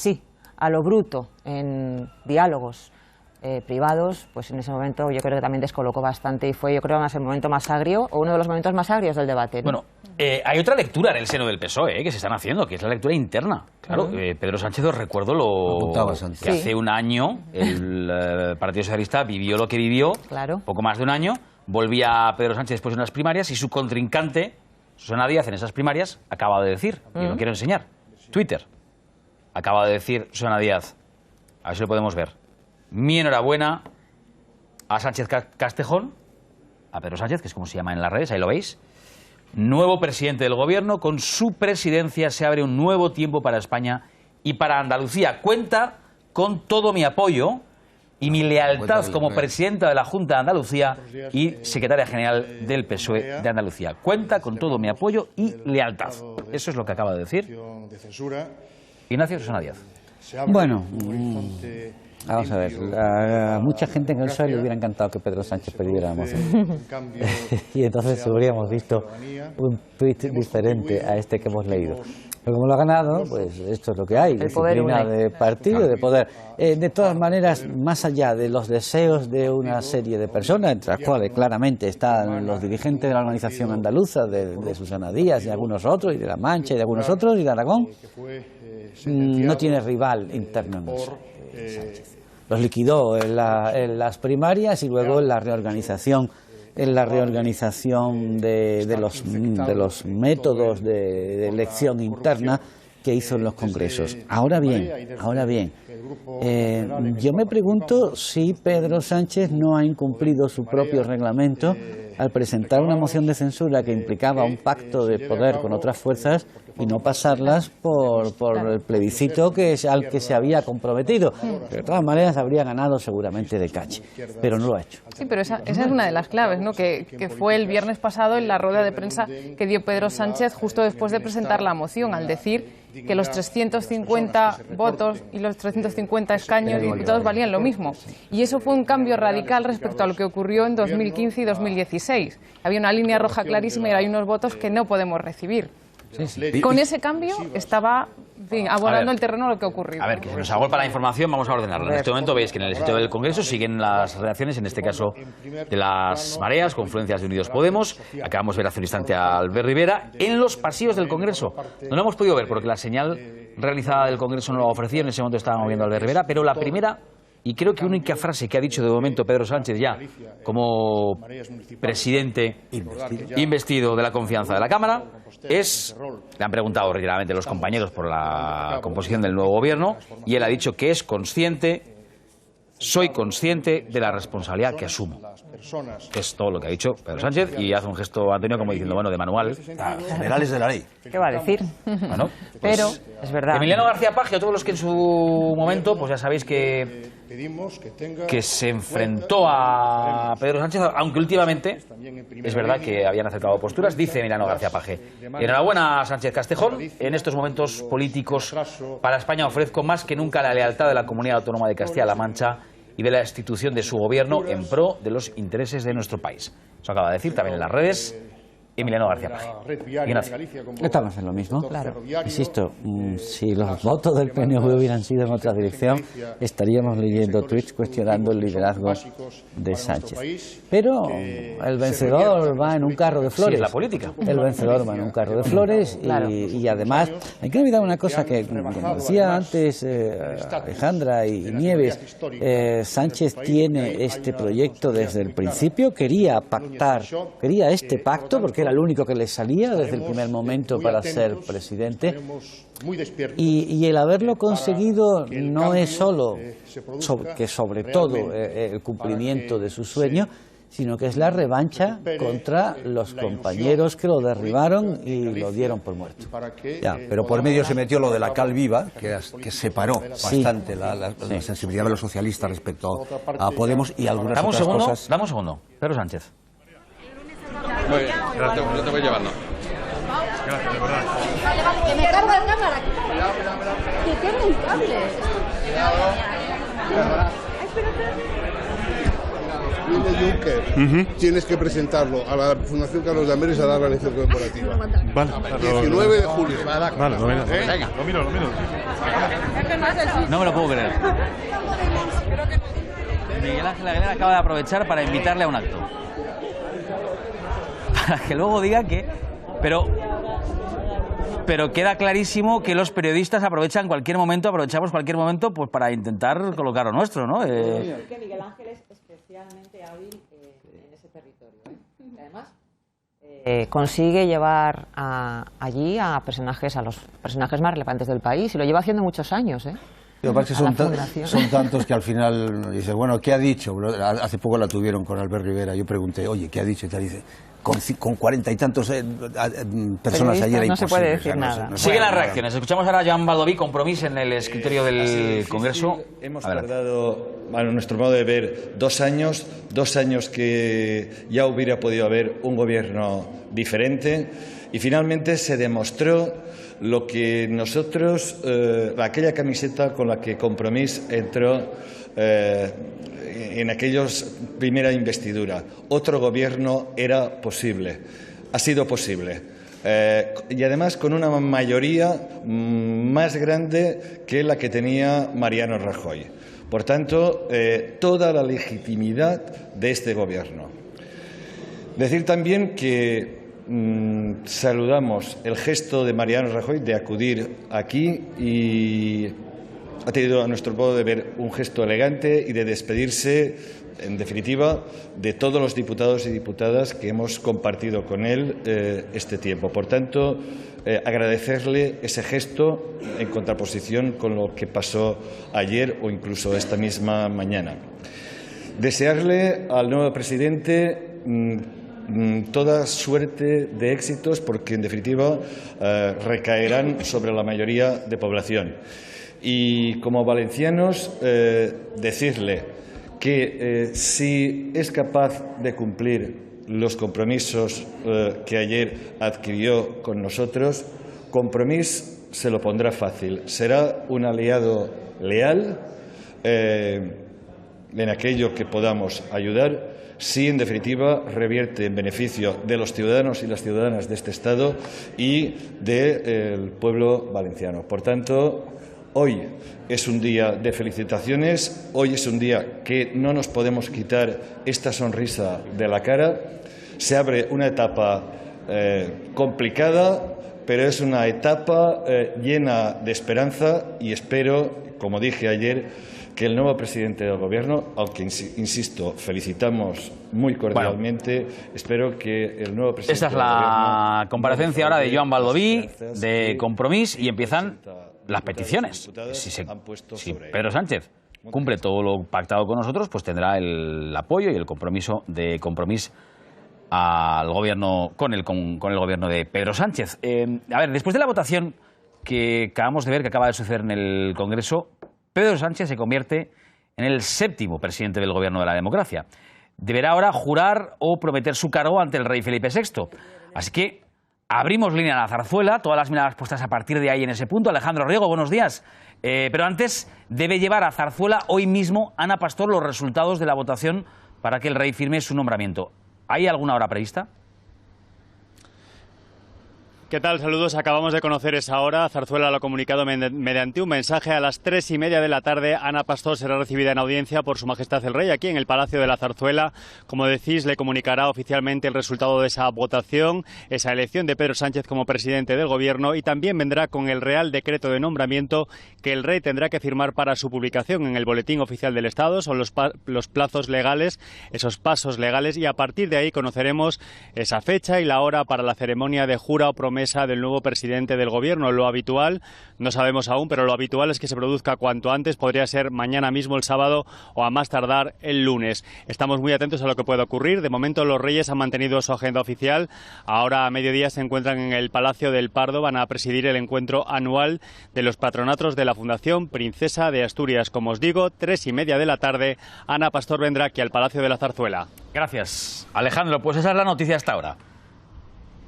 lo bruto en diálogos privados, pues en ese momento yo creo que también descolocó bastante y fue, yo creo, más el momento más agrio o uno de los momentos más agrios del debate, ¿no? Bueno, hay otra lectura en el seno del PSOE que se están haciendo, que es la lectura interna. Claro, Pedro Sánchez, os recuerdo que hace un año el Partido Socialista vivió lo que vivió, poco más de un año, volvía Pedro Sánchez después de unas primarias y su contrincante, Susana Díaz, en esas primarias, acaba de decir, y lo quiero enseñar, Twitter, acaba de decir Susana Díaz, a ver si lo podemos ver: mi enhorabuena a Sánchez Castejón, a Pedro Sánchez, que es como se llama en las redes, ahí lo veis, nuevo presidente del gobierno. Con su presidencia se abre un nuevo tiempo para España y para Andalucía. Cuenta con todo mi apoyo y mi lealtad como presidenta de la Junta de Andalucía y secretaria general del PSOE de Andalucía. Cuenta con todo mi apoyo y lealtad. Eso es lo que acaba de decir Ignacio Susana Díaz. Bueno, vamos a ver, a mucha gente en el PSOE le hubiera encantado que Pedro Sánchez perdiera la moción. Y entonces habríamos visto un tuit diferente a este que hemos leído. Pero como lo ha ganado, pues esto es lo que hay, disciplina de partido, de poder. De todas maneras, más allá de los deseos de una serie de personas, entre las cuales claramente están los dirigentes de la organización andaluza, de Susana Díaz y algunos otros, y de La Mancha y de algunos otros, y de Aragón, no tiene rival interno en el PSOE. Los liquidó en las primarias y luego en la reorganización de los métodos de elección interna que hizo en los congresos. Ahora bien, yo me pregunto si Pedro Sánchez no ha incumplido su propio reglamento al presentar una moción de censura que implicaba un pacto de poder con otras fuerzas y no pasarlas por el plebiscito al que se había comprometido. De todas maneras habría ganado seguramente de caché, pero no lo ha hecho. Sí, pero esa es una de las claves, ¿no? Que fue el viernes pasado en la rueda de prensa que dio Pedro Sánchez justo después de presentar la moción, al decir que los 350 votos y los 350 escaños de diputados valían lo mismo. Y eso fue un cambio radical respecto a lo que ocurrió en 2015 y 2016. Había una línea roja clarísima y hay unos votos que no podemos recibir. Con ese cambio estaba abonando el terreno a lo que ha ocurrido. A ver, que se nos agolpa la información, vamos a ordenarla. En este momento veis que en el sitio del Congreso siguen las redacciones, en este caso de las mareas, confluencias de Unidos Podemos. Acabamos de ver hace un instante a Albert Rivera en los pasillos del Congreso. No lo hemos podido ver porque la señal realizada del Congreso no lo ha ofrecido, en ese momento estábamos viendo a Albert Rivera, pero la primera y creo que única frase que ha dicho de momento Pedro Sánchez ya como presidente investido de la confianza de la Cámara es, le han preguntado reiteradamente los compañeros por la composición del nuevo gobierno y él ha dicho que es consciente, soy consciente de la responsabilidad que asumo. Es todo lo que ha dicho Pedro Sánchez y hace un gesto, Antonio, como diciendo, bueno, de manual. Generales de la ley. ¿Qué va a decir? Bueno, pues, pero es verdad. Emiliano García Paje, a todos los que en su momento, pues ya sabéis que se enfrentó a Pedro Sánchez, aunque últimamente es verdad que habían acercado posturas, dice Emiliano García Paje. Enhorabuena, Sánchez Castejón. En estos momentos políticos para España ofrezco más que nunca la lealtad de la Comunidad Autónoma de Castilla-La Mancha y de la institución de su gobierno en pro de los intereses de nuestro país. Eso acaba de decir también en las redes Emiliano García Paje. Ignacio. Estamos en lo mismo, claro. Insisto, si los votos del PNV hubieran sido en otra dirección, estaríamos leyendo tweets cuestionando el liderazgo de Sánchez. Pero el vencedor va en un carro de flores. Sí, es la política. El vencedor va en un carro de flores y además hay que olvidar una cosa que, como decía antes Alejandra y Nieves, Sánchez tiene este proyecto desde el principio, quería pactar, quería este pacto porque era el único que le salía desde el primer momento para ser presidente y el haberlo conseguido no es solo sobre todo el cumplimiento de su sueño, sino que es la revancha contra los compañeros que lo derribaron y lo dieron por muerto. Ya, pero por medio se metió lo de la cal viva, que separó bastante la sensibilidad de los socialistas respecto a Podemos y algunas otras cosas. Dame un segundo, Pedro Sánchez. Muy bien, gracias, yo te voy llevando. Gracias, de verdad. Que me carga la cámara. Que carga el cable. Viene Juncker, tienes que presentarlo a la Fundación Carlos de Amberes a dar la lección conmemorativa. Vale, 19 de julio. Vale, lo miro. Venga, lo miro. No me lo puedo creer. Miguel Ángel Aguilera acaba de aprovechar para invitarle a un acto. Para que luego diga que... Pero queda clarísimo que los periodistas aprovechamos cualquier momento pues para intentar colocar lo nuestro, ¿no? Que Miguel Ángel es especialmente hábil en ese territorio, además consigue llevar allí a los personajes más relevantes del país y lo lleva haciendo muchos años, Lo que pasa es que son tantos que al final dices, bueno, ¿qué ha dicho? Hace poco la tuvieron con Albert Rivera. Yo pregunté, oye, ¿qué ha dicho? Y tal, dice, con 40 y tantos personas ayer no se puede decir nada. Siguen las reacciones. Escuchamos ahora a Joan Baldoví, Compromís en el escritorio del Congreso. Hemos tardado, a nuestro modo de ver, 2 años que ya hubiera podido haber un gobierno diferente y finalmente se demostró lo que nosotros, aquella camiseta con la que Compromís entró en aquellos primera investidura. Otro gobierno era posible, ha sido posible. Y además con una mayoría más grande que la que tenía Mariano Rajoy. Por tanto, toda la legitimidad de este gobierno. Decir también que saludamos el gesto de Mariano Rajoy de acudir aquí y ha tenido, a nuestro modo de ver, un gesto elegante y de despedirse, en definitiva, de todos los diputados y diputadas que hemos compartido con él este tiempo. Por tanto, agradecerle ese gesto en contraposición con lo que pasó ayer o incluso esta misma mañana. Desearle al nuevo presidente toda suerte de éxitos porque, en definitiva, recaerán sobre la mayoría de población. Y como valencianos, decirle que si es capaz de cumplir los compromisos que ayer adquirió con nosotros, Compromís se lo pondrá fácil. Será un aliado leal en aquello que podamos ayudar, si en definitiva revierte en beneficio de los ciudadanos y las ciudadanas de este Estado y del pueblo valenciano. Por tanto, hoy es un día de felicitaciones, hoy es un día que no nos podemos quitar esta sonrisa de la cara. Se abre una etapa complicada, pero es una etapa llena de esperanza y espero, como dije ayer, que el nuevo presidente del Gobierno, al que, insisto, felicitamos muy cordialmente, espero que el nuevo presidente del Gobierno... Esta es la comparecencia ahora de Joan Baldoví, de Compromís, y empiezan las peticiones. Si Pedro Sánchez cumple todo lo pactado con nosotros, pues tendrá el apoyo y el compromiso de Compromís al gobierno con el gobierno de Pedro Sánchez. A ver, después de la votación que acabamos de ver que acaba de suceder en el Congreso, Pedro Sánchez se convierte en el 7º presidente del gobierno de la democracia. Deberá ahora jurar o prometer su cargo ante el rey Felipe VI. Así que abrimos línea a la zarzuela, todas las miradas puestas a partir de ahí en ese punto. Alejandro Riego, buenos días. Pero antes debe llevar a zarzuela hoy mismo Ana Pastor los resultados de la votación para que el rey firme su nombramiento. ¿Hay alguna hora prevista? ¿Qué tal? Saludos. Acabamos de conocer esa hora. Zarzuela lo ha comunicado mediante un mensaje. A las 3:30 de la tarde, Ana Pastor será recibida en audiencia por Su Majestad el Rey aquí en el Palacio de la Zarzuela. Como decís, le comunicará oficialmente el resultado de esa votación, esa elección de Pedro Sánchez como presidente del Gobierno, y también vendrá con el Real Decreto de nombramiento que el Rey tendrá que firmar para su publicación en el Boletín Oficial del Estado. Son los plazos legales, esos pasos legales, y a partir de ahí conoceremos esa fecha y la hora para la ceremonia de jura o promesa del nuevo presidente del Gobierno. Lo habitual, no sabemos aún, pero lo habitual es que se produzca cuanto antes. Podría ser mañana mismo, el sábado, o a más tardar el lunes. Estamos muy atentos a lo que pueda ocurrir. De momento los Reyes han mantenido su agenda oficial. Ahora a mediodía se encuentran en el Palacio del Pardo. Van a presidir el encuentro anual de los patronatos de la Fundación Princesa de Asturias. Como os digo, 3:30 de la tarde, Ana Pastor vendrá aquí al Palacio de la Zarzuela. Gracias, Alejandro. Pues esa es la noticia hasta ahora.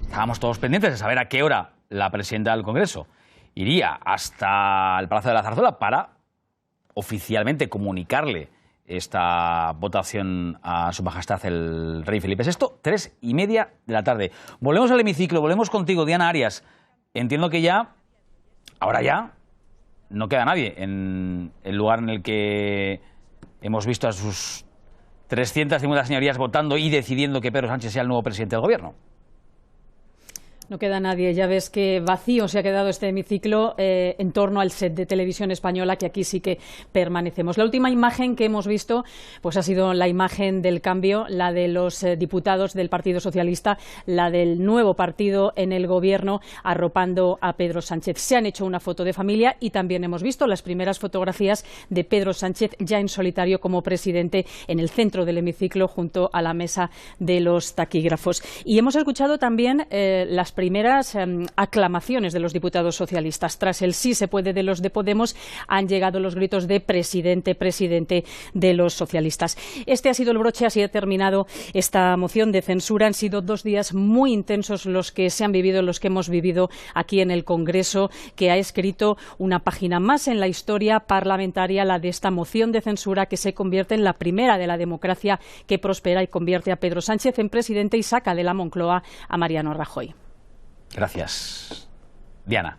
Estábamos todos pendientes de saber a qué hora la presidenta del Congreso iría hasta el Palacio de la Zarzuela para oficialmente comunicarle esta votación a Su Majestad el Rey Felipe VI. 3:30 de la tarde. Volvemos al hemiciclo, volvemos contigo, Diana Arias. Entiendo que ahora ya, no queda nadie en el lugar en el que hemos visto a sus 350 señorías votando y decidiendo que Pedro Sánchez sea el nuevo presidente del Gobierno. No queda nadie. Ya ves que vacío se ha quedado este hemiciclo en torno al set de Televisión Española, que aquí sí que permanecemos. La última imagen que hemos visto pues ha sido la imagen del cambio, la de los diputados del Partido Socialista, la del nuevo partido en el Gobierno arropando a Pedro Sánchez. Se han hecho una foto de familia y también hemos visto las primeras fotografías de Pedro Sánchez ya en solitario como presidente en el centro del hemiciclo junto a la mesa de los taquígrafos. Y hemos escuchado también las primeras aclamaciones de los diputados socialistas. Tras el sí se puede de los de Podemos, han llegado los gritos de presidente, presidente de los socialistas. Este ha sido el broche, así ha terminado esta moción de censura. Han sido 2 días muy intensos los que se han vivido, los que hemos vivido aquí en el Congreso, que ha escrito una página más en la historia parlamentaria, la de esta moción de censura que se convierte en la primera de la democracia que prospera y convierte a Pedro Sánchez en presidente y saca de la Moncloa a Mariano Rajoy. Gracias, Diana.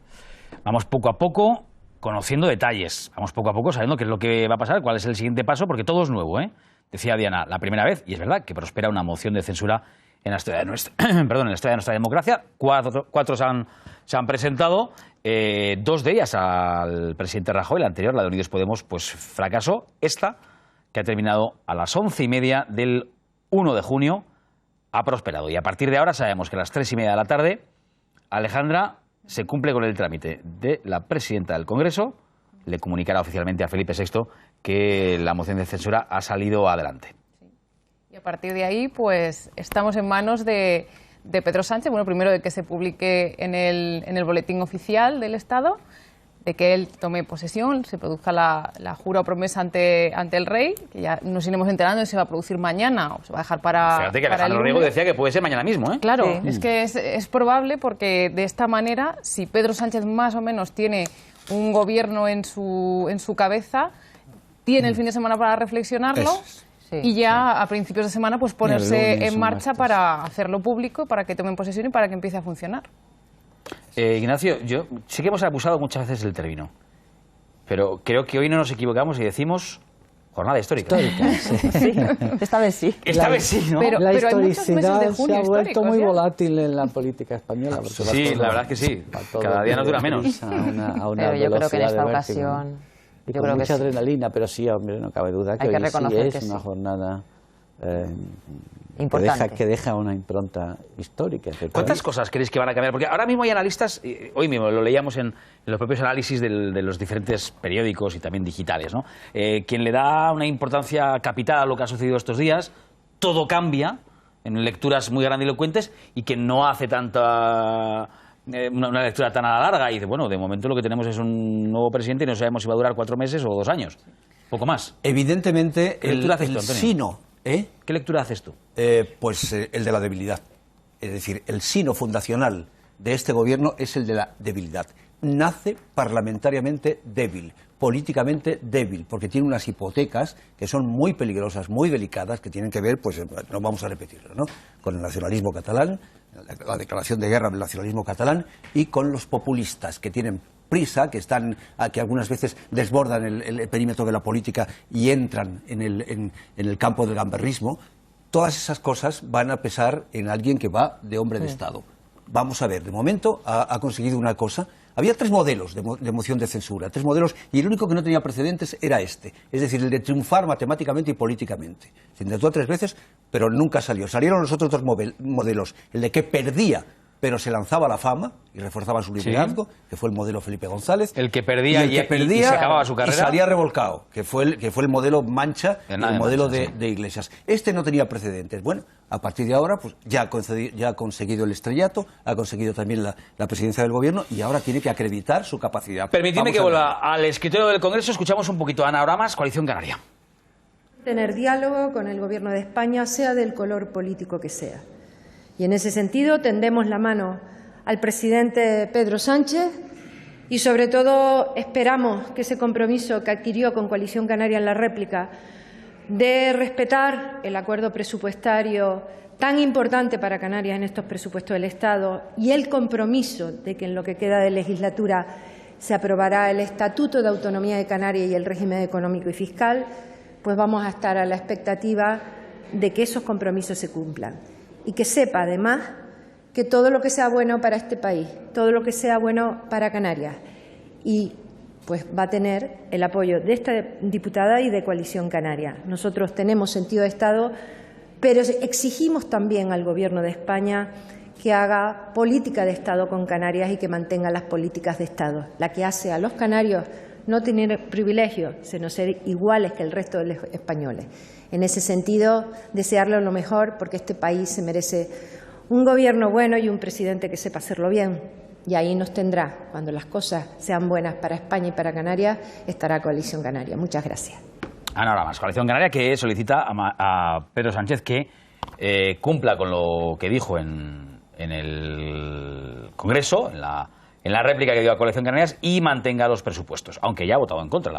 Vamos poco a poco conociendo detalles, vamos poco a poco sabiendo qué es lo que va a pasar, cuál es el siguiente paso, porque todo es nuevo, ¿eh? Decía Diana, la primera vez, y es verdad, que prospera una moción de censura en la historia de nuestra, en la historia de nuestra democracia. Cuatro se han presentado, 2 de ellas al presidente Rajoy, la anterior, la de Unidos Podemos, pues fracasó. Esta, que ha terminado a las 11:30 del 1 de junio, ha prosperado. Y a partir de ahora sabemos que a las 3:30 de la tarde, Alejandra se cumple con el trámite de la presidenta del Congreso, le comunicará oficialmente a Felipe VI que la moción de censura ha salido adelante. Y a partir de ahí, pues estamos en manos de Pedro Sánchez, bueno, primero de que se publique en el boletín oficial del Estado, de que él tome posesión, se produzca la jura o promesa ante el rey, que ya nos iremos enterando de si se va a producir mañana o se va a dejar para... Fíjate que para Alejandro Riego decía que puede ser mañana mismo, ¿eh? Claro, Sí. es que es probable porque de esta manera, si Pedro Sánchez más o menos tiene un gobierno en su cabeza, tiene el fin de semana para reflexionarlo y ya a principios de semana pues ponerse lunes en o marcha para hacerlo público, para que tomen posesión y para que empiece a funcionar. Ignacio, yo sí que hemos abusado muchas veces del término, pero creo que hoy no nos equivocamos y decimos jornada histórica. Sí, esta vez sí. Esta vez sí, ¿no? La historicidad se ha vuelto muy volátil en la política española. Sí, la verdad es que sí. Cada día nos dura menos. A una Pero yo creo que en velocidad esta de ocasión... y yo con creo que mucha sí. adrenalina, pero sí, hombre, no cabe duda que Hay que hoy sí reconocer es que una sí. jornada Importante. que deja una impronta histórica. ¿Cuántas cosas creéis que van a cambiar? Porque ahora mismo hay analistas, hoy mismo lo leíamos en los propios análisis de los diferentes periódicos y también digitales, ¿no? Quien le da una importancia capital a lo que ha sucedido estos días, todo cambia en lecturas muy grandilocuentes y que no hace tanta... una lectura tan a la larga y dice, bueno, de momento lo que tenemos es un nuevo presidente y no sabemos si va a durar 4 meses o 2 años, poco más. Evidentemente, ¿Qué lectura haces tú, Antonio? sino... ¿Qué lectura haces tú? Pues el de la debilidad. Es decir, el sino fundacional de este gobierno es el de la debilidad. Nace parlamentariamente débil, políticamente débil, porque tiene unas hipotecas que son muy peligrosas, muy delicadas, que tienen que ver, pues no vamos a repetirlo, ¿no?, con el nacionalismo catalán, la declaración de guerra del nacionalismo catalán, y con los populistas, que tienen prisa, que algunas veces desbordan el perímetro de la política y entran en el campo del gamberrismo. Todas esas cosas van a pesar en alguien que va de hombre de Estado. Vamos a ver, de momento ha conseguido una cosa. Había 3 modelos de moción de censura, 3 modelos, y el único que no tenía precedentes era este, es decir, el de triunfar matemáticamente y políticamente. Se intentó 3 veces, pero nunca salió. Salieron los otros 2 modelos, el de que perdía, pero se lanzaba a la fama y reforzaba su liderazgo, que fue el modelo Felipe González. El que perdía y se acababa su carrera. Y salía revolcado, que fue el modelo Mancha, el modelo de Iglesias. Este no tenía precedentes. Bueno, a partir de ahora pues ya ha conseguido el estrellato, ha conseguido también la presidencia del gobierno y ahora tiene que acreditar su capacidad. Permitidme que vuelva al escritorio del Congreso. Escuchamos un poquito a Ana Oramas, Coalición Canaria. Tener diálogo con el Gobierno de España, sea del color político que sea. Y en ese sentido tendemos la mano al presidente Pedro Sánchez y sobre todo esperamos que ese compromiso que adquirió con Coalición Canaria en la réplica de respetar el acuerdo presupuestario tan importante para Canarias en estos presupuestos del Estado y el compromiso de que en lo que queda de legislatura se aprobará el Estatuto de Autonomía de Canarias y el régimen económico y fiscal, pues vamos a estar a la expectativa de que esos compromisos se cumplan. Y que sepa, además, que todo lo que sea bueno para este país, todo lo que sea bueno para Canarias, y pues va a tener el apoyo de esta diputada y de Coalición Canaria. Nosotros tenemos sentido de Estado, pero exigimos también al Gobierno de España que haga política de Estado con Canarias y que mantenga las políticas de Estado, la que hace a los canarios no tener privilegios, sino ser iguales que el resto de los españoles. En ese sentido, desearle lo mejor porque este país se merece un gobierno bueno y un presidente que sepa hacerlo bien. Y ahí nos tendrá, cuando las cosas sean buenas para España y para Canarias, estará Coalición Canaria. Muchas gracias. Ana Oramas, Coalición Canaria, que solicita a Pedro Sánchez que cumpla con lo que dijo en el Congreso, en la réplica que dio a Coalición Canarias, y mantenga los presupuestos, aunque ella ha votado en contra.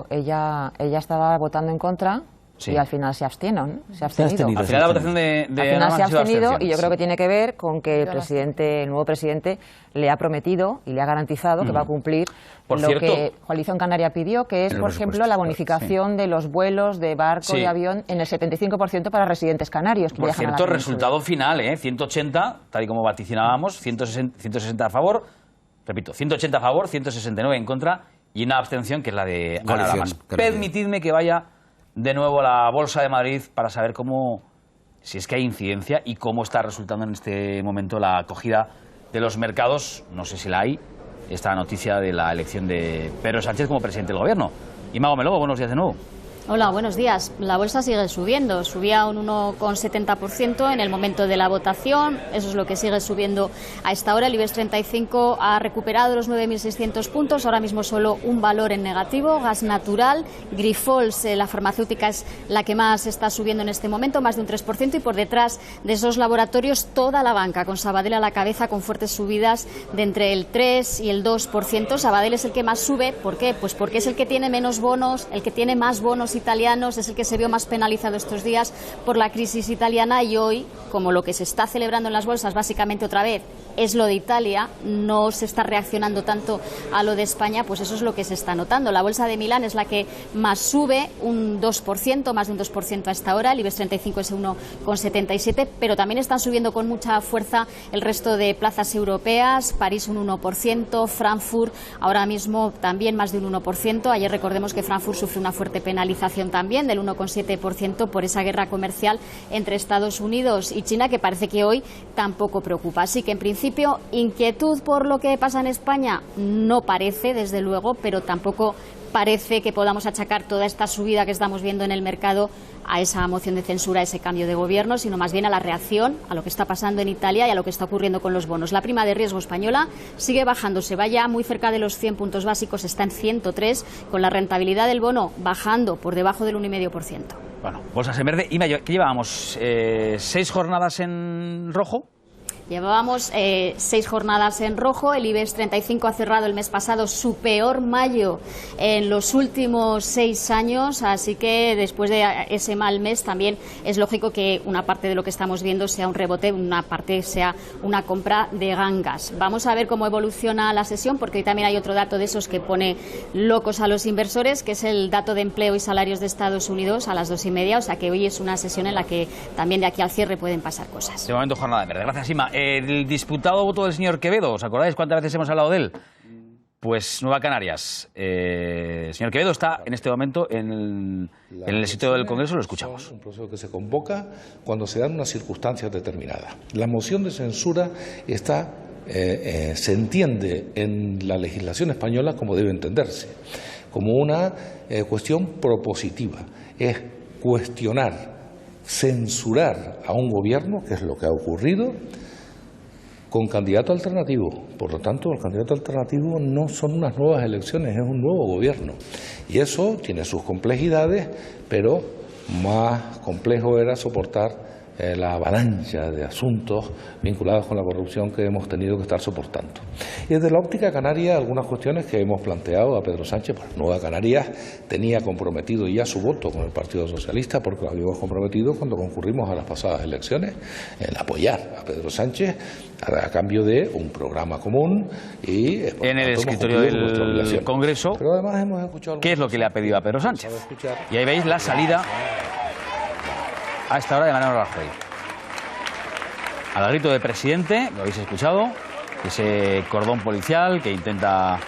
Ella estaba votando en contra. Sí. Y al final se abstiene, ¿no? Se ha abstenido. Al final la votación de al final se ha abstenido y yo creo que sí. tiene que ver con que el nuevo presidente le ha prometido y le ha garantizado que va a cumplir que Coalición Canaria pidió, que es, por ejemplo, la bonificación de los vuelos de barco y avión en el 75% para residentes canarios. Que por cierto, resultado final, 180, tal y como vaticinábamos, 160 a favor, repito, 180 a favor, 169 en contra y una abstención que es la de Ana Oramas. Permitidme que vaya de nuevo a la Bolsa de Madrid para saber si es que hay incidencia y cómo está resultando en este momento la acogida de los mercados. No sé si la hay, esta noticia de la elección de Pedro Sánchez como presidente del Gobierno. Y Mago Melobo, buenos días de nuevo. Hola, buenos días. La bolsa sigue subiendo. Subía un 1,70% en el momento de la votación. Eso es lo que sigue subiendo a esta hora. El IBEX 35 ha recuperado los 9.600 puntos. Ahora mismo solo un valor en negativo. Gas natural. Grifols, la farmacéutica, es la que más está subiendo en este momento, más de un 3%. Y por detrás de esos laboratorios, toda la banca, con Sabadell a la cabeza, con fuertes subidas de entre el 3 y el 2%. Sabadell es el que más sube. ¿Por qué? Pues porque es el que tiene menos bonos, el que tiene más bonos italianos, es el que se vio más penalizado estos días por la crisis italiana, y hoy, como lo que se está celebrando en las bolsas básicamente otra vez es lo de Italia, no se está reaccionando tanto a lo de España, pues eso es lo que se está notando. La bolsa de Milán es la que más sube, un 2%, más de un 2% a esta hora, el IBEX 35 es 1,77, pero también están subiendo con mucha fuerza el resto de plazas europeas, París un 1%, Frankfurt ahora mismo también más de un 1%, ayer recordemos que Frankfurt sufre una fuerte penalización también del 1,7% por esa guerra comercial entre Estados Unidos y China, que parece que hoy tampoco preocupa. Así que en principio inquietud por lo que pasa en España no parece, desde luego, pero tampoco parece que podamos achacar toda esta subida que estamos viendo en el mercado a esa moción de censura, a ese cambio de gobierno, sino más bien a la reacción a lo que está pasando en Italia y a lo que está ocurriendo con los bonos. La prima de riesgo española sigue bajándose, va ya muy cerca de los 100 puntos básicos, está en 103, con la rentabilidad del bono bajando por debajo del 1,5%. Bueno, bolsas en verde. Ima, ¿qué llevábamos? ¿6 jornadas en rojo? Llevábamos 6 jornadas en rojo. El IBEX 35 ha cerrado el mes pasado su peor mayo en los últimos 6 años, así que después de ese mal mes también es lógico que una parte de lo que estamos viendo sea un rebote, una parte sea una compra de gangas. Vamos a ver cómo evoluciona la sesión, porque hoy también hay otro dato de esos que pone locos a los inversores, que es el dato de empleo y salarios de Estados Unidos a las 2:30, o sea que hoy es una sesión en la que también de aquí al cierre pueden pasar cosas. De momento jornada en verde. Gracias, Ima. El disputado voto del señor Quevedo, ¿os acordáis cuántas veces hemos hablado de él? Pues Nueva Canarias. Señor Quevedo está en este momento en el sitio del Congreso, lo escuchamos. Un proceso que se convoca cuando se dan unas circunstancias determinadas. La moción de censura se entiende en la legislación española como debe entenderse, como una cuestión propositiva. Es cuestionar, censurar a un gobierno, que es lo que ha ocurrido, con candidato alternativo. Por lo tanto, el candidato alternativo no son unas nuevas elecciones, es un nuevo gobierno. Y eso tiene sus complejidades, pero más complejo era soportar la avalancha de asuntos vinculados con la corrupción que hemos tenido que estar soportando. Y desde la óptica canaria, algunas cuestiones que hemos planteado a Pedro Sánchez. Pues Nueva Canarias tenía comprometido ya su voto con el Partido Socialista, porque lo habíamos comprometido cuando concurrimos a las pasadas elecciones, en apoyar a Pedro Sánchez a cambio de un programa común. Y en el escritorio del Congreso, pero además hemos escuchado ¿qué es lo que le ha pedido a Pedro Sánchez? Y ahí veis la salida a esta hora de Mariano Rajoy. Al grito de presidente, lo habéis escuchado, ese cordón policial que intenta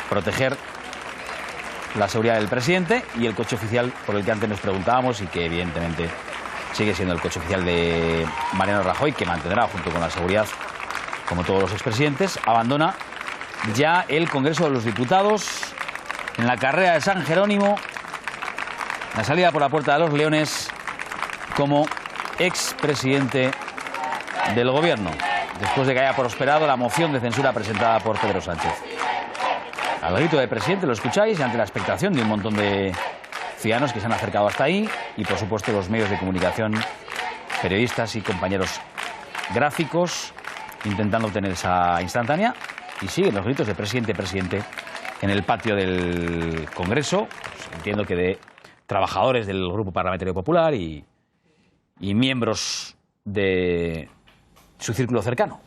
proteger la seguridad del presidente, y el coche oficial por el que antes nos preguntábamos y que evidentemente sigue siendo el coche oficial de Mariano Rajoy, que mantendrá junto con la seguridad, como todos los expresidentes. Abandona ya el Congreso de los Diputados en la carrera de San Jerónimo, la salida por la Puerta de los Leones como expresidente del gobierno, después de que haya prosperado la moción de censura presentada por Pedro Sánchez. Al grito de presidente, lo escucháis, ante la expectación de un montón de ciudadanos que se han acercado hasta ahí, y por supuesto los medios de comunicación, periodistas y compañeros gráficos, intentando obtener esa instantánea, y siguen los gritos de presidente, presidente en el patio del Congreso, pues entiendo que de trabajadores del Grupo Parlamentario Popular y miembros de su círculo cercano.